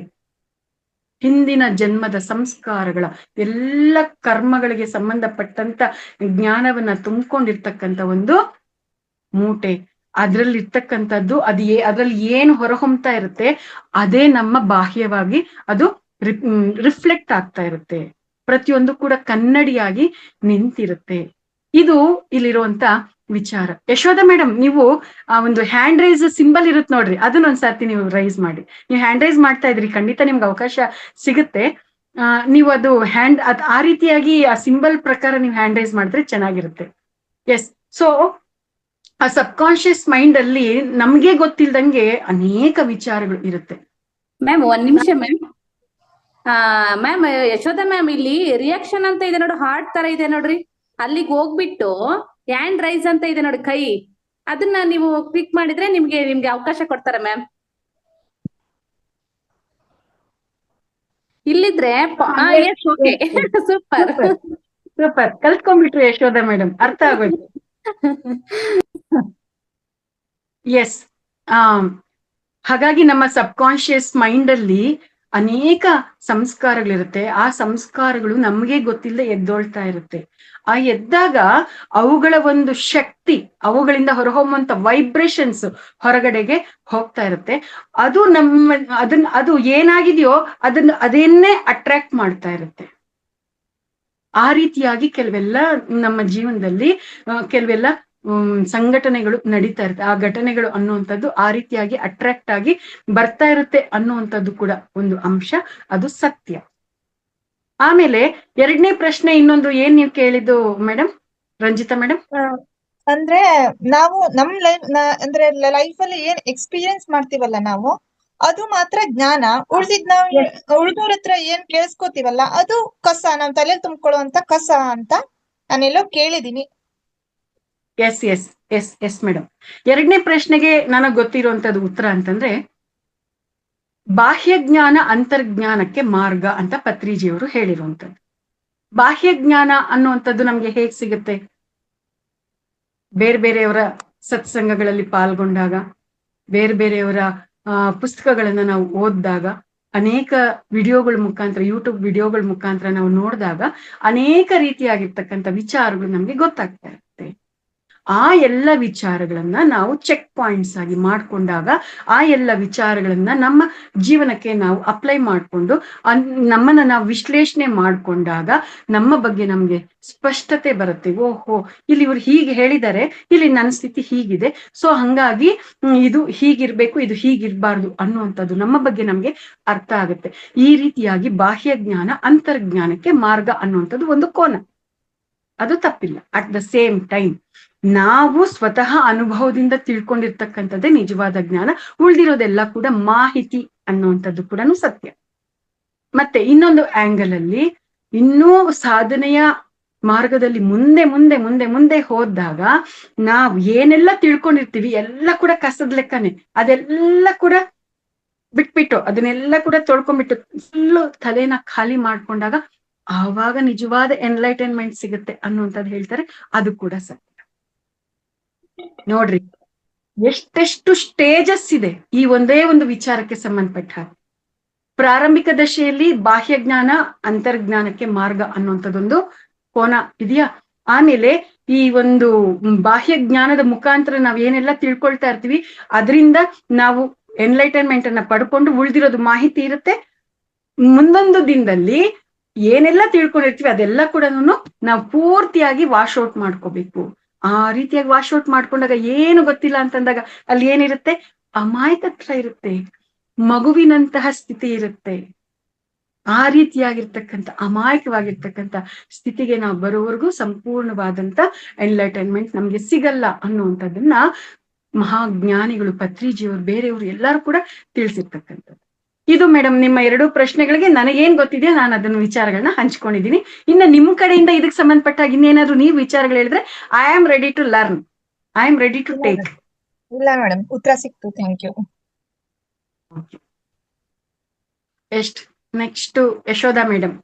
ಹಿಂದಿನ ಜನ್ಮದ ಸಂಸ್ಕಾರಗಳ ಎಲ್ಲ ಕರ್ಮಗಳಿಗೆ ಸಂಬಂಧಪಟ್ಟಂತ ಜ್ಞಾನವನ್ನ ತುಂಬಿಕೊಂಡಿರ್ತಕ್ಕಂಥ ಒಂದು ಮೂಟೆ. ಅದ್ರಲ್ಲಿರ್ತಕ್ಕಂಥದ್ದು ಅದ್ರಲ್ಲಿ ಏನು ಹೊರಹೊಮ್ತಾ ಇರುತ್ತೆ ಅದೇ ನಮ್ಮ ಬಾಹ್ಯವಾಗಿ ಅದು ರಿಫ್ಲೆಕ್ಟ್ ಆಗ್ತಾ ಇರುತ್ತೆ. ಪ್ರತಿಯೊಂದು ಕೂಡ ಕನ್ನಡಿಯಾಗಿ ನಿಂತಿರುತ್ತೆ. ಇದು ಇಲ್ಲಿರುವಂತ ವಿಚಾರ. ಯಶೋಧ ಮೇಡಮ್, ನೀವು ಆ ಒಂದು ಹ್ಯಾಂಡ್ ರೈಸ್ ಸಿಂಬಲ್ ಇರುತ್ತೆ ನೋಡ್ರಿ, ಅದನ್ನ ಒಂದ್ಸರ್ತಿ ನೀವು ರೈಸ್ ಮಾಡಿ. ನೀವು ಹ್ಯಾಂಡ್ ರೈಸ್ ಮಾಡ್ತಾ ಇದ್ರಿ, ಖಂಡಿತ ನಿಮ್ಗೆ ಅವಕಾಶ ಸಿಗುತ್ತೆ. ನೀವು ಅದು ಆ ರೀತಿಯಾಗಿ ಆ ಸಿಂಬಲ್ ಪ್ರಕಾರ ನೀವು ಹ್ಯಾಂಡ್ ರೈಸ್ ಮಾಡಿದ್ರೆ ಚೆನ್ನಾಗಿರುತ್ತೆ. ಎಸ್. ಸೊ ಆ ಸಬ್ ಕಾನ್ಶಿಯಸ್ ಮೈಂಡ್ ಅಲ್ಲಿ ನಮ್ಗೆ ಗೊತ್ತಿಲ್ದಂಗೆ ಅನೇಕ ವಿಚಾರಗಳು ಇರುತ್ತೆ.
ಮ್ಯಾಮ್ 1 ನಿಮಿಷ ಮ್ಯಾಮ್. ಮ್ಯಾಮ್ ಯಶೋಧ ಮ್ಯಾಮ್, ಇಲ್ಲಿ ರಿಯಾಕ್ಷನ್ ಅಂತ ಇದೆ ನೋಡಿ, ಹಾರ್ಟ್ ತರ ಇದೆ ನೋಡ್ರಿ, ಅಲ್ಲಿಗೆ ಹೋಗ್ಬಿಟ್ಟು ಹ್ಯಾಂಡ್ ರೈಸ್ ಅಂತ ಇದೆ ನೋಡಿ ಕೈ, ಅದನ್ನ ನೀವು ಕ್ಲಿಕ್ ಮಾಡಿದ್ರೆ ನಿಮ್ಗೆ ಅವಕಾಶ ಕೊಡ್ತಾರೆ ಮ್ಯಾಮ್. ಇಲ್ಲಿದ್ರೆ ಸೂಪರ್
ಸೂಪರ್, ಕಲ್ತ್ಕೊಂಡ್ಬಿಟ್ರು ಯಶೋಧ ಮೇಡಮ್, ಅರ್ಥ ಆಗೋಯ್ತು. ಎಸ್. ಹಾಗಾಗಿ ನಮ್ಮ ಸಬ್ ಕಾನ್ಶಿಯಸ್ ಮೈಂಡ್ ಅಲ್ಲಿ ಅನೇಕ ಸಂಸ್ಕಾರಗಳಿರುತ್ತೆ. ಆ ಸಂಸ್ಕಾರಗಳು ನಮ್ಗೆ ಗೊತ್ತಿಲ್ಲದೆ ಎದ್ದೊಳ್ತಾ ಇರುತ್ತೆ. ಆ ಎದ್ದಾಗ ಅವುಗಳ ಒಂದು ಶಕ್ತಿ, ಅವುಗಳಿಂದ ಹೊರಹೊಮ್ಮುವಂತ ವೈಬ್ರೇಷನ್ಸ್ ಹೊರಗಡೆಗೆ ಹೋಗ್ತಾ ಇರುತ್ತೆ. ಅದು ಅದು ಏನಾಗಿದೆಯೋ ಅದನ್ನೇ ಅಟ್ರಾಕ್ಟ್ ಮಾಡ್ತಾ ಇರುತ್ತೆ. ಆ ರೀತಿಯಾಗಿ ಕೆಲವೆಲ್ಲ ನಮ್ಮ ಜೀವನದಲ್ಲಿ ಕೆಲವೆಲ್ಲ ಸಂಘಟನೆಗಳು ನಡೀತಾ ಇರುತ್ತೆ. ಆ ಘಟನೆಗಳು ಅನ್ನುವಂಥದ್ದು ಆ ರೀತಿಯಾಗಿ ಅಟ್ರಾಕ್ಟ್ ಆಗಿ ಬರ್ತಾ ಇರುತ್ತೆ ಅನ್ನುವಂಥದ್ದು ಕೂಡ ಒಂದು ಅಂಶ, ಅದು ಸತ್ಯ. ಆಮೇಲೆ 2ನೇ ಪ್ರಶ್ನೆ ಇನ್ನೊಂದು ಏನ್ ನೀವು ಕೇಳಿದ್ದು ಮೇಡಮ್, ರಂಜಿತಾ ಮೇಡಮ್?
ಅಂದ್ರೆ ನಾವು ನಮ್ ಅಂದ್ರೆ ಲೈಫ್ ಅಲ್ಲಿ ಏನ್ ಎಕ್ಸ್ಪೀರಿಯನ್ಸ್ ಮಾಡ್ತೀವಲ್ಲ ನಾವು, ಅದು ಮಾತ್ರ ಜ್ಞಾನ, ಉಳ್ದವ್ರ ಹತ್ರ ಏನ್ ಕೇಳಿಸ್ಕೋತೀವಲ್ಲ ಅದು ಕಸ, ನಾವ್ ತಲೆಯಲ್ಲಿ ತುಂಬ್ಕೊಳ್ಳುವಂತ ಕಸ ಅಂತ ನಾನೆಲ್ಲೋ ಕೇಳಿದೀನಿ.
Yes yes yes yes madam. 2ನೇ ಪ್ರಶ್ನೆಗೆ ನನಗ್ ಗೊತ್ತಿರುವಂತದ್ದು ಉತ್ತರ ಅಂತಂದ್ರೆ, ಬಾಹ್ಯ ಜ್ಞಾನ ಅಂತರ್ಜ್ಞಾನಕ್ಕೆ ಮಾರ್ಗ ಅಂತ ಪತ್ರಿಜಿಯವರು ಹೇಳಿರುವಂತದ್ದು. ಬಾಹ್ಯ ಜ್ಞಾನ ಅನ್ನುವಂಥದ್ದು ನಮ್ಗೆ ಹೇಗ್ ಸಿಗುತ್ತೆ? ಬೇರೆ ಬೇರೆಯವರ ಸತ್ಸಂಗಗಳಲ್ಲಿ ಪಾಲ್ಗೊಂಡಾಗ, ಬೇರೆ ಬೇರೆಯವರ ಪುಸ್ತಕಗಳನ್ನ ನಾವು ಓದಿದಾಗ, ಅನೇಕ ವಿಡಿಯೋಗಳ ಮುಖಾಂತರ, ಯೂಟ್ಯೂಬ್ ವಿಡಿಯೋಗಳ ಮುಖಾಂತರ ನಾವು ನೋಡಿದಾಗ ಅನೇಕ ರೀತಿಯಾಗಿರ್ತಕ್ಕಂಥ ವಿಚಾರಗಳು ನಮ್ಗೆ ಗೊತ್ತಾಗ್ತಾ ಇರುತ್ತೆ. ಆ ಎಲ್ಲ ವಿಚಾರಗಳನ್ನ ನಾವು ಚೆಕ್ ಪಾಯಿಂಟ್ಸ್ ಆಗಿ ಮಾಡ್ಕೊಂಡಾಗ, ಆ ಎಲ್ಲ ವಿಚಾರಗಳನ್ನ ನಮ್ಮ ಜೀವನಕ್ಕೆ ನಾವು ಅಪ್ಲೈ ಮಾಡ್ಕೊಂಡು ನಮ್ಮನ್ನ ನಾವು ವಿಶ್ಲೇಷಣೆ ಮಾಡ್ಕೊಂಡಾಗ ನಮ್ಮ ಬಗ್ಗೆ ನಮ್ಗೆ ಸ್ಪಷ್ಟತೆ ಬರುತ್ತೆ. ಓಹೋ, ಇಲ್ಲಿ ಇವ್ರು ಹೀಗೆ ಹೇಳಿದ್ದಾರೆ, ಇಲ್ಲಿ ನನ್ನ ಸ್ಥಿತಿ ಹೀಗಿದೆ, ಸೊ ಹಂಗಾಗಿ ಇದು ಹೀಗಿರ್ಬೇಕು, ಇದು ಹೀಗಿರ್ಬಾರ್ದು ಅನ್ನುವಂಥದ್ದು ನಮ್ಮ ಬಗ್ಗೆ ನಮ್ಗೆ ಅರ್ಥ ಆಗುತ್ತೆ. ಈ ರೀತಿಯಾಗಿ ಬಾಹ್ಯ ಜ್ಞಾನ ಅಂತರ್ಜ್ಞಾನಕ್ಕೆ ಮಾರ್ಗ ಅನ್ನುವಂಥದ್ದು ಒಂದು ಕೋನ, ಅದು ತಪ್ಪಿಲ್ಲ. ಅಟ್ ದ ಸೇಮ್ ಟೈಮ್ ನಾವು ಸ್ವತಃ ಅನುಭವದಿಂದ ತಿಳ್ಕೊಂಡಿರ್ತಕ್ಕಂಥದ್ದೇ ನಿಜವಾದ ಜ್ಞಾನ, ಉಳಿದಿರೋದೆಲ್ಲ ಕೂಡ ಮಾಹಿತಿ ಅನ್ನುವಂಥದ್ದು ಕೂಡ ಸತ್ಯ. ಮತ್ತೆ ಇನ್ನೊಂದು ಆಂಗಲ್ ಅಲ್ಲಿ ಇನ್ನೂ ಸಾಧನೆಯ ಮಾರ್ಗದಲ್ಲಿ ಮುಂದೆ ಮುಂದೆ ಮುಂದೆ ಮುಂದೆ ಹೋದಾಗ ನಾವು ಏನೆಲ್ಲ ತಿಳ್ಕೊಂಡಿರ್ತೀವಿ ಎಲ್ಲ ಕೂಡ ಕಸದ ಲೆಕ್ಕನೆ, ಅದೆಲ್ಲ ಕೂಡ ಬಿಟ್ಬಿಟ್ಟು ಅದನ್ನೆಲ್ಲ ಕೂಡ ತೊಳ್ಕೊಂಡ್ಬಿಟ್ಟು ಫುಲ್ಲು ತಲೆನ ಖಾಲಿ ಮಾಡ್ಕೊಂಡಾಗ ಆವಾಗ ನಿಜವಾದ ಎನ್ಲೈಟನ್ಮೆಂಟ್ ಸಿಗುತ್ತೆ ಅನ್ನುವಂಥದ್ದು ಹೇಳ್ತಾರೆ. ಅದು ಕೂಡ ಸತ್ಯ. ನೋಡ್ರಿ, ಎಷ್ಟೆಷ್ಟು ಸ್ಟೇಜಸ್ ಇದೆ ಈ ಒಂದೇ ಒಂದು ವಿಚಾರಕ್ಕೆ ಸಂಬಂಧಪಟ್ಟ ಹಾಗೆ. ಪ್ರಾರಂಭಿಕ ದಶೆಯಲ್ಲಿ ಬಾಹ್ಯ ಜ್ಞಾನ ಅಂತರ್ಜ್ಞಾನಕ್ಕೆ ಮಾರ್ಗ ಅನ್ನುವಂಥದ್ದೊಂದು ಕೋನ ಇದೆಯಾ. ಆಮೇಲೆ ಈ ಒಂದು ಬಾಹ್ಯ ಜ್ಞಾನದ ಮುಖಾಂತರ ನಾವ್ ಏನೆಲ್ಲ ತಿಳ್ಕೊಳ್ತಾ ಇರ್ತೀವಿ ಅದರಿಂದ ನಾವು ಎನ್ಲೈಟನ್ಮೆಂಟ್ ಅನ್ನ ಪಡ್ಕೊಂಡು ಉಳಿದಿರೋದು ಮಾಹಿತಿ ಇರುತ್ತೆ. ಮುಂದೊಂದು ದಿನದಲ್ಲಿ ಏನೆಲ್ಲ ತಿಳ್ಕೊಂಡಿರ್ತೀವಿ ಅದೆಲ್ಲ ಕೂಡ ನಾವು ಪೂರ್ತಿಯಾಗಿ ವಾಶ್ ಔಟ್ ಮಾಡ್ಕೋಬೇಕು. ಆ ರೀತಿಯಾಗಿ ವಾಶ್ ಔಟ್ ಮಾಡ್ಕೊಂಡಾಗ ಏನು ಗೊತ್ತಿಲ್ಲ ಅಂತಂದಾಗ ಅಲ್ಲಿ ಏನಿರುತ್ತೆ? ಅಮಾಯಕತ್ವ ಇರುತ್ತೆ, ಮಗುವಿನಂತಹ ಸ್ಥಿತಿ ಇರುತ್ತೆ. ಆ ರೀತಿಯಾಗಿರ್ತಕ್ಕಂಥ ಅಮಾಯಕವಾಗಿರ್ತಕ್ಕಂಥ ಸ್ಥಿತಿಗೆ ನಾವು ಬರೋವರೆಗೂ ಸಂಪೂರ್ಣವಾದಂತ ಎನ್ಲೈಟನ್ಮೆಂಟ್ ನಮ್ಗೆ ಸಿಗಲ್ಲ ಅನ್ನುವಂಥದ್ದನ್ನ ಮಹಾಜ್ಞಾನಿಗಳು, ಪತ್ರಿಜಿಯವರು, ಬೇರೆಯವರು ಎಲ್ಲರೂ ಕೂಡ ತಿಳಿಸಿರ್ತಕ್ಕಂಥದ್ದು. ಇದು ಮೇಡಮ್ ನಿಮ್ಮ 2 ಪ್ರಶ್ನೆಗಳಿಗೆ ನನಗೇನ್ ಗೊತ್ತಿದೆ ನಾನು ಅದನ್ನ ವಿಚಾರಗಳನ್ನ ಹಂಚ್ಕೊಂಡಿದ್ದೀನಿ. ಇನ್ನು ನಿಮ್ ಕಡೆಯಿಂದ ಇದಕ್ಕೆ ಸಂಬಂಧಪಟ್ಟಾಗ ಇನ್ನೇನಾದ್ರು ನೀವು ವಿಚಾರಗಳು ಹೇಳಿದ್ರೆ I am ready to learn, I am ready to take.
ಇಲ್ಲ ಮೇಡಮ್, ಉತ್ತರ ಸಿಕ್ತು. Thank you.
ಎಷ್ಟು ನೆಕ್ಸ್ಟ್ ಯಶೋಧ ಮೇಡಮ್.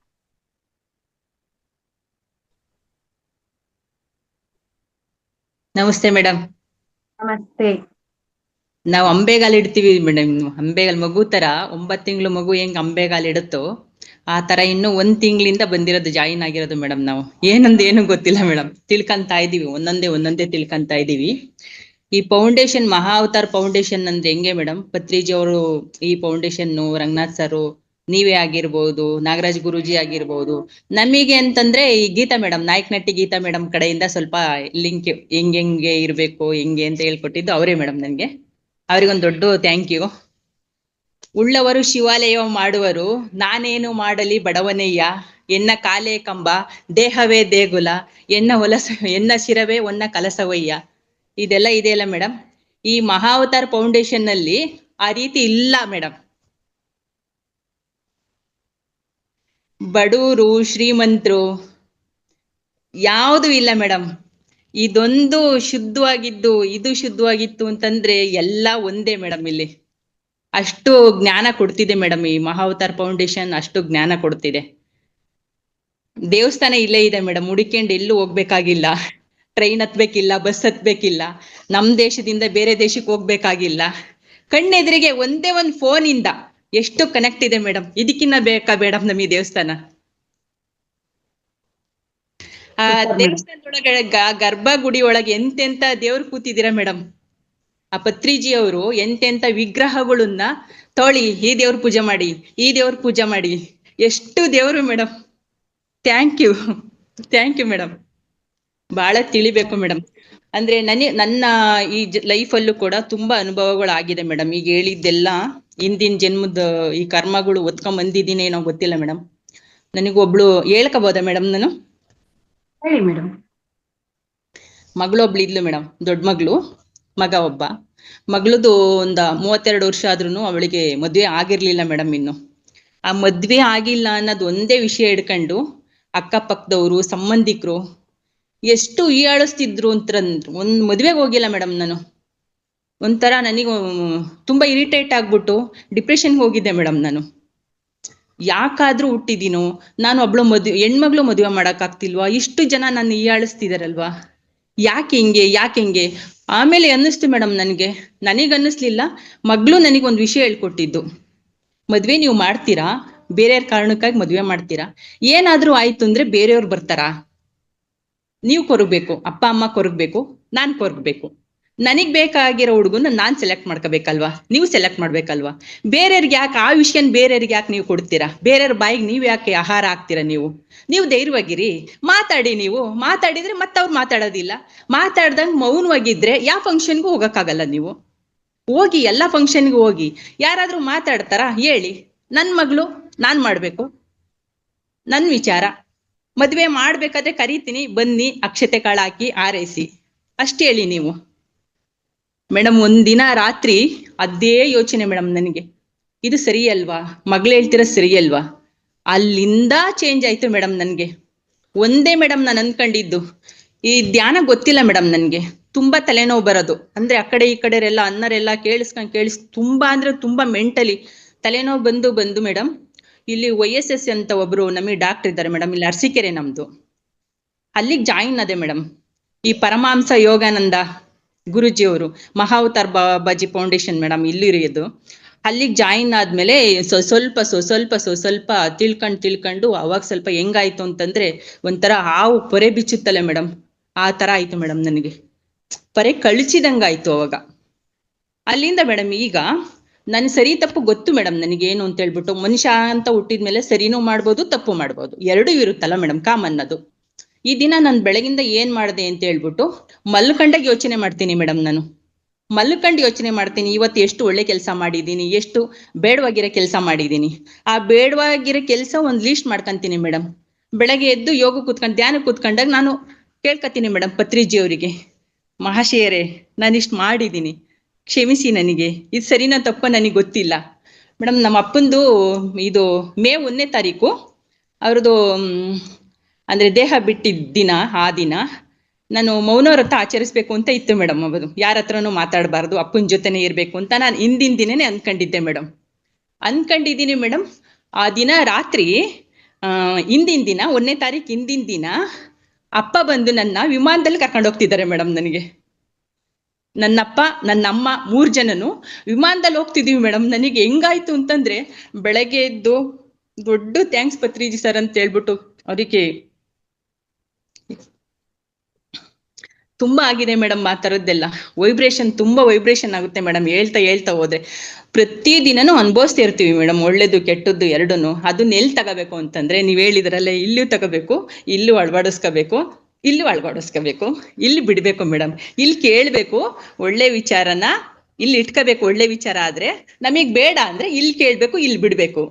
ನಮಸ್ತೆ ಮೇಡಮ್.
ನಮಸ್ತೆ.
ನಾವು ಅಂಬೆಗಾಲ್ ಇಡ್ತೀವಿ ಮೇಡಮ್. ಅಂಬೆಗಾಲ್ ಮಗು ತರ 9 ತಿಂಗಳು ಮಗು ಹೆಂಗ್ ಅಂಬೆಗಾಲ್ ಇಡುತ್ತೋ ಆ ತರ ಇನ್ನು 1 ತಿಂಗಳಿಂದ ಬಂದಿರೋದು, ಜಾಯಿನ್ ಆಗಿರೋದು ಮೇಡಮ್. ನಾವು ಏನು ಗೊತ್ತಿಲ್ಲ ಮೇಡಮ್, ತಿಳ್ಕಂತಾ ಇದೀವಿ, ಒಂದೊಂದೇ ತಿಳ್ಕಂತಾ ಇದೀವಿ. ಈ ಫೌಂಡೇಶನ್, ಮಹಾ ಅವತಾರ್ ಫೌಂಡೇಶನ್ ಅಂದ್ರೆ ಹೆಂಗೆ ಮೇಡಮ್? ಪತ್ರಿಜಿ ಅವರು ಈ ಫೌಂಡೇಶನ್, ರಂಗನಾಥ್ ಸರ್, ನೀವೇ ಆಗಿರ್ಬೋದು, ನಾಗರಾಜ್ ಗುರೂಜಿ ಆಗಿರ್ಬೋದು, ನಮಗೆ ಅಂತಂದ್ರೆ ಈ ಗೀತಾ ಮೇಡಮ್, ನಾಯಕನಟ್ಟಿ ಗೀತಾ ಮೇಡಮ್ ಕಡೆಯಿಂದ ಸ್ವಲ್ಪ ಲಿಂಕ್ ಹೆಂಗೆ ಇರ್ಬೇಕು ಹೆಂಗೆ ಅಂತ ಹೇಳ್ಕೊಟ್ಟಿದ್ದು ಅವರೇ ಮೇಡಮ್. ನನ್ಗೆ ಅವ್ರಿಗೊಂದು ದೊಡ್ಡ ಥ್ಯಾಂಕ್ ಯು. ಉಳ್ಳವರು ಶಿವಾಲಯ ಮಾಡುವರು, ನಾನೇನು ಮಾಡಲಿ ಬಡವನಯ್ಯ, ಎನ್ನ ಕಾಲೇ ಕಂಬ ದೇಹವೇ ದೇಗುಲ, ಎನ್ನ ಶಿರವೇ ಒನ್ನ ಕಲಸವಯ್ಯ. ಇದೆಲ್ಲ ಇದೆಯಲ್ಲ ಮೇಡಮ್, ಈ ಮಹಾ ಅವತಾರ್ ಫೌಂಡೇಶನ್ ನಲ್ಲಿ ಆ ರೀತಿ ಇಲ್ಲ ಮೇಡಮ್. ಬಡವರು ಶ್ರೀಮಂತರು ಯಾವುದು ಇಲ್ಲ ಮೇಡಮ್. ಇದೊಂದು ಶುದ್ಧವಾಗಿದ್ದು ಇದು ಶುದ್ಧವಾಗಿತ್ತು ಅಂತಂದ್ರೆ ಎಲ್ಲ ಒಂದೇ ಮೇಡಮ್. ಇಲ್ಲಿ ಅಷ್ಟು ಜ್ಞಾನ ಕೊಡ್ತಿದೆ ಮೇಡಮ್ ಈ ಮಹಾ ಅವತಾರ್ ಫೌಂಡೇಶನ್, ಅಷ್ಟು ಜ್ಞಾನ ಕೊಡ್ತಿದೆ. ದೇವಸ್ಥಾನ ಇಲ್ಲೇ ಇದೆ ಮೇಡಮ್, ಹುಡುಕೊಂಡು ಎಲ್ಲೂ ಹೋಗ್ಬೇಕಾಗಿಲ್ಲ, ಟ್ರೈನ್ ಹತ್ಬೇಕಿಲ್ಲ, ಬಸ್ ಹತ್ಬೇಕಿಲ್ಲ, ನಮ್ ದೇಶದಿಂದ ಬೇರೆ ದೇಶಕ್ಕೆ ಹೋಗ್ಬೇಕಾಗಿಲ್ಲ. ಕಣ್ಣೆದುರಿಗೆ ಒಂದೇ ಒಂದು ಫೋನ್ ಇಂದ ಎಷ್ಟು ಕನೆಕ್ಟ್ ಇದೆ ಮೇಡಮ್. ಇದಕ್ಕಿನ್ನ ಬೇಕಾ ಮೇಡಮ್ ನಮಗೆ ದೇವಸ್ಥಾನ? ಆ ದೇವಸ್ಥಾನದೊಳಗಡೆ ಗರ್ಭಗುಡಿ ಒಳಗೆ ಎಂತೆಂತ ದೇವ್ರು ಕೂತಿದ್ದೀರಾ ಮೇಡಮ್. ಆ ಪತ್ರಿಜಿ ಅವರು ಎಂತೆಂತ ವಿಗ್ರಹಗಳನ್ನ ತೊಳಿ, ಈ ದೇವ್ರ ಪೂಜೆ ಮಾಡಿ, ಈ ದೇವ್ರ ಪೂಜೆ ಮಾಡಿ, ಎಷ್ಟು ದೇವ್ರು ಮೇಡಮ್. Thank you madam. ಬಹಳ ತಿಳಿಬೇಕು ಮೇಡಮ್. ಅಂದ್ರೆ ನನ್ನ ಈ ಲೈಫಲ್ಲೂ ಕೂಡ ತುಂಬಾ ಅನುಭವಗಳಾಗಿದೆ ಮೇಡಮ್. ಈಗ ಹೇಳಿದ್ದೆಲ್ಲ ಹಿಂದಿನ ಜನ್ಮದ ಈ ಕರ್ಮಗಳು ಒತ್ಕೊಂಡ್ ಬಂದಿದ್ದೀನಿ ಏನೋ ಗೊತ್ತಿಲ್ಲ ಮೇಡಮ್. ನನಗೊಬ್ಳು ಹೇಳ್ಕೋಬೋದಾ ಮೇಡಮ್? ನಾನು
ಹೇಳಿ ಮೇಡಮ್.
ಮಗಳೊಬ್ಳು ಇದ್ಲು ಮೇಡಮ್, ದೊಡ್ಡ ಮಗಳು, ಮಗ ಒಬ್ಬ. ಮಗಳದು 32 ವರ್ಷ ಆದ್ರೂ ಅವಳಿಗೆ ಮದ್ವೆ ಆಗಿರ್ಲಿಲ್ಲ ಮೇಡಮ್. ಇನ್ನು ಆ ಮದ್ವೆ ಆಗಿಲ್ಲ ಅನ್ನೋದು ಒಂದೇ ವಿಷಯ ಹಿಡ್ಕೊಂಡು ಅಕ್ಕಪಕ್ಕದವರು, ಸಂಬಂಧಿಕರು ಎಷ್ಟು ಹೀಯಾಳಿಸ್ತಿದ್ರು ಅಂತಂದ್ರು. ಒಂದ್ ಮದ್ವೆಗೆ ಹೋಗಿಲ್ಲ ಮೇಡಮ್ ನಾನು. ಒಂಥರ ನನಗೂ ತುಂಬಾ ಇರಿಟೇಟ್ ಆಗ್ಬಿಟ್ಟು ಡಿಪ್ರೆಷನ್ಗೆ ಹೋಗಿದ್ದೆ ಮೇಡಮ್ ನಾನು. ಯಾಕಾದ್ರೂ ಹುಟ್ಟಿದೀನೋ, ನಾನು ಒಬ್ಳು ಹೆಣ್ಮಗ್ಳು ಮದುವೆ ಮಾಡಕ್ ಆಗ್ತಿಲ್ವಾ, ಇಷ್ಟು ಜನ ನನ್ನ ಹೀಯಾಳಿಸ್ತಿದಾರಲ್ವಾ, ಯಾಕೆ ಹಿಂಗೆ. ಆಮೇಲೆ ಅನ್ನಿಸ್ತು ಮೇಡಮ್, ನನಗ್ ಅನ್ನಿಸ್ಲಿಲ್ಲ, ಮಗಳು ನನಗೊಂದು ವಿಷಯ ಹೇಳ್ಕೊಟ್ಟಿದ್ದು, ಮದ್ವೆ ನೀವು ಮಾಡ್ತೀರಾ, ಬೇರೆಯವ್ರ ಕಾರಣಕ್ಕಾಗಿ ಮದ್ವೆ ಮಾಡ್ತೀರಾ, ಏನಾದ್ರೂ ಆಯ್ತು ಅಂದ್ರೆ ಬೇರೆಯವ್ರು ಬರ್ತಾರಾ, ನೀವು ಕೊರಗಬೇಕು, ಅಪ್ಪ ಅಮ್ಮ ಕೊರಗಬೇಕು, ನಾನ್ ಕೊರಗಬೇಕು, ನನಗ್ ಬೇಕಾಗಿರೋ ಹುಡುಗನ ನಾನ್ ಸೆಲೆಕ್ಟ್ ಮಾಡ್ಕೋಬೇಕಲ್ವಾ, ನೀವು ಸೆಲೆಕ್ಟ್ ಮಾಡ್ಬೇಕಲ್ವಾ, ಬೇರೆಯವ್ರಿಗೆ ಯಾಕೆ ಆ ವಿಷಯನ ಬೇರೆಯವ್ರಿಗೆ ಯಾಕೆ ನೀವು ಕೊಡ್ತೀರಾ, ಬೇರೆಯವ್ರ ಬಾಯಿಗೆ ನೀವ್ ಯಾಕೆ ಆಹಾರ ಹಾಕ್ತೀರಾ, ನೀವು ಧೈರ್ಯವಾಗಿರಿ, ಮಾತಾಡಿ, ನೀವು ಮಾತಾಡಿದ್ರೆ ಮತ್ತವ್ರು ಮಾತಾಡೋದಿಲ್ಲ, ಮಾತಾಡ್ದಂಗ್ ಮೌನವಾಗಿದ್ರೆ ಯಾವ ಫಂಕ್ಷನ್ಗೂ ಹೋಗಕ್ಕಾಗಲ್ಲ, ನೀವು ಹೋಗಿ ಎಲ್ಲಾ ಫಂಕ್ಷನ್ಗೂ ಹೋಗಿ, ಯಾರಾದ್ರೂ ಮಾತಾಡ್ತಾರಾ ಹೇಳಿ, ನನ್ ಮಗಳು ನಾನ್ ಮಾಡ್ಬೇಕು, ನನ್ ವಿಚಾರ, ಮದ್ವೆ ಮಾಡ್ಬೇಕಾದ್ರೆ ಕರೀತೀನಿ, ಬನ್ನಿ, ಅಕ್ಷತೆ ಕಾಳು ಹಾಕಿ ಆರೈಸಿ, ಅಷ್ಟೇ ಹೇಳಿ ನೀವು. ಮೇಡಮ್ ಒಂದಿನ ರಾತ್ರಿ ಅದೇ ಯೋಚನೆ ಮೇಡಮ್, ನನಗೆ ಇದು ಸರಿ ಅಲ್ವಾ, ಮಗಳು ಹೇಳ್ತಿರೋ ಸರಿ ಅಲ್ವಾ, ಅಲ್ಲಿಂದ ಚೇಂಜ್ ಆಯ್ತು ಮೇಡಮ್. ನನ್ಗೆ ಒಂದೇ ಮೇಡಮ್ ನಾನು ಅನ್ಕೊಂಡಿದ್ದು, ಈ ಧ್ಯಾನ ಗೊತ್ತಿಲ್ಲ ಮೇಡಮ್, ನನ್ಗೆ ತುಂಬಾ ತಲೆನೋವು ಬರೋದು, ಅಂದ್ರೆ ಆ ಕಡೆ ಈ ಕಡೆ ಅನ್ನರೆಲ್ಲ ಕೇಳಿಸ್ ತುಂಬಾ ಅಂದ್ರೆ ತುಂಬಾ ಮೆಂಟಲಿ ತಲೆನೋವು ಬಂದು ಮೇಡಮ್, ಇಲ್ಲಿ YSS ಅಂತ ಒಬ್ರು ನಮಗೆ ಡಾಕ್ಟರ್ ಇದ್ದಾರೆ ಮೇಡಮ್, ಇಲ್ಲಿ ಅರಸೀಕೆರೆ ನಮ್ದು, ಅಲ್ಲಿಗೆ ಜಾಯಿನ್ ಅದೇ ಮೇಡಮ್. ಈ ಪರಮಹಂಸ ಯೋಗಾನಂದ ಗುರುಜಿ ಅವರು, ಮಹಾವತಾರ್ ಬಾಬಾಜಿ ಫೌಂಡೇಶನ್ ಮೇಡಮ್ ಇಲ್ಲಿರೋದು, ಅಲ್ಲಿಗೆ ಜಾಯಿನ್ ಆದ್ಮೇಲೆ ಸ್ವಲ್ಪ ತಿಳ್ಕೊಂಡು ಅವಾಗ ಸ್ವಲ್ಪ ಹೆಂಗಾಯ್ತು ಅಂತಂದ್ರೆ, ಒಂಥರ ಹಾವು ಪೊರೆ ಬಿಚ್ಚುತ್ತಲ್ಲ ಮೇಡಮ್, ಆ ತರ ಆಯ್ತು ಮೇಡಮ್, ನನಗೆ ಪೊರೆ ಕಳಿಸಿದಂಗಾಯ್ತು ಅವಾಗ. ಅಲ್ಲಿಂದ ಮೇಡಮ್ ಈಗ ನನ್ ಸರಿ ತಪ್ಪು ಗೊತ್ತು ಮೇಡಮ್, ನನಗೇನು ಅಂತ ಹೇಳ್ಬಿಟ್ಟು, ಮನುಷ್ಯ ಅಂತ ಹುಟ್ಟಿದ್ಮೇಲೆ ಸರಿನೂ ಮಾಡ್ಬೋದು, ತಪ್ಪು ಮಾಡ್ಬೋದು, ಎರಡೂ ಇರುತ್ತಲ್ಲ ಮೇಡಮ್, ಕಾಮನ್ ಅದು. ಈ ದಿನ ನಾನು ಬೆಳಗಿಂದ ಏನ್ ಮಾಡಿದೆ ಅಂತ ಹೇಳ್ಬಿಟ್ಟು ಮಲ್ಕಂಡಾಗ ಯೋಚನೆ ಮಾಡ್ತೀನಿ ಮೇಡಮ್, ನಾನು ಮಲ್ಕಂಡು ಯೋಚನೆ ಮಾಡ್ತೀನಿ, ಇವತ್ತು ಎಷ್ಟು ಒಳ್ಳೆ ಕೆಲಸ ಮಾಡಿದ್ದೀನಿ, ಎಷ್ಟು ಬೇಡವಾಗಿರೋ ಕೆಲಸ ಮಾಡಿದ್ದೀನಿ, ಆ ಬೇಡವಾಗಿರೋ ಕೆಲಸ ಒಂದ್ ಲೀಸ್ಟ್ ಮಾಡ್ಕೊಂತೀನಿ ಮೇಡಮ್. ಬೆಳಗ್ಗೆ ಎದ್ದು ಯೋಗ ಕೂತ್ಕೊಂಡು ಧ್ಯಾನ ಕೂತ್ಕೊಂಡಾಗ ನಾನು ಕೇಳ್ಕತೀನಿ ಮೇಡಮ್, ಪತ್ರಿಜಿ ಅವರಿಗೆ, ಮಹಾಶಯರೇ ನಾನಿಷ್ಟು ಮಾಡಿದ್ದೀನಿ, ಕ್ಷಮಿಸಿ, ನನಗೆ ಇದು ಸರಿನಾ ತಪ್ಪ ನನಗೆ ಗೊತ್ತಿಲ್ಲ ಮೇಡಮ್. ನಮ್ಮ ಅಪ್ಪಂದು ಇದು ಮೇ 1ನೇ ತಾರೀಕು ಅವ್ರದ್ದು ಅಂದ್ರೆ ದೇಹ ಬಿಟ್ಟಿದ್ದ ದಿನ, ಆ ದಿನ ನಾನು ಮೌನವ್ರತ ಆಚರಿಸ್ಬೇಕು ಅಂತ ಇತ್ತು ಮೇಡಮ್. ಅವರು ಯಾರ ಹತ್ರನೂ ಮಾತಾಡಬಾರ್ದು, ಅಪ್ಪನ ಜೊತೆನೆ ಇರ್ಬೇಕು ಅಂತ ನಾನು ಹಿಂದಿನ ದಿನನೇ ಅನ್ಕೊಂಡಿದ್ದೆ ಮೇಡಮ್, ಅನ್ಕೊಂಡಿದ್ದೀನಿ ಮೇಡಮ್. ಆ ದಿನ ರಾತ್ರಿ ಹಿಂದಿನ ದಿನ 1ನೇ ತಾರೀಕು ಹಿಂದಿನ ದಿನ ಅಪ್ಪ ಬಂದು ನನ್ನ ವಿಮಾನದಲ್ಲಿ ಕರ್ಕೊಂಡು ಹೋಗ್ತಿದ್ದಾರೆ ಮೇಡಮ್. ನನಗೆ ನನ್ನಪ್ಪ ನನ್ನಮ್ಮ 3 ಜನನು ವಿಮಾನದಲ್ಲಿ ಹೋಗ್ತಿದೀವಿ ಮೇಡಮ್. ನನಗೆ ಹೆಂಗಾಯ್ತು ಅಂತಂದ್ರೆ, ಬೆಳಗ್ಗೆ ಎದ್ದು ದೊಡ್ಡ ಥ್ಯಾಂಕ್ಸ್ ಪತ್ರಿಜಿ ಸರ್ ಅಂತ ಹೇಳ್ಬಿಟ್ಟು, ಅದಕ್ಕೆ ತುಂಬಾ ಆಗಿದೆ ಮೇಡಮ್ ಆ ಥರದ್ದೆಲ್ಲ ವೈಬ್ರೇಷನ್, ತುಂಬಾ ವೈಬ್ರೇಷನ್ ಆಗುತ್ತೆ ಮೇಡಮ್. ಹೇಳ್ತಾ ಹೋದ್ರೆ ಪ್ರತಿ ದಿನನೂ ಅನುಭವಿಸ್ತಾ ಇರ್ತೀವಿ ಮೇಡಮ್, ಒಳ್ಳೇದು ಕೆಟ್ಟದ್ದು ಎರಡೂನು. ಅದನ್ನ ಎಲ್ಲಿ ತಗೋಬೇಕು ಅಂತಂದ್ರೆ, ನೀವ್ ಹೇಳಿದ್ರಲ್ಲ, ಇಲ್ಲೂ ತಗೋಬೇಕು, ಇಲ್ಲೂ ಅಳವಡಿಸ್ಕೋಬೇಕು, ಇಲ್ಲಿ ಬಿಡ್ಬೇಕು ಮೇಡಮ್. ಇಲ್ಲಿ ಕೇಳ್ಬೇಕು ಒಳ್ಳೆ ವಿಚಾರನ, ಇಲ್ಲಿ ಇಟ್ಕೋಬೇಕು ಒಳ್ಳೆ ವಿಚಾರ, ಆದ್ರೆ ನಮಗ್ ಬೇಡ ಅಂದ್ರೆ ಇಲ್ಲಿ ಕೇಳ್ಬೇಕು, ಇಲ್ಲಿ ಬಿಡ್ಬೇಕು,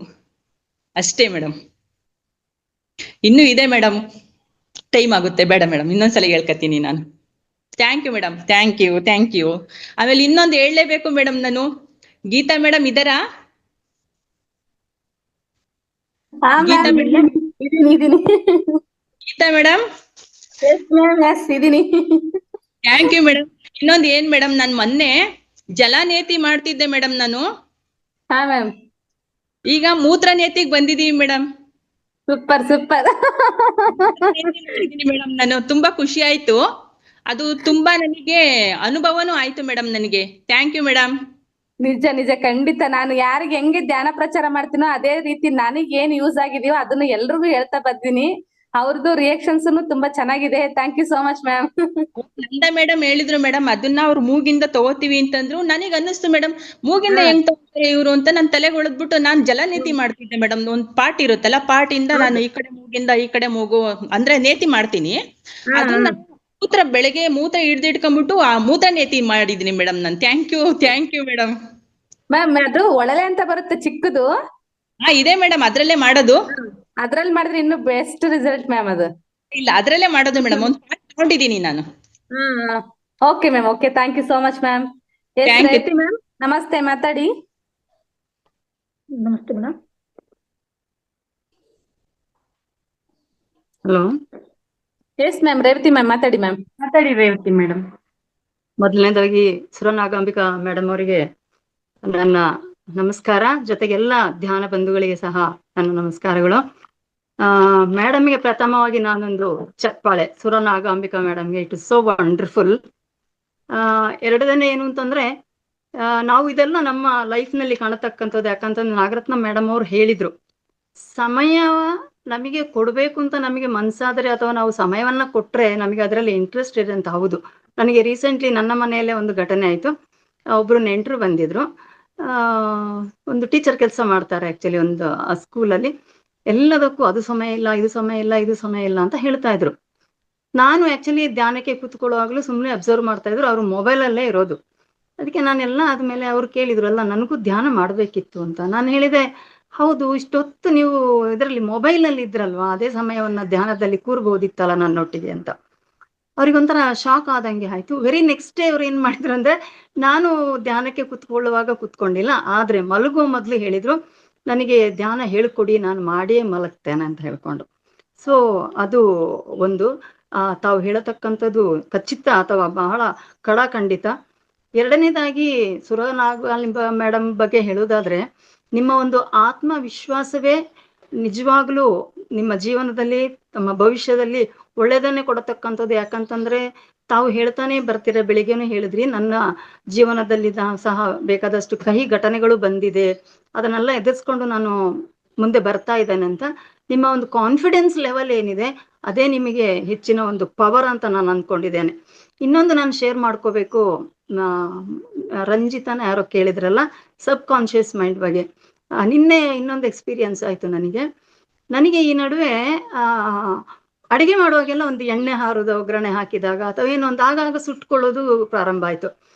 ಅಷ್ಟೇ ಮೇಡಮ್. ಇನ್ನೂ ಇದೆ ಮೇಡಮ್, ಟೈಮ್ ಆಗುತ್ತೆ, ಬೇಡ ಮೇಡಮ್, ಇನ್ನೊಂದ್ಸಲ ಹೇಳ್ಕತೀನಿ ನಾನು. Thank you madam, thank you. ಆಮೇಲೆ ಇನ್ನೊಂದು ಹೇಳಲೇಬೇಕು ಮೇಡಮ್, ನಾನು ಗೀತಾ ಮೇಡಮ್ ಇದ್ದಾರಾ? Geeta madam thank you madam. ಇನ್ನೊಂದು ಏನ್ ಮೇಡಮ್, ನಾನು ಮೊನ್ನೆ ಜಲನೇತಿ ಮಾಡ್ತಿದ್ದೆ ಮೇಡಮ್ ನಾನು.
ಹಾ ಮ್ಯಾಮ್.
ಈಗ ಮೂತ್ರ ನೇತಿಗೆ ಬಂದಿದೀವಿ ಮೇಡಮ್.
ಸೂಪರ್
ಮೇಡಮ್, ನಾನು ತುಂಬಾ ಖುಷಿ ಆಯ್ತು, ಅದು ತುಂಬಾ ನನಗೆ ಅನುಭವನೂ ಆಯ್ತು ಮೇಡಮ್ ನನಗೆ. Thank you madam.
ನಿಜ ಖಂಡಿತ. ನಾನು ಯಾರಿಗೆ ಹೆಂಗೆ ಧ್ಯಾನ ಪ್ರಚಾರ ಮಾಡ್ತೀನೋ ಅದೇ ರೀತಿ ನನಗೆ ಏನ್ ಯೂಸ್ ಆಗಿದೆಯೋ ಅದನ್ನ ಎಲ್ರಿಗೂ ಹೇಳ್ತಾ ಬರ್ತೀನಿ. ಅವ್ರದ್ದು ರಿಯಾಕ್ಷನ್ಸ್ ತುಂಬಾ ಚೆನ್ನಾಗಿದೆ. Thank you so much ma'am.
Nanda madam ಹೇಳಿದ್ರು ಮೇಡಮ್, ಅದನ್ನ ಅವ್ರು ಮೂಗಿಂದ ತಗೋತೀವಿ ಅಂತಂದ್ರು. ನನಗೆ ಅನ್ನಿಸ್ತು ಮೇಡಮ್, ಮೂಗಿಂದ ಹೆಂಗ್ ತಗೋತಾರೆ ಇವ್ರು ಅಂತ ನನ್ ತಲೆಗೆ ಹೊಳದ್ಬಿಟ್ಟು ನಾನು ಜಲನೇತಿ ಮಾಡ್ತಿದ್ದೆ ಮೇಡಮ್. ಒಂದ್ ಪಾಟ್ ಇರುತ್ತಲ್ಲ, ಪಾಟಿಂದ ನಾನು ಈ ಕಡೆ ಮೂಗಿಂದ ಈ ಕಡೆ ಮೂಗು ಅಂದ್ರೆ ನೇತಿ ಮಾಡ್ತೀನಿ. ಅದನ್ನ ಮೂತ್ರ ಬೆಳಗ್ಗೆ ಮೂತ್ರ ಹಿಡ್ದಿಟ್ಕೊಂಡ್ಬಿಟ್ಟು ಆ ಮೂತ್ರ ನೇತಿ ಮಾಡಿದೀನಿ ಮೇಡಮ್ ನಾನು. Thank you madam.
ಮ್ಯಾಮ್ ಅದು ಒಳಲೆ ಅಂತ ಬರುತ್ತೆ ಚಿಕ್ಕದು.
ಇದೆ ಮೇಡಮ್, ಅದ್ರಲ್ಲೇ ಮಾಡೋದು.
ಅದ್ರಲ್ಲಿ ಮಾಡಿದ್ರೆ ಇನ್ನು ಬೆಸ್ಟ್ ರಿಸಲ್ಟ್ ಮ್ಯಾಮ್. ಅದು
ಇಲ್ಲ, ಅದ್ರಲ್ಲೇ ಮಾಡೋದು ಮೇಡಮ್. ಒಂದ್ ಪಾಟ್ ತಗೊಂಡಿದ್ದೀನಿ ನಾನು.
Okay ma'am, okay. Thank you so much ma'am. Revathi ma'am ನಮಸ್ತೆ, ಮಾತಾಡಿ.
ನಮಸ್ತೆ madam.
Hello.
Yes ma'am, Revathi ma'am ಮಾತಾಡಿ. ಮ್ಯಾಮ್
ಮಾತಾಡಿ ರೇವತಿ ಮೇಡಮ್.
ಮೊದಲನೇದಾಗಿ ಸುರನಾಗಾಂಬಿಕಾ ಮೇಡಮ್ ಅವರಿಗೆ ನನ್ನ ನಮಸ್ಕಾರ, ಜೊತೆಗೆಲ್ಲ ಧ್ಯಾನ ಬಂಧುಗಳಿಗೆ ಸಹ ನನ್ನ ನಮಸ್ಕಾರಗಳು. ಮೇಡಮ್ಗೆ ಪ್ರಥಮವಾಗಿ ನಾನೊಂದು ಚಪ್ಪಾಳೆ, ಸುರನಾಗಾಂಬಿಕಾ ಮೇಡಮ್ಗೆ. It is so wonderful. ಎರಡನೇ ಏನು ಅಂತಂದ್ರೆ, ನಾವು ಇದೆಲ್ಲ ನಮ್ಮ ಲೈಫ್ ನಲ್ಲಿ ಕಾಣತಕ್ಕಂಥದ್ದು. ಯಾಕಂತಂದ್ರೆ ನಾಗರತ್ನ ಮೇಡಮ್ ಅವ್ರು ಹೇಳಿದ್ರು, ಸಮಯ ನಮಗೆ ಕೊಡ್ಬೇಕು ಅಂತ ನಮಗೆ ಮನ್ಸಾದ್ರೆ ಅಥವಾ ನಾವು ಸಮಯವನ್ನ ಕೊಟ್ರೆ ನಮಗೆ ಅದರಲ್ಲಿ ಇಂಟ್ರೆಸ್ಟ್ ಇದೆ ಅಂತ. ಹೌದು, ನನಗೆ ರೀಸೆಂಟ್ಲಿ ನನ್ನ ಮನೆಯಲ್ಲೇ ಒಂದು ಘಟನೆ ಆಯ್ತು. ಒಬ್ರು ನೆಂಟರು ಬಂದಿದ್ರು. ಒಂದು ಟೀಚರ್ ಕೆಲಸ ಮಾಡ್ತಾರೆ ಆಕ್ಚುಲಿ ಒಂದು ಸ್ಕೂಲಲ್ಲಿ. ಎಲ್ಲದಕ್ಕೂ ಅದು ಸಮಯ ಇಲ್ಲ, ಇದು ಸಮಯ ಇಲ್ಲ, ಇದು ಸಮಯ ಇಲ್ಲ ಅಂತ ಹೇಳ್ತಾ ಇದ್ರು. ನಾನು ಆಕ್ಚುಲಿ ಧ್ಯಾನಕ್ಕೆ ಕೂತ್ಕೊಳ್ಳುವಾಗ್ಲೂ ಸುಮ್ಮನೆ ಅಬ್ಸರ್ವ್ ಮಾಡ್ತಾ ಇದ್ರು. ಅವ್ರು ಮೊಬೈಲಲ್ಲೇ ಇರೋದು. ಅದಕ್ಕೆ ನಾನೆಲ್ಲ ಆದ್ಮೇಲೆ ಅವ್ರು ಕೇಳಿದ್ರು, ಅಲ್ಲ ನನಗೂ ಧ್ಯಾನ ಮಾಡ್ಬೇಕಿತ್ತು ಅಂತ. ನಾನು ಹೇಳಿದೆ, ಹೌದು, ಇಷ್ಟೊತ್ತು ನೀವು ಇದರಲ್ಲಿ ಮೊಬೈಲಲ್ಲಿ ಇದ್ರಲ್ವಾ, ಅದೇ ಸಮಯವನ್ನ ಧ್ಯಾನದಲ್ಲಿ ಕೂರ್ಬೋದಿತ್ತಲ್ಲ ನನ್ನೊಟ್ಟಿಗೆ ಅಂತ. ಅವ್ರಿಗೊಂಥರ ಶಾಕ್ ಆದಂಗೆ ಆಯ್ತು. ವೆರಿ ನೆಕ್ಸ್ಟ್ ಡೇ ಅವ್ರು ಏನ್ ಮಾಡಿದ್ರು ಅಂದ್ರೆ, ನಾನು ಧ್ಯಾನಕ್ಕೆ ಕುತ್ಕೊಂಡಿಲ್ಲ, ಆದ್ರೆ ಮಲಗುವ ಮೊದ್ಲು ಹೇಳಿದ್ರು, ನನಗೆ ಧ್ಯಾನ ಹೇಳ್ಕೊಡಿ, ನಾನು ಮಾಡಿಯೇ ಮಲಗ್ತೇನೆ ಅಂತ ಹೇಳ್ಕೊಂಡು. ಸೊ ಅದು ಒಂದು ತಾವು ಹೇಳತಕ್ಕಂಥದ್ದು ಖಚಿತ ಅಥವಾ ಬಹಳ ಖಂಡಿತ. ಎರಡನೇದಾಗಿ ಸುರನಾಗಾಂಬಿಕಾ ಮೇಡಮ್ ಬಗ್ಗೆ ಹೇಳುವುದಾದ್ರೆ, ನಿಮ್ಮ ಒಂದು ಆತ್ಮವಿಶ್ವಾಸವೇ ನಿಜವಾಗ್ಲೂ ನಿಮ್ಮ ಜೀವನದಲ್ಲಿ, ತಮ್ಮ ಭವಿಷ್ಯದಲ್ಲಿ ಒಳ್ಳೆಯದನ್ನೇ ಕೊಡತಕ್ಕಂಥದ್ದು. ಯಾಕಂತಂದ್ರೆ ತಾವು ಹೇಳ್ತಾನೆ ಬರ್ತೀರ, ಬೆಳಿಗ್ಗೆನೂ ಹೇಳಿದ್ರಿ, ನನ್ನ ಜೀವನದಲ್ಲಿ ಸಹ ಬೇಕಾದಷ್ಟು ಕಹಿ ಘಟನೆಗಳು ಬಂದಿದೆ, ಅದನ್ನೆಲ್ಲ ಎದುರಿಸ್ಕೊಂಡು ನಾನು ಮುಂದೆ ಬರ್ತಾ ಇದ್ದೇನೆ ಅಂತ. ನಿಮ್ಮ ಒಂದು ಕಾನ್ಫಿಡೆನ್ಸ್ ಲೆವೆಲ್ ಏನಿದೆ, ಅದೇ ನಿಮಗೆ ಹೆಚ್ಚಿನ ಒಂದು ಪವರ್ ಅಂತ ನಾನು ಅನ್ಕೊಂಡಿದ್ದೇನೆ. ಇನ್ನೊಂದು ನಾನು ಶೇರ್ ಮಾಡ್ಕೋಬೇಕು, ರಂಜಿತನ ಯಾರೋ ಕೇಳಿದ್ರಲ್ಲ ಸಬ್ ಕಾನ್ಶಿಯಸ್ ಮೈಂಡ್ ಬಗ್ಗೆ. ನಿನ್ನೆ ಇನ್ನೊಂದು ಎಕ್ಸ್ಪೀರಿಯನ್ಸ್ ಆಯ್ತು ನನಗೆ ಈ ನಡುವೆ ಅಡಿಗೆ ಮಾಡುವಾಗೆಲ್ಲ ಒಂದು ಎಣ್ಣೆ ಹಾರೋದು, ಒಗ್ಗರಣೆ ಹಾಕಿದಾಗ ಅಥವಾ ಏನೋ ಒಂದು ಆಗಾಗ ಸುಟ್ಕೊಳ್ಳೋದು ಪ್ರಾರಂಭ ಆಯ್ತು.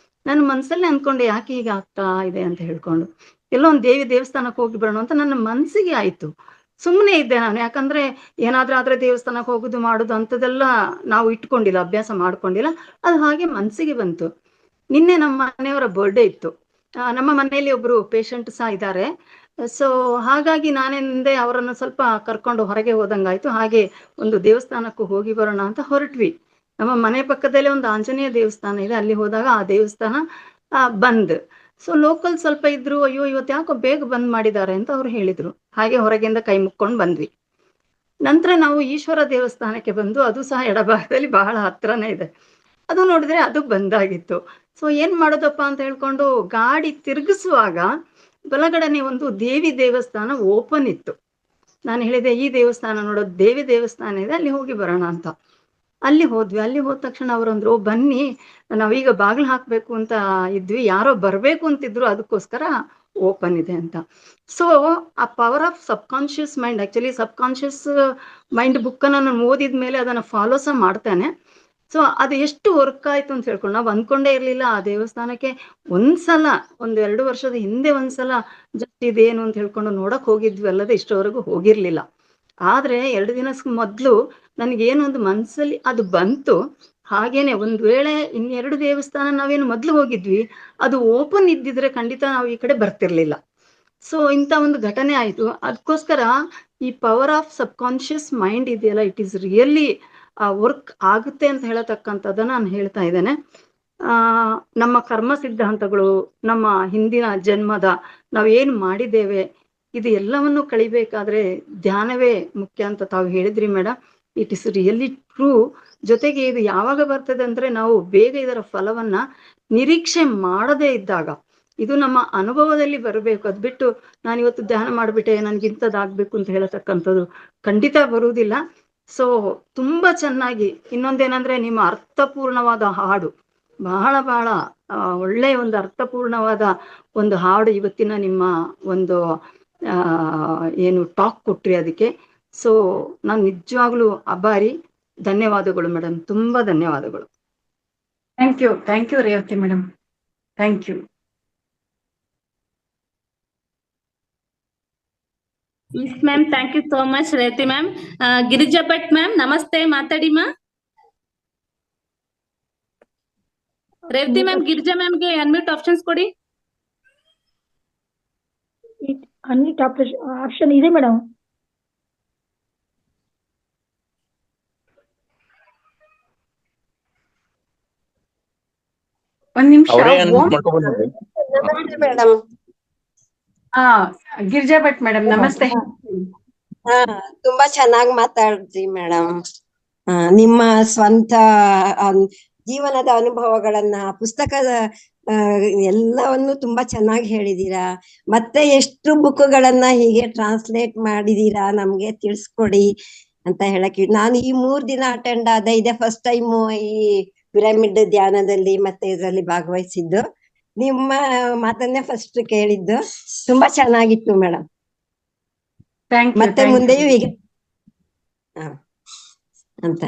ನಾನು ಮನ್ಸಲ್ಲೇ ಅನ್ಕೊಂಡೆ, ಯಾಕೆ ಹೀಗೆ ಆಗ್ತಾ ಇದೆ ಅಂತ ಹೇಳ್ಕೊಂಡು. ಎಲ್ಲೋ ಒಂದು ದೇವಸ್ಥಾನಕ್ಕೆ ಹೋಗಿ ಬರೋಣ ಅಂತ ನನ್ನ ಮನ್ಸಿಗೆ ಆಯ್ತು. ಸುಮ್ಮನೆ ಇದ್ದೆ ನಾನು. ಯಾಕಂದ್ರೆ ಏನಾದ್ರೂ ಆದ್ರೆ ದೇವಸ್ಥಾನಕ್ಕೆ ಹೋಗುದು ಮಾಡುದು ಅಂಥದ್ದೆಲ್ಲ ನಾವು ಇಟ್ಕೊಂಡಿಲ್ಲ, ಅಭ್ಯಾಸ ಮಾಡ್ಕೊಂಡಿಲ್ಲ. ಅದು ಹಾಗೆ ಮನ್ಸಿಗೆ ಬಂತು. ನಿನ್ನೆ ನಮ್ಮ ಮನೆಯವರ ಬರ್ಡೇ ಇತ್ತು. ನಮ್ಮ ಮನೆಯಲ್ಲಿ ಒಬ್ರು ಪೇಷಂಟ್ ಸಹ ಇದ್ದಾರೆ. ಸೊ ಹಾಗಾಗಿ ನಾನೆಂದೆ ಅವರನ್ನು ಸ್ವಲ್ಪ ಕರ್ಕೊಂಡು ಹೊರಗೆ ಹೋದಂಗಾಯ್ತು. ಹಾಗೆ ಒಂದು ದೇವಸ್ಥಾನಕ್ಕೂ ಹೋಗಿ ಬರೋಣ ಅಂತ ಹೊರಟ್ವಿ. ನಮ್ಮ ಮನೆ ಪಕ್ಕದಲ್ಲೇ ಒಂದು ಆಂಜನೇಯ ದೇವಸ್ಥಾನ ಇದೆ. ಅಲ್ಲಿ ಹೋದಾಗ ಆ ದೇವಸ್ಥಾನ ಬಂದ್. ಸೊ ಲೋಕಲ್ ಸ್ವಲ್ಪ ಇದ್ರು, ಅಯ್ಯೋ ಇವತ್ತು ಯಾಕೋ ಬೇಗ ಬಂದ್ ಮಾಡಿದ್ದಾರೆ ಅಂತ ಅವ್ರು ಹೇಳಿದ್ರು. ಹಾಗೆ ಹೊರಗಿಂದ ಕೈ ಮುಕ್ಕೊಂಡು ಬಂದ್ವಿ. ನಂತರ ನಾವು ಈಶ್ವರ ದೇವಸ್ಥಾನಕ್ಕೆ ಬಂದು, ಅದು ಸಹ ಎಡಭಾಗದಲ್ಲಿ ಬಹಳ ಹತ್ರನೇ ಇದೆ. ಅದು ನೋಡಿದ್ರೆ ಅದು ಬಂದಾಗಿತ್ತು. ಸೊ ಏನ್ ಮಾಡೋದಪ್ಪ ಅಂತ ಹೇಳ್ಕೊಂಡು ಗಾಡಿ ತಿರುಗಿಸುವಾಗ ಬಲಗಡೆನೆ ಒಂದು ದೇವಿ ದೇವಸ್ಥಾನ ಓಪನ್ ಇತ್ತು. ನಾನು ಹೇಳಿದೆ, ಈ ದೇವಸ್ಥಾನ ನೋಡೋದು ದೇವಿ ದೇವಸ್ಥಾನ ಇದೆ, ಅಲ್ಲಿ ಹೋಗಿ ಬರೋಣ ಅಂತ. ಅಲ್ಲಿ ಹೋದ್ವಿ. ಅಲ್ಲಿ ಹೋದ ತಕ್ಷಣ ಅವರಂದ್ರು, ಬನ್ನಿ, ನಾವೀಗ ಬಾಗಿಲು ಹಾಕ್ಬೇಕು ಅಂತ ಇದ್ವಿ, ಯಾರೋ ಬರ್ಬೇಕು ಅಂತಿದ್ರು, ಅದಕ್ಕೋಸ್ಕರ ಓಪನ್ ಇದೆ ಅಂತ. ಸೊ ಆ power of sub conscious mind, actually sub conscious mind ಬುಕ್ಕನ್ನು ನಾನು ಓದಿದ ಮೇಲೆ ಅದನ್ನ ಫಾಲೋ ಸಹ ಮಾಡ್ತೇನೆ. ಸೊ ಅದು ಎಷ್ಟು ವರ್ಕ್ ಆಯ್ತು ಅಂತ ಹೇಳ್ಕೊಂಡು, ನಾವು ಅಂದ್ಕೊಂಡೇ ಇರ್ಲಿಲ್ಲ. ಆ ದೇವಸ್ಥಾನಕ್ಕೆ ಒಂದ್ಸಲ, 1-2 ವರ್ಷದ ಹಿಂದೆ ಒಂದ್ಸಲ ಜಸ್ಟ್ ಇದೇನು ಅಂತ ಹೇಳ್ಕೊಂಡು ನೋಡಕ್ ಹೋಗಿದ್ವಿ, ಅಲ್ಲದೆ ಇಷ್ಟವರೆಗೂ ಹೋಗಿರ್ಲಿಲ್ಲ. ಆದ್ರೆ 2 ದಿನ ಮೊದ್ಲು ನನಗೇನು ಒಂದು ಮನ್ಸಲ್ಲಿ ಅದು ಬಂತು. ಹಾಗೇನೆ ಒಂದ್ ವೇಳೆ 2 ದೇವಸ್ಥಾನ ನಾವೇನು ಮೊದ್ಲು ಹೋಗಿದ್ವಿ, ಅದು ಓಪನ್ ಇದ್ದಿದ್ರೆ ಖಂಡಿತ ನಾವು ಈ ಕಡೆ ಬರ್ತಿರ್ಲಿಲ್ಲ. ಸೊ ಇಂಥ ಒಂದು ಘಟನೆ ಆಯ್ತು. ಅದಕ್ಕೋಸ್ಕರ ಈ power of sub conscious mind ಇದೆಯಲ್ಲ, ಇಟ್ ಈಸ್ ರಿಯಲಿ ವರ್ಕ್ ಆಗುತ್ತೆ ಅಂತ ಹೇಳತಕ್ಕಂಥದ್ದನ್ನ ನಾನು ಹೇಳ್ತಾ ಇದ್ದೇನೆ. ನಮ್ಮ ಕರ್ಮ ಸಿದ್ಧಾಂತಗಳು, ನಮ್ಮ ಹಿಂದಿನ ಜನ್ಮದ ನಾವೇನು ಮಾಡಿದ್ದೇವೆ, ಇದು ಎಲ್ಲವನ್ನು ಕಳಿಬೇಕಾದ್ರೆ ಧ್ಯಾನವೇ ಮುಖ್ಯ ಅಂತ ತಾವು ಹೇಳಿದ್ರಿ madam. It is really true. ಜೊತೆಗೆ ಇದು ಯಾವಾಗ ಬರ್ತದೆ ಅಂದ್ರೆ, ನಾವು ಬೇಗ ಇದರ ಫಲವನ್ನ ನಿರೀಕ್ಷೆ ಮಾಡದೇ ಇದ್ದಾಗ, ಇದು ನಮ್ಮ ಅನುಭವದಲ್ಲಿ ಬರಬೇಕು. ಅದ್ ಬಿಟ್ಟು ನಾನಿವತ್ತು ಧ್ಯಾನ ಮಾಡ್ಬಿಟ್ಟೆ, ನನ್ಗಿಂತದಾಗ್ಬೇಕು ಅಂತ ಹೇಳತಕ್ಕಂಥದ್ದು ಖಂಡಿತ ಬರುವುದಿಲ್ಲ. ಸೊ ತುಂಬಾ ಚೆನ್ನಾಗಿ, ಇನ್ನೊಂದೇನಂದ್ರೆ ನಿಮ್ಮ ಅರ್ಥಪೂರ್ಣವಾದ ಹಾಡು, ಬಹಳ ಬಹಳ ಒಳ್ಳೆಯ ಒಂದು ಅರ್ಥಪೂರ್ಣವಾದ ಒಂದು ಹಾಡು ಇವತ್ತಿನ ನಿಮ್ಮ ಒಂದು ಏನು ಟಾಕ್ ಕೊಟ್ರಿ ಅದಕ್ಕೆ. ಸೊ ನಾನು ನಿಜವಾಗ್ಲೂ ಆಭಾರಿ. ಧನ್ಯವಾದಗಳು ಮೇಡಮ್, ತುಂಬಾ ಧನ್ಯವಾದಗಳು.
Thank you Revathi madam, thank you.
Yes ma'am, thank you so much Revathi ma'am. Girija Bhat ma'am ನಮಸ್ತೆ, ಮಾತಾಡಿ ಮಾ. ರೇವತಿ ಮ್ಯಾಮ್, ಗಿರಿಜಾ ಮ್ಯಾಮ್ಗೆ ಅನ್ಮ್ಯೂಟ್ ಆಪ್ಷನ್ಸ್ ಕೊಡಿ.
ಅನ್ಮ್ಯೂಟ್ ಆಪ್ಷನ್ ಇದೆ ಮೇಡಮ್.
ಒಂದ್ ನಿಮಿಷ.
ಅವರೇ ಅನ್ಮ್ಯೂಟ್ ಮಾಡ್ಕೊಂಡು
ನಮಸ್ತೆ ಮೇಡಮ್.
ಹಾ, ಗಿರಿಜಾ ಭಟ್ ಮೇಡಮ್ ನಮಸ್ತೆ.
ಹಾ, ತುಂಬಾ ಚೆನ್ನಾಗಿ ಮಾತಾಡ್ರಿ ಮೇಡಮ್. ನಿಮ್ಮ ಸ್ವಂತ ಜೀವನದ ಅನುಭವಗಳನ್ನ ಪುಸ್ತಕದ ಎಲ್ಲವನ್ನು ತುಂಬಾ ಚೆನ್ನಾಗಿ ಹೇಳಿದೀರಾ. ಮತ್ತೆ ಎಷ್ಟು ಬುಕ್ಗಳನ್ನ ಹೀಗೆ ಟ್ರಾನ್ಸ್ಲೇಟ್ ಮಾಡಿದೀರಾ ನಮ್ಗೆ ತಿಳಿಸ್ಕೊಡಿ ಅಂತ ಹೇಳಕ್ ನಾನು ಈ 3 ದಿನ ಅಟೆಂಡ್ ಆದ. ಇದೇ ಫಸ್ಟ್ ಟೈಮ್ ಈ ಪಿರಮಿಡ್ ಧ್ಯಾನದಲ್ಲಿ ಮತ್ತೆ ಇದರಲ್ಲಿ ಭಾಗವಹಿಸಿದ್ದು. ನಿಮ್ಮ ಮಾತನ್ನೇ ಫಸ್ಟ್ ಕೇಳಿದ್ದು. ತುಂಬಾ ಚೆನ್ನಾಗಿತ್ತು ಮೇಡಮ್. ಮತ್ತೆ ಮುಂದೆಯೂ ಹೀಗೆ ಅಂತ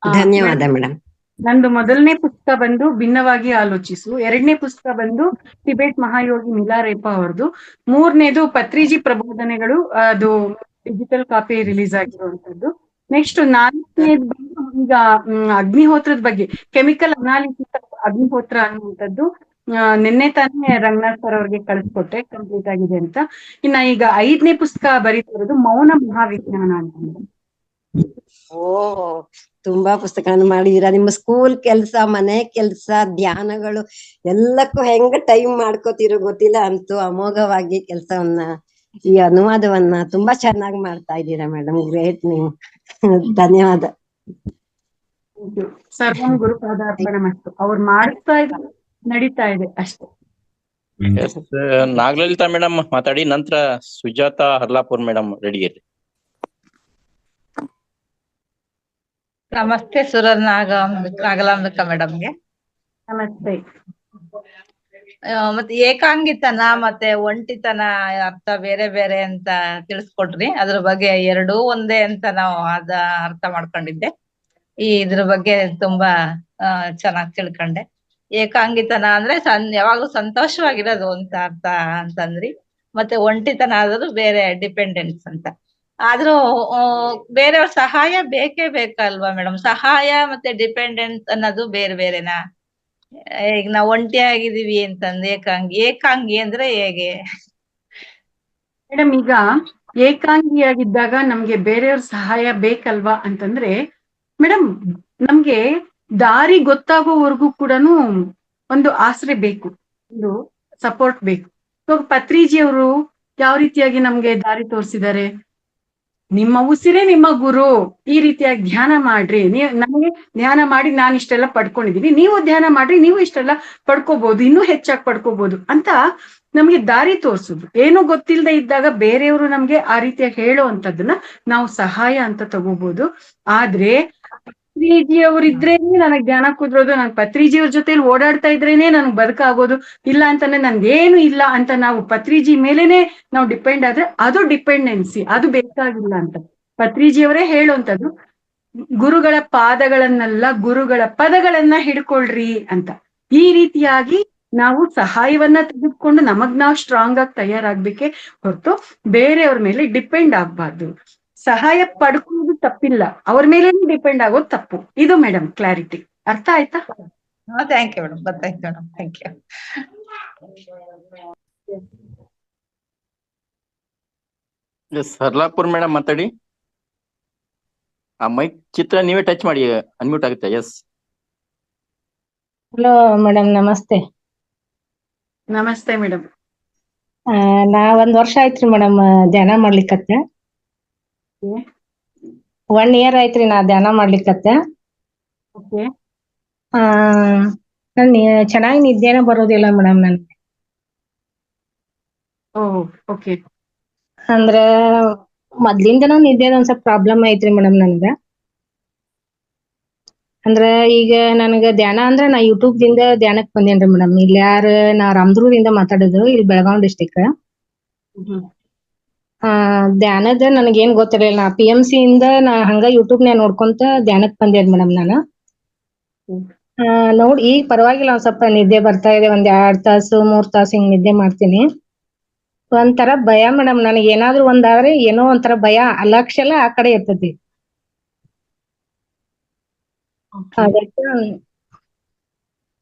ಧನ್ಯವಾದ ಮೇಡಮ್.
ನಂದು ಮೊದಲನೇ ಪುಸ್ತಕ ಬಂದು ಭಿನ್ನವಾಗಿ ಆಲೋಚಿಸು, 2ನೇ ಪುಸ್ತಕ ಬಂದು ಟಿಬೆಟ್ ಮಹಾಯೋಗಿ ಮಿಲಾರೆಪ ಅವರದು, 3ನೇದು ಪತ್ರಿಜಿ ಪ್ರಬೋಧನೆಗಳು, ಅದು ಡಿಜಿಟಲ್ ಕಾಪಿ ರಿಲೀಸ್ ಆಗಿರುವಂತದ್ದು. ನೆಕ್ಸ್ಟ್ 4ನೇದು ಬಂದು ಈಗ ಅಗ್ನಿಹೋತ್ರದ ಬಗ್ಗೆ, ಕೆಮಿಕಲ್ ಅನಾಲಿಸಿಸ್ ಅಗ್ನಿಹೋತ್ರ ಅನ್ನುವಂಥದ್ದು ನಿನ್ನೆ ತಾನೇ ರಂಗನಾಥ್ ಸರ್ ಅವ್ರಿಗೆ ಕಳಿಸ್ಕೊಟ್ಟೆ, ಕಂಪ್ಲೀಟ್ ಆಗಿದೆ ಅಂತ. ಇನ್ನ ಈಗ 5ನೇ ಪುಸ್ತಕ ಬರೀತಿರೋದು ಮೌನ ಮಹಾವಿಜ್ಞಾನ ಅಂತ.
ಓ, ತುಂಬಾ ಪುಸ್ತಕಗಳನ್ನು ಮಾಡಿದೀರಾ. ನಿಮ್ಮ ಸ್ಕೂಲ್ ಕೆಲ್ಸ, ಮನೆ ಕೆಲ್ಸ, ಧ್ಯಾನಗಳು ಎಲ್ಲಕ್ಕೂ ಹೆಂಗ ಟೈಮ್ ಮಾಡ್ಕೋತಿರೋ ಗೊತ್ತಿಲ್ಲ. ಅಂತೂ ಅಮೋಘವಾಗಿ ಕೆಲಸವನ್ನ, ಈ ಅನುವಾದವನ್ನ ತುಂಬಾ ಚೆನ್ನಾಗಿ ಮಾಡ್ತಾ ಇದ್ದೀರಾ ಮೇಡಮ್. ಗ್ರೇಟ್ ನೀವು. ಧನ್ಯವಾದ.
ಸರ್ವಂ ಗುರುಪಾದಾರ್ಪಣ ಮಸ್ತು. ಅವ್ರು ಮಾಡ್ತಾ ಇದ್ದಾರೆ, ನಡೀತಾ ಇದೆ ಅಷ್ಟೇ.
ನಾಗಲಲಿತಾ ಮೇಡಮ್ ಮಾತಾಡಿ, ನಂತರ ಸುಜಾತ ಹರ್ಲಾಪುರ್ ಮೇಡಮ್ ರೆಡಿ ಇರಿ.
ನಮಸ್ತೆ ನಾಗಲಾಂಬಿಕಾ ಮೇಡಮ್ಗೆ.
ನಮಸ್ತೆ.
ಮತ್ತೆ ಏಕಾಂಗಿತನ ಮತ್ತೆ ಒಂಟಿತನ ಅರ್ಥ ಬೇರೆ ಬೇರೆ ಅಂತ ತಿಳಿಸ್ಕೊಟ್ರಿ. ಅದ್ರ ಬಗ್ಗೆ ಎರಡೂ ಒಂದೇ ಅಂತ ನಾವು ಅರ್ಥ ಮಾಡ್ಕೊಂಡಿದ್ದೆ. ಇದ್ರ ಬಗ್ಗೆ ತುಂಬಾ ಚೆನ್ನಾಗಿ ತಿಳ್ಕೊಂಡೆ. ಏಕಾಂಗಿತನ ಅಂದ್ರೆ ಯಾವಾಗ್ಲೂ ಸಂತೋಷವಾಗಿರೋದು ಅಂತ ಅರ್ಥ ಅಂತಂದ್ರಿ. ಮತ್ತೆ ಒಂಟಿತನ ಆದ್ರೂ ಬೇರೆ ಡಿಪೆಂಡೆನ್ಸ್ ಅಂತ. ಆದ್ರೂ ಬೇರೆಯವ್ರ ಸಹಾಯ ಬೇಕೇ ಬೇಕಲ್ವಾ ಮೇಡಮ್? ಸಹಾಯ ಮತ್ತೆ ಡಿಪೆಂಡೆನ್ಸ್ ಅನ್ನೋದು ಬೇರೆ ಬೇರೆನಾ? ಈಗ ನಾವು ಒಂಟಿ ಆಗಿದೀವಿ ಅಂತಂದ್ರೆ ಏಕಾಂಗಿ ಅಂದ್ರೆ ಹೇಗೆ
ಮೇಡಮ್? ಈಗ ಏಕಾಂಗಿಯಾಗಿದ್ದಾಗ ನಮ್ಗೆ ಬೇರೆಯವ್ರ ಸಹಾಯ ಬೇಕಲ್ವಾ ಅಂತಂದ್ರೆ ಮೇಡಮ್, ನಮ್ಗೆ ದಾರಿ ಗೊತ್ತಾಗೋವರೆಗೂ ಕೂಡ ಒಂದು ಆಸರೆ ಬೇಕು, ಒಂದು ಸಪೋರ್ಟ್ ಬೇಕು. ಇವಾಗ ಪತ್ರಿಜಿ ಅವರು ಯಾವ ರೀತಿಯಾಗಿ ನಮ್ಗೆ ದಾರಿ ತೋರಿಸಿದ್ದಾರೆ, ನಿಮ್ಮ ಉಸಿರೇ ನಿಮ್ಮ ಗುರು, ಈ ರೀತಿಯಾಗಿ ಧ್ಯಾನ ಮಾಡ್ರಿ, ನಮಗೆ ಧ್ಯಾನ ಮಾಡಿ ನಾನು ಇಷ್ಟೆಲ್ಲ ಪಡ್ಕೊಂಡಿದೀನಿ, ನೀವು ಧ್ಯಾನ ಮಾಡ್ರಿ, ನೀವು ಇಷ್ಟೆಲ್ಲ ಪಡ್ಕೋಬಹುದು, ಇನ್ನೂ ಹೆಚ್ಚಾಗಿ ಪಡ್ಕೋಬಹುದು ಅಂತ ನಮ್ಗೆ ದಾರಿ ತೋರ್ಸುದು. ಏನೋ ಗೊತ್ತಿಲ್ಲದೆ ಇದ್ದಾಗ ಬೇರೆಯವರು ನಮ್ಗೆ ಆ ರೀತಿಯಾಗಿ ಹೇಳೋ ಅಂತದನ್ನ ನಾವು ಸಹಾಯ ಅಂತ ತಗೋಬಹುದು. ಆದ್ರೆ ಪತ್ರಿಜಿಯವ್ರು ಇದ್ರೇನೆ ನನಗ್ ಧ್ಯಾನ ಕುದ್ರೋದು, ನಾನು ಪತ್ರಿಜಿಯವ್ರ ಜೊತೆಲಿ ಓಡಾಡ್ತಾ ಇದ್ರೇನೆ ನನ್ಗೆ ಬದುಕಾಗೋದು, ಇಲ್ಲ ಅಂತಂದ್ರೆ ನನ್ಗೇನು ಇಲ್ಲ ಅಂತ ನಾವು ಪತ್ರಿಜಿ ಮೇಲೇನೆ ನಾವು ಡಿಪೆಂಡ್ ಆದ್ರೆ ಅದು ಡಿಪೆಂಡೆನ್ಸಿ, ಅದು ಬೇಕಾಗಿಲ್ಲ ಅಂತ ಪತ್ರಿಜಿಯವರೇ ಹೇಳುವಂತದ್ದು. ಗುರುಗಳ ಪಾದಗಳನ್ನೆಲ್ಲ ಗುರುಗಳ ಪದಗಳನ್ನ ಹಿಡ್ಕೊಳ್ರಿ ಅಂತ. ಈ ರೀತಿಯಾಗಿ ನಾವು ಸಹಾಯವನ್ನ ತೆಗೆದುಕೊಂಡು ನಮಗ್ ನಾವು ಸ್ಟ್ರಾಂಗ್ ಆಗಿ ತಯಾರಾಗ್ಬೇಕೆ ಹೊರತು ಬೇರೆಯವ್ರ ಮೇಲೆ ಡಿಪೆಂಡ್ ಆಗ್ಬಾರ್ದು. ಸಹಾಯ ಪಡ್ಕೊಳ್ಳೋದು ತಪ್ಪಿಲ್ಲ, ಅವ್ರ ಮೇಲೆ ಡಿಪೆಂಡ್ ಆಗೋದು ತಪ್ಪು. ಇದು ಮೇಡಮ್ ಕ್ಲಾರಿಟಿ. ಅರ್ಥ ಆಯ್ತಾ?
ಥ್ಯಾಂಕ್ ಯು ಮೇಡಮ್, ಗೊತ್ತಾಯ್ತು madam, thank you.
Harlapur madam ಮಾತಾಡಿ. ಆ ಮೈಕ್ ಚಿತ್ರ ನೀವೇ ಟಚ್ ಮಾಡಿ, ಅನ್ಮ್ಯೂಟ್ ಆಗುತ್ತೆ. ಎಸ್.
ಹಲೋ ಮೇಡಮ್, ನಮಸ್ತೆ.
ನಮಸ್ತೆ ಮೇಡಮ್.
ನಾ 1 ವರ್ಷ ಆಯ್ತ್ರಿ ಮೇಡಮ್ ಧ್ಯಾನ ಮಾಡ್ಲಿಕ್ಕತ್ತೆ. 1 ಇಯರ್ ಆಯ್ತ್ರಿ ನಾ ಧ್ಯಾನ ಮಾಡ್ಲಿಕ್ಕತ್ತೆ. ನನ್ ಚೆನ್ನಾಗಿ ನಿದ್ದೆನ ಬರೋದಿಲ್ಲ ಮೇಡಮ್ ನನ್ಗೆ. ಅಂದ್ರ ಮೊದ್ಲಿಂದನೂ ನಿದ್ದೆದ ಒಂದ್ ಸ್ವಲ್ಪ ಪ್ರಾಬ್ಲಮ್ ಐತ್ರಿ ಮೇಡಮ್ ನನ್ಗ. ಅಂದ್ರ ಈಗ ನನಗ ಧ್ಯಾನ ಅಂದ್ರ ನಾ ಯೂಟ್ಯೂಬ್ ದಿಂದ ಧ್ಯಾನಕ್ ಬಂದೇನ್ರಿ ಮೇಡಮ್. ಇಲ್ಲಿ ನಾ ರಾಮದುರ್ಗದಿಂದ ಮಾತಾಡೋದು, ಇಲ್ಲಿ ಬೆಳಗಾವ್ ಡಿಸ್ಟಿಕ್. ಧ್ಯಾನದ ನನಗೇನ್ ಗೊತ್ತಿರಲಿಲ್ಲ. ನಾ PMC ಇಂದ ನಾ ಹಂಗ ಯೂಟ್ಯೂಬ್ ನ್ಯಾಗ ನೋಡ್ಕೊಂತ ಧ್ಯಾನಕ್ ಬಂದೇನ್ ಮೇಡಮ್ ನಾನು. ನೋಡಿ ಈಗ ಪರವಾಗಿಲ್ಲ, ಒಂದ್ ಸ್ವಲ್ಪ ನಿದ್ದೆ ಬರ್ತಾ ಇದೆ. 1 2 ತಾಸು 3 ತಾಸು ಹಿಂಗ್ ನಿದ್ದೆ ಮಾಡ್ತೀನಿ. ಒಂಥರ ಭಯ ಮೇಡಮ್, ನನಗೆ ಏನಾದ್ರು ಒಂದಾದ್ರೆ ಏನೋ ಒಂಥರ ಭಯ, ಅಲಕ್ಷ್ಯ ಎಲ್ಲ ಆ ಕಡೆ ಇರ್ತೈತಿ.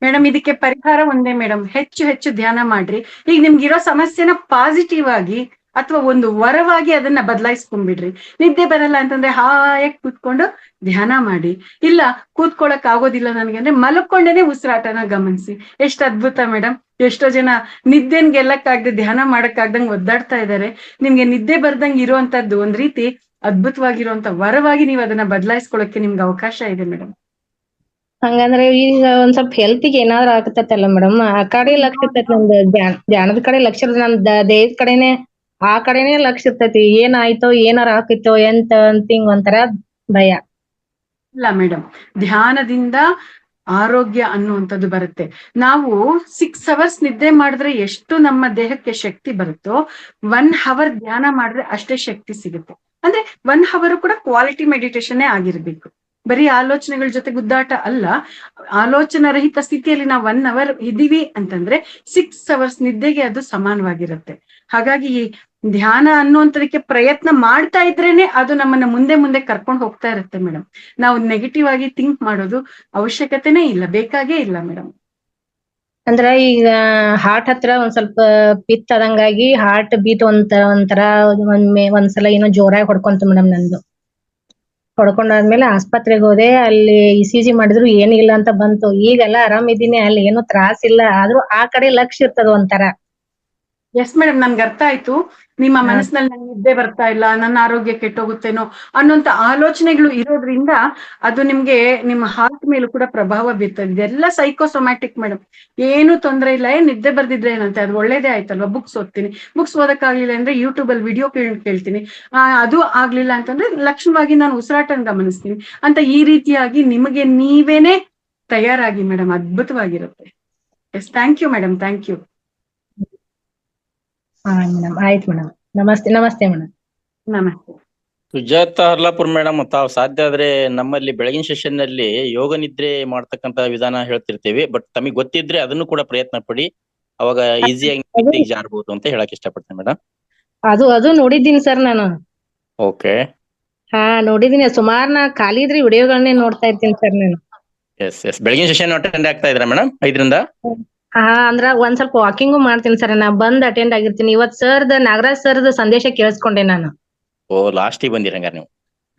ಮೇಡಮ್ ಇದಕ್ಕೆ ಪರಿಹಾರ ಒಂದೇ ಮೇಡಮ್, ಹೆಚ್ಚು ಹೆಚ್ಚು ಧ್ಯಾನ ಮಾಡ್ರಿ. ಈಗ ನಿಮ್ಗಿರೋ ಸಮಸ್ಯೆನ ಪಾಸಿಟಿವ್ ಆಗಿ ಅಥವಾ ಒಂದು ವರವಾಗಿ ಅದನ್ನ ಬದಲಾಯಿಸ್ಕೊಂಡ್ಬಿಡ್ರಿ. ನಿದ್ದೆ ಬರಲ್ಲ ಅಂತಂದ್ರೆ ಹಾಯಾಗಿ ಕೂತ್ಕೊಂಡು ಧ್ಯಾನ ಮಾಡಿ. ಇಲ್ಲ ಕೂತ್ಕೊಳಕ್ ಆಗೋದಿಲ್ಲ ನನಗೆ ಅಂದ್ರೆ ಮಲ್ಕೊಂಡೇನೆ ಉಸಿರಾಟನ ಗಮನಿಸಿ. ಎಷ್ಟು ಅದ್ಭುತ ಮೇಡಮ್. ಎಷ್ಟೋ ಜನ ನಿದ್ದೆನ್ ಗೆಲ್ಲಕ್ಕಾಗ್ದೆ ಧ್ಯಾನ ಮಾಡಕ್ಕಾಗ್ದಂಗ್ ಒದ್ದಾಡ್ತಾ ಇದ್ದಾರೆ. ನಿಮ್ಗೆ ನಿದ್ದೆ ಬರ್ದಂಗ್ ಇರುವಂತದ್ದು ಒಂದ್ ರೀತಿ ಅದ್ಭುತವಾಗಿರುವಂತ ವರವಾಗಿ ನೀವು ಅದನ್ನ ಬದಲಾಯಿಸ್ಕೊಳಕ್ಕೆ ನಿಮ್ಗೆ ಅವಕಾಶ ಇದೆ ಮೇಡಮ್.
ಹಂಗಂದ್ರೆ ಈಗ ಒಂದ್ ಸ್ವಲ್ಪ ಹೆಲ್ತಿಗೆ ಏನಾದ್ರು ಆಗತ್ತಲ್ಲ ಮೇಡಮ್, ಆ ಕಡೆ ಲಕ್ಷ ಇರ್ತೈತಿ ನಮ್ದು, ಧ್ಯಾನದ ಕಡೆ ಲಕ್ಷ ಇರ್ತೈತಿ, ನಮ್ ದೇಹದ ಕಡೆನೆ ಆ ಕಡೆನೆ ಲಕ್ಷ ಇರ್ತೈತಿ. ಏನಾಯ್ತೋ ಏನಾರ ಆಕಿತ್ತೋ ಎಂತ ಅಂತ ಹಿಂಗ್ ಒಂಥರ ಭಯ.
ಇಲ್ಲ ಮೇಡಮ್, ಧ್ಯಾನದಿಂದ ಆರೋಗ್ಯ ಅನ್ನುವಂಥದ್ದು ಬರುತ್ತೆ. ನಾವು 6 ಅವರ್ಸ್ ನಿದ್ದೆ ಮಾಡಿದ್ರೆ ಎಷ್ಟು ನಮ್ಮ ದೇಹಕ್ಕೆ ಶಕ್ತಿ ಬರುತ್ತೋ 1 ಅವರ್ ಧ್ಯಾನ ಮಾಡಿದ್ರೆ ಅಷ್ಟೇ ಶಕ್ತಿ ಸಿಗುತ್ತೆ. ಅಂದ್ರೆ 1 ಅವರ್ ಕೂಡ ಕ್ವಾಲಿಟಿ ಮೆಡಿಟೇಷನ್ನೇ ಆಗಿರ್ಬೇಕು. ಬರೀ ಆಲೋಚನೆಗಳ ಜೊತೆ ಗುದ್ದಾಟ ಅಲ್ಲ. ಆಲೋಚನಾ ರಹಿತ ಸ್ಥಿತಿಯಲ್ಲಿ ನಾವು 1 ಅವರ್ ಇದೀವಿ ಅಂತಂದ್ರೆ 6 ಅವರ್ಸ್ ನಿದ್ದೆಗೆ ಅದು ಸಮಾನವಾಗಿರುತ್ತೆ. ಹಾಗಾಗಿ ಈ ಧ್ಯಾನ ಅನ್ನುವಂಥದಕ್ಕೆ ಪ್ರಯತ್ನ ಮಾಡ್ತಾ ಇದ್ರೇನೆ ಅದು ನಮ್ಮನ್ನ ಮುಂದೆ ಮುಂದೆ ಕರ್ಕೊಂಡು ಹೋಗ್ತಾ ಇರುತ್ತೆ ಮೇಡಮ್. ನಾವು ನೆಗೆಟಿವ್ ಆಗಿ ಥಿಂಕ್ ಮಾಡೋದು ಅವಶ್ಯಕತೆನೇ ಇಲ್ಲ, ಬೇಕಾಗೇ ಇಲ್ಲ ಮೇಡಮ್.
ಅಂದ್ರ ಈಗ ಹಾರ್ಟ್ ಹತ್ರ ಒಂದ್ ಸ್ವಲ್ಪ ಪಿತ್ ಆದಂಗಾಗಿ ಹಾರ್ಟ್ ಬೀಟ್ ಒಂಥರ ಒಂದ್ಸಲ ಏನೋ ಜೋರಾಗಿ ಹೊಡ್ಕೊಂತ ಮೇಡಮ್. ನಂದು ಹೊಡ್ಕೊಂಡಾದ್ಮೇಲೆ ಆಸ್ಪತ್ರೆಗೆ ಹೋದೆ. ಅಲ್ಲಿ ECG ಮಾಡಿದ್ರು ಏನಿಲ್ಲ ಅಂತ ಬಂತು. ಈಗೆಲ್ಲ ಆರಾಮಿದ್ದೀನಿ, ಅಲ್ಲಿ ಏನೋ ತ್ರಾಸಿಲ್ಲ. ಆದ್ರೂ ಆ ಕಡೆ ಲಕ್ಷ್ಯ ಇರ್ತದ ಒಂಥರ.
ಎಸ್ ಮೇಡಮ್, ನನ್ಗೆ ಅರ್ಥ ಆಯ್ತು. ನಿಮ್ಮ ಮನಸ್ಸಿನಲ್ಲಿ ನಂಗೆ ನಿದ್ದೆ ಬರ್ತಾ ಇಲ್ಲ, ನನ್ನ ಆರೋಗ್ಯ ಕೆಟ್ಟೋಗುತ್ತೇನೋ ಅನ್ನೋಂತ ಆಲೋಚನೆಗಳು ಇರೋದ್ರಿಂದ ಅದು ನಿಮ್ಗೆ ನಿಮ್ಮ ಹಾರ್ಟ್ ಮೇಲೂ ಕೂಡ ಪ್ರಭಾವ ಬೀರ್ತದೆ. ಇದೆಲ್ಲ ಸೈಕೋಸೊಮ್ಯಾಟಿಕ್ ಮೇಡಮ್. ಏನು ತೊಂದರೆ ಇಲ್ಲ. ನಿದ್ದೆ ಬರ್ದಿದ್ರೆ ಏನಂತೆ, ಅದು ಒಳ್ಳೇದೇ ಆಯ್ತಲ್ವಾ. ಬುಕ್ಸ್ ಓದ್ತೀನಿ, ಬುಕ್ಸ್ ಓದಕ್ಕಾಗ್ಲಿಲ್ಲ ಅಂದ್ರೆ ಯೂಟ್ಯೂಬ್ ಅಲ್ಲಿ ವಿಡಿಯೋ ಕೇಳ್ತೀನಿ. ಅದು ಆಗ್ಲಿಲ್ಲ ಅಂತಂದ್ರೆ ಲಕ್ಷಣವಾಗಿ ನಾನು ಉಸಿರಾಟನ ಗಮನಿಸ್ತೀನಿ ಅಂತ. ಈ ರೀತಿಯಾಗಿ ನಿಮಗೆ ನೀವೇನೆ ತಯಾರಾಗಿ ಮೇಡಮ್, ಅದ್ಭುತವಾಗಿರುತ್ತೆ. Yes, thank you madam, thank you.
ಹಾ ಮೇಡಮ್, ಆಯ್ತು ಮೇಡಮ್. ನಮಸ್ತೆ. ನಮಸ್ತೆ ಮೇಡಮ್.
ನಮಸ್ತೆ.
ಸುಜಾತ ಹರ್ಲಾಪುರ್ ಮೇಡಮ್, ತಾವು ಸಾಧ್ಯ ಆದ್ರೆ ನಮ್ಮಲ್ಲಿ ಬೆಳಗಿನ ಸೆಷನ್ ನಲ್ಲಿ ಯೋಗ ನಿದ್ರೆ ಮಾಡ್ತಕ್ಕಂತ ವಿಧಾನ ಹೇಳ್ತಿರ್ತೀವಿ. ಬಟ್ ತಮಗೆ ಗೊತ್ತಿದ್ರೆ ಅದನ್ನು ಕೂಡ ಪ್ರಯತ್ನ ಪಡಿ, ಅವಾಗ ಈಸಿಯಾಗಿ ಜಾರಬಹುದು ಅಂತ ಹೇಳಕ್ ಇಷ್ಟಪಡ್ತೇನೆ ಮೇಡಮ್.
ಅದು ನೋಡಿದ್ದೀನಿ ಸರ್ ನಾನು.
ಓಕೆ.
ಹಾ ನೋಡಿದೀನಿ. ಸುಮಾರು ನಾ ಖಾಲಿ ಇದ್ರಿ ವಿಡಿಯೋಗಳನ್ನೇ ನೋಡ್ತಾ ಇರ್ತೀನಿ ಸರ್ ನಾನು.
ಎಸ್ ಬೆಳಗಿನ ಸೆಷನ್ ಅಟೆಂಡ್ ಆಗ್ತಾ ಇದ್ರ ಮೇಡಮ್ 5ರಿಂದ?
ಹಾ, ಅಂದ್ರ ಒಂದ್ ಸ್ವಲ್ಪ ವಾಕಿಂಗು ಮಾಡ್ತೀನಿ ಸರ್. ನಾ ಬಂದ್ ಅಟೆಂಡ್ ಆಗಿರ್ತೀನಿ. ಇವತ್ ಸರ್ದ ನಾಗರಾಜ್ ಸರ್ದ ಸಂದೇಶ ಕೇಳಿಸ್ಕೊಂಡೆ ನಾನು.
ಓ, ಲಾಸ್ಟ್ ಬಂದಿರಂಗ ನೀವು?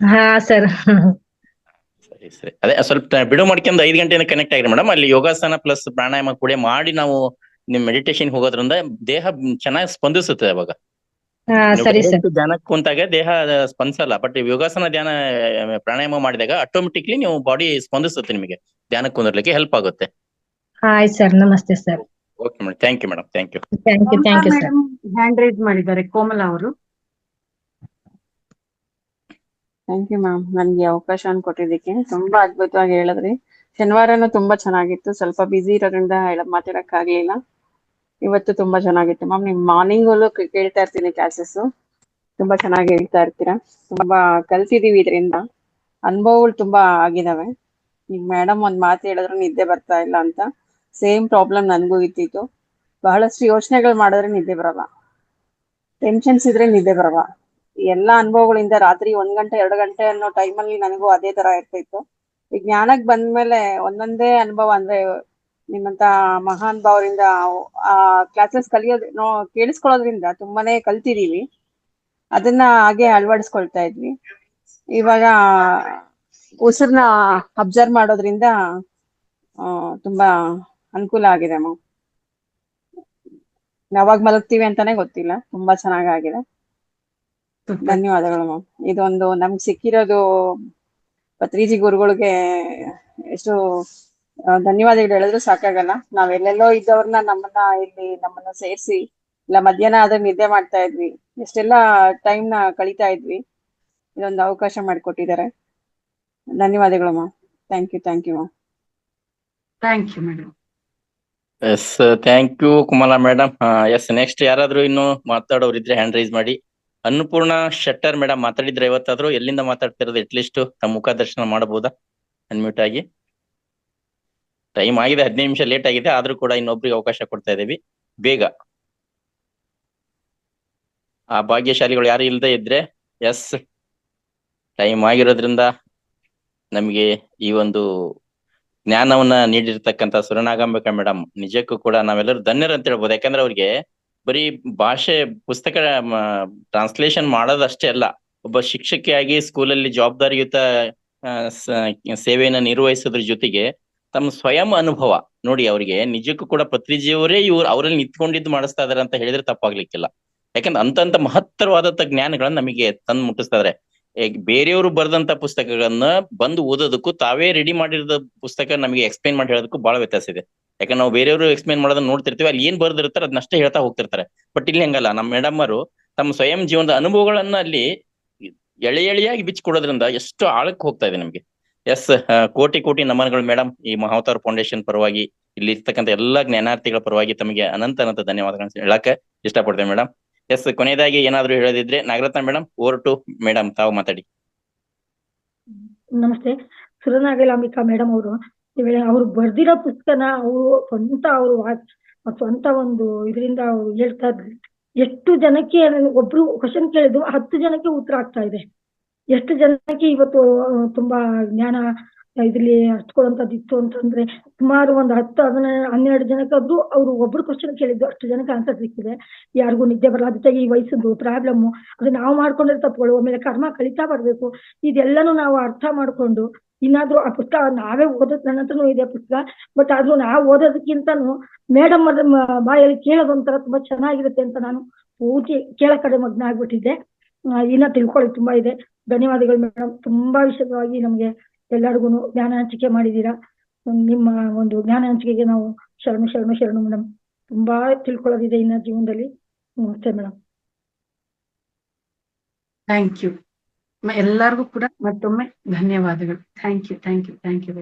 ಹಾ ಸರ್.
ಸರಿ. ಅದೇ ಸ್ವಲ್ಪ ಬಿಡು ಮಾಡ್ಕೊಂಡು 5 ಗಂಟೆಯಿಂದ ಕನೆಕ್ಟ್ ಆಗಿರಿ ಮೇಡಮ್. ಅಲ್ಲಿ ಯೋಗಾಸನ ಪ್ಲಸ್ ಪ್ರಾಣಾಯಾಮ ಕೂಡ ಮಾಡಿ ನಾವು ನಿಮ್ ಮೆಡಿಟೇಷನ್ ಹೋಗೋದ್ರಿಂದ ದೇಹ ಚೆನ್ನಾಗಿ ಸ್ಪಂದಿಸುತ್ತೆ. ಅವಾಗ
ಸರಿ ಸರ್.
ಧ್ಯಾನಕ್ಕೆ ಕುಂತಾಗ ದೇಹ ಸ್ಪಂದಿಸಲ್ಲ. ಬಟ್ ಯೋಗಾಸನ ಧ್ಯಾನ ಪ್ರಾಣಾಯಾಮ ಮಾಡಿದಾಗ ಆಟೋಮೆಟಿಕ್ಲಿ ನೀವು ಬಾಡಿ ಸ್ಪಂದಿಸುತ್ತೆ. ನಿಮಗೆ ಧ್ಯಾನಕ್ಕೆ ಕುಂದಿರ್ಲಿಕ್ಕೆ ಹೆಲ್ಪ್ ಆಗುತ್ತೆ.
ಆಯ್ತು ಸರ್. ನಮಸ್ತೆ sir.
Okay madam, thank you madam. Thank you.
Thank you sir.
Hand raise ಮಾಡಿದ್ದಾರೆ ಕೋಮಲಾ ಅವರು.
ಥ್ಯಾಂಕ್ ಯು ಮ್ಯಾಮ್, ನನ್ಗೆ ಅವಕಾಶ ಕೊಟ್ಟಿದ್ದಕ್ಕೆ. ತುಂಬಾ ಅದ್ಭುತವಾಗಿ ಹೇಳಿದ್ರಿ. ಶನಿವಾರನೂ ತುಂಬಾ ಚೆನ್ನಾಗಿತ್ತು. ಸ್ವಲ್ಪ ಬಿಸಿ ಇರೋದ್ರಿಂದ ಮಾತಾಡಕ್ ಆಗ್ಲಿಲ್ಲ. ಇವತ್ತು ತುಂಬಾ ಚೆನ್ನಾಗಿತ್ತು ಮ್ಯಾಮ್. ನಿಮ್ ಮಾರ್ನಿಂಗಲ್ಲೂ ಕೇಳ್ತಾ ಇರ್ತೀನಿ ಕ್ಲಾಸಸ್. ತುಂಬಾ ಚೆನ್ನಾಗಿ ಹೇಳ್ತಾ ಇರ್ತೀರಾ. ತುಂಬಾ ಕಲ್ತಿದೀವಿ ಇದರಿಂದ. ಅನುಭವಗಳು ತುಂಬಾ ಆಗಿದಾವೆ. ಈಗ ಮೇಡಮ್ ಒಂದ್ ಮಾತು ಹೇಳಿದ್ರು ನಿದ್ದೆ ಬರ್ತಾ ಇಲ್ಲ ಅಂತ. ಸೇಮ್ ಪ್ರಾಬ್ಲಮ್ ನನ್ಗೂ ಇದ್ದಿತ್ತು. ಬಹಳಷ್ಟು ಯೋಚನೆಗಳು ಮಾಡಿದ್ರೆ ನಿದ್ದೆ ಬರಲ್ಲ, ಟೆನ್ಷನ್ಸ್ ಇದ್ರೆ ನಿದ್ದೆ ಬರಲ್ಲ. ಎಲ್ಲಾ ಅನುಭವಗಳಿಂದ ರಾತ್ರಿ 1 ಗಂಟೆ 2 ಗಂಟೆ ಅನ್ನೋ ಟೈಮಲ್ಲಿ ನನಗೂ ಅದೇ ತರ ಇರ್ತಿತ್ತು. ಈ ಜ್ಞಾನಕ್ ಬಂದ್ಮೇಲೆ ಒಂದೊಂದೇ ಅನುಭವ ಅಂದ್ರೆ ನಿಮ್ಮಂತ ಮಹಾನ್ ಭಾವರಿಂದ ಆ ಕ್ಲಾಸಸ್ ಕೇಳಿಸ್ಕೊಳ್ಳೋದ್ರಿಂದ ತುಂಬಾನೇ ಕಲ್ತಿದೀವಿ. ಅದನ್ನ ಹಾಗೆ ಅಳವಡಿಸ್ಕೊಳ್ತಾ ಇದ್ವಿ. ಇವಾಗ ಉಸಿರ್ನ ಅಬ್ಸರ್ವ್ ಮಾಡೋದ್ರಿಂದ ತುಂಬಾ ಅನುಕೂಲ ಆಗಿದೆ ಮ್ಯಾಮ್. ಯಾವಾಗ ಮಲಗ್ತೀವಿ ಅಂತಾನೆ ಗೊತ್ತಿಲ್ಲ. ತುಂಬಾ ಚೆನ್ನಾಗಾಗಿದೆ. ಧನ್ಯವಾದಗಳು ಮ್ಯಾಮ್. ಇದೊಂದು ನಮ್ಗೆ ಸಿಕ್ಕಿರೋದು ಪತ್ರಿಜಿ ಗುರುಗಳಿಗೆ ಎಷ್ಟು ಧನ್ಯವಾದಗಳು ಹೇಳಿದ್ರು ಸಾಕಾಗಲ್ಲ. ನಾವೆಲ್ಲೆಲ್ಲೋ ಇದ್ದವ್ರನ್ನ ನಮ್ಮನ್ನ ಸೇರಿಸಿ ಇಲ್ಲ ಮಧ್ಯಾಹ್ನ ಆದ್ರೆ ನಿದ್ದೆ ಮಾಡ್ತಾ ಇದ್ವಿ, ಎಷ್ಟೆಲ್ಲಾ ಟೈಮ್ ನ ಕಳೀತಾ ಇದ್ವಿ. ಇದೊಂದು ಅವಕಾಶ ಮಾಡಿಕೊಟ್ಟಿದ್ದಾರೆ. ಧನ್ಯವಾದಗಳು ma'am. Thank you ma'am.
Thank you madam.
Yes, thank you Kumala madam. Yes, next ಯಾರಾದ್ರೂ ಇನ್ನು ಮಾತಾಡೋರು ಇದ್ರೆ ಹ್ಯಾಂಡ್ ರೈಸ್ ಮಾಡಿ. ಅನ್ನಪೂರ್ಣ ಶೆಟ್ಟರ್ ಮೇಡಮ್ ಮಾತಾಡಿದ್ರೆ ಇವತ್ತಾದ್ರೂ ಎಲ್ಲಿಂದ ಮಾತಾಡ್ತಿರೋದು ಅಟ್ಲೀಸ್ಟ್ ತಮ್ಮ ಮುಖ ದರ್ಶನ ಮಾಡಬಹುದಾ ಅನ್ಮ್ಯೂಟ್ ಆಗಿ? ಟೈಮ್ ಆಗಿದೆ, 15 ನಿಮಿಷ ಲೇಟ್ ಆಗಿದೆ, ಆದ್ರೂ ಕೂಡ ಇನ್ನೊಬ್ರಿಗೆ ಅವಕಾಶ ಕೊಡ್ತಾ ಇದೀವಿ. ಬೇಗ ಆ ಭಾಗ್ಯಶಾಲಿಗಳು ಯಾರು ಇಲ್ಲದೆ ಇದ್ರೆ, ಎಸ್ ಟೈಮ್ ಆಗಿರೋದ್ರಿಂದ ನಮಗೆ ಈ ಒಂದು ಜ್ಞಾನವನ್ನ ನೀಡಿರ್ತಕ್ಕಂಥ ಸುರನಾಗಾಂಬಿಕಾ ಮೇಡಮ್ ನಿಜಕ್ಕೂ ಕೂಡ ನಾವೆಲ್ಲರೂ ಧನ್ಯರು ಅಂತ ಹೇಳ್ಬೋದು. ಯಾಕಂದ್ರೆ ಅವ್ರಿಗೆ ಬರೀ ಭಾಷೆ ಪುಸ್ತಕ ಟ್ರಾನ್ಸ್ಲೇಷನ್ ಮಾಡೋದಷ್ಟೇ ಅಲ್ಲ, ಒಬ್ಬ ಶಿಕ್ಷಕಿಯಾಗಿ ಸ್ಕೂಲಲ್ಲಿ ಜವಾಬ್ದಾರಿಯುತ ಸೇವೆಯನ್ನ ನಿರ್ವಹಿಸೋದ್ರ ಜೊತೆಗೆ ತಮ್ಮ ಸ್ವಯಂ ಅನುಭವ ನೋಡಿ, ಅವರಿಗೆ ನಿಜಕ್ಕೂ ಕೂಡ ಪತ್ರಿಜಿಯವರೇ ಅವರಲ್ಲಿ ನಿಂತ್ಕೊಂಡಿದ್ದು ಮಾಡಿಸ್ತಾ ಇದಾರೆ ಅಂತ ಹೇಳಿದ್ರೆ ತಪ್ಪಾಗ್ಲಿಕ್ಕಿಲ್ಲ. ಯಾಕಂದ್ರೆ ಅಂತ ಮಹತ್ತರವಾದಂತ ಜ್ಞಾನಗಳನ್ನ ನಮಗೆ ತಂದು ಮುಟ್ಟಿಸ್ತಾ ಇದಾರೆ. ಬೇರೆಯವರು ಬರೆದಂತ ಪುಸ್ತಕಗಳನ್ನ ಬಂದು ಓದೋದಕ್ಕೂ ತಾವೇ ರೆಡಿ ಮಾಡಿರೋ ಪುಸ್ತಕ ನಮಗೆ ಎಕ್ಸ್ಪ್ಲೈನ್ ಮಾಡಿ ಹೇಳೋದಕ್ಕೂ ಬಹಳ ವ್ಯತ್ಯಾಸ ಇದೆ. ಯಾಕಂದ್ರೆ ನಾವು ಬೇರೆಯವರು ಎಕ್ಸ್ಪ್ಲೈನ್ ಮಾಡೋದನ್ನ ನೋಡ್ತಿರ್ತೀವಿ, ಅಲ್ಲಿ ಏನ್ ಬರ್ದಿರ್ತಾರೆ ಅದನ್ನಷ್ಟೇ ಹೇಳ್ತಾ ಹೋಗ್ತಿರ್ತಾರೆ. ಬಟ್ ಇಲ್ಲಿ ಹಂಗಲ್ಲ, ನಮ್ಮ ಮೇಡಮ್ ಅವರು ತಮ್ಮ ಸ್ವಯಂ ಜೀವನದ ಅನುಭವಗಳನ್ನ ಅಲ್ಲಿ ಎಳೆಯಾಗಿ ಬಿಚ್ಚಿಕೊಡೋದ್ರಿಂದ ಎಷ್ಟು ಆಳಕ್ಕೆ ಹೋಗ್ತಾ ಇದೆ ನಮ್ಗೆ. ಎಸ್, ಕೋಟಿ ಕೋಟಿ ನಮನಗಳು ಮೇಡಮ್. ಈ ಮಹಾವತಾರ್ ಫೌಂಡೇಶನ್ ಪರವಾಗಿ, ಇಲ್ಲಿ ಇರ್ತಕ್ಕಂಥ ಎಲ್ಲಾ ಜ್ಞಾನಾರ್ಥಿಗಳ ಪರವಾಗಿ ತಮಗೆ ಅನಂತ ಧನ್ಯವಾದಗಳನ್ನ ಹೇಳಕ್ಕೆ ಇಷ್ಟಪಡ್ತೇನೆ ಮೇಡಮ್. ಎಸ್, ಕೊನೆಯದಾಗಿ ಏನಾದ್ರು ಹೇಳೋದಿದ್ರೆ Nagarathna madam, over to madam, ತಾವು ಮಾತಾಡಿ.
ನಮಸ್ತೆ. ಸುರನಾಗಲಾಂಬಿಕಾ ಮೇಡಮ್ ಅವರು ಅವ್ರು ಬರ್ದಿರೋ ಪುಸ್ತಕನ ಅವರು ಸ್ವಂತ ಒಂದು ಇದರಿಂದ ಅವ್ರು ಹೇಳ್ತಾ ಇದ್ರು. ಎಷ್ಟು ಜನಕ್ಕೆ ಒಬ್ರು ಕ್ವಶನ್ ಕೇಳಿದ್ರು 10 ಜನಕ್ಕೆ ಉತ್ತರ ಆಗ್ತಾ ಇದೆ. ಎಷ್ಟು ಜನಕ್ಕೆ ಇವತ್ತು ತುಂಬಾ ಜ್ಞಾನ ಇದ್ರಲ್ಲಿ ಹಚ್ಕೊಳ್ಳುವಂಥದ್ದು ಇತ್ತು ಅಂತಂದ್ರೆ ಸುಮಾರು ಒಂದು 10-12 ಜನಕ್ಕಾದ್ರೂ ಅವ್ರು ಒಬ್ರು ಕ್ವಶನ್ ಕೇಳಿದ್ದು ಅಷ್ಟು ಜನಕ್ಕೆ ಆನ್ಸರ್ ಸಿಕ್ಕಿದೆ. ಯಾರಿಗೂ ನಿದ್ದೆ ಬರಲ್ಲ, ಜೊತೆಗೆ ಈ ವಯಸ್ಸದ್ದು ಪ್ರಾಬ್ಲಮ್ ಅದು ನಾವು ಮಾಡ್ಕೊಂಡಿರೋ ತಪ್ಪುಗಳು, ಆಮೇಲೆ ಕರ್ಮ ಕಲಿತಾ ಬರ್ಬೇಕು. ಇದೆಲ್ಲನೂ ನಾವು ಅರ್ಥ ಮಾಡ್ಕೊಂಡು ಇನ್ನಾದ್ರೂ ಆ ಪುಸ್ತಕ ನಾವೇ ಓದೋದ್, ನನ್ನ ಹತ್ರನೂ ಇದೆ ಪುಸ್ತಕ, ಬಟ್ ಆದ್ರೂ ನಾವು ಓದೋದಕ್ಕಿಂತನೂ ಮೇಡಮ್ ಅದ್ರ ಬಾಯಲ್ಲಿ ಕೇಳೋದೊಂಥರ ತುಂಬಾ ಚೆನ್ನಾಗಿರುತ್ತೆ ಅಂತ ನಾನು ಪೂರ್ತಿ ಕೇಳ ಕಡೆ ಮಗ್ನ ಆಗ್ಬಿಟ್ಟಿದ್ದೆ. ಇನ್ನ ತಿಳ್ಕೊಳ್ಳೋದು ತುಂಬಾ ಇದೆ. ಧನ್ಯವಾದಗಳು ಮೇಡಮ್. ತುಂಬಾ ವಿಷಯವಾಗಿ ನಮ್ಗೆ ಎಲ್ಲರಿಗೂ ಜ್ಞಾನ ಹಂಚಿಕೆ ಮಾಡಿದೀರಾ. ನಿಮ್ಮ ಒಂದು ಜ್ಞಾನ ಹಂಚಿಕೆಗೆ ನಾವು ಶರಣು ಮೇಡಮ್. ತುಂಬಾ ತಿಳ್ಕೊಳ್ಳೋದಿದೆ ಇನ್ನ ಜೀವನದಲ್ಲಿ. ನಮಸ್ತೆ ಮೇಡಮ್.
ಥ್ಯಾಂಕ್ ಯು ಎಲ್ಲರಿಗೂ ಕೂಡ ಮತ್ತೊಮ್ಮೆ ಧನ್ಯವಾದಗಳು. Thank you.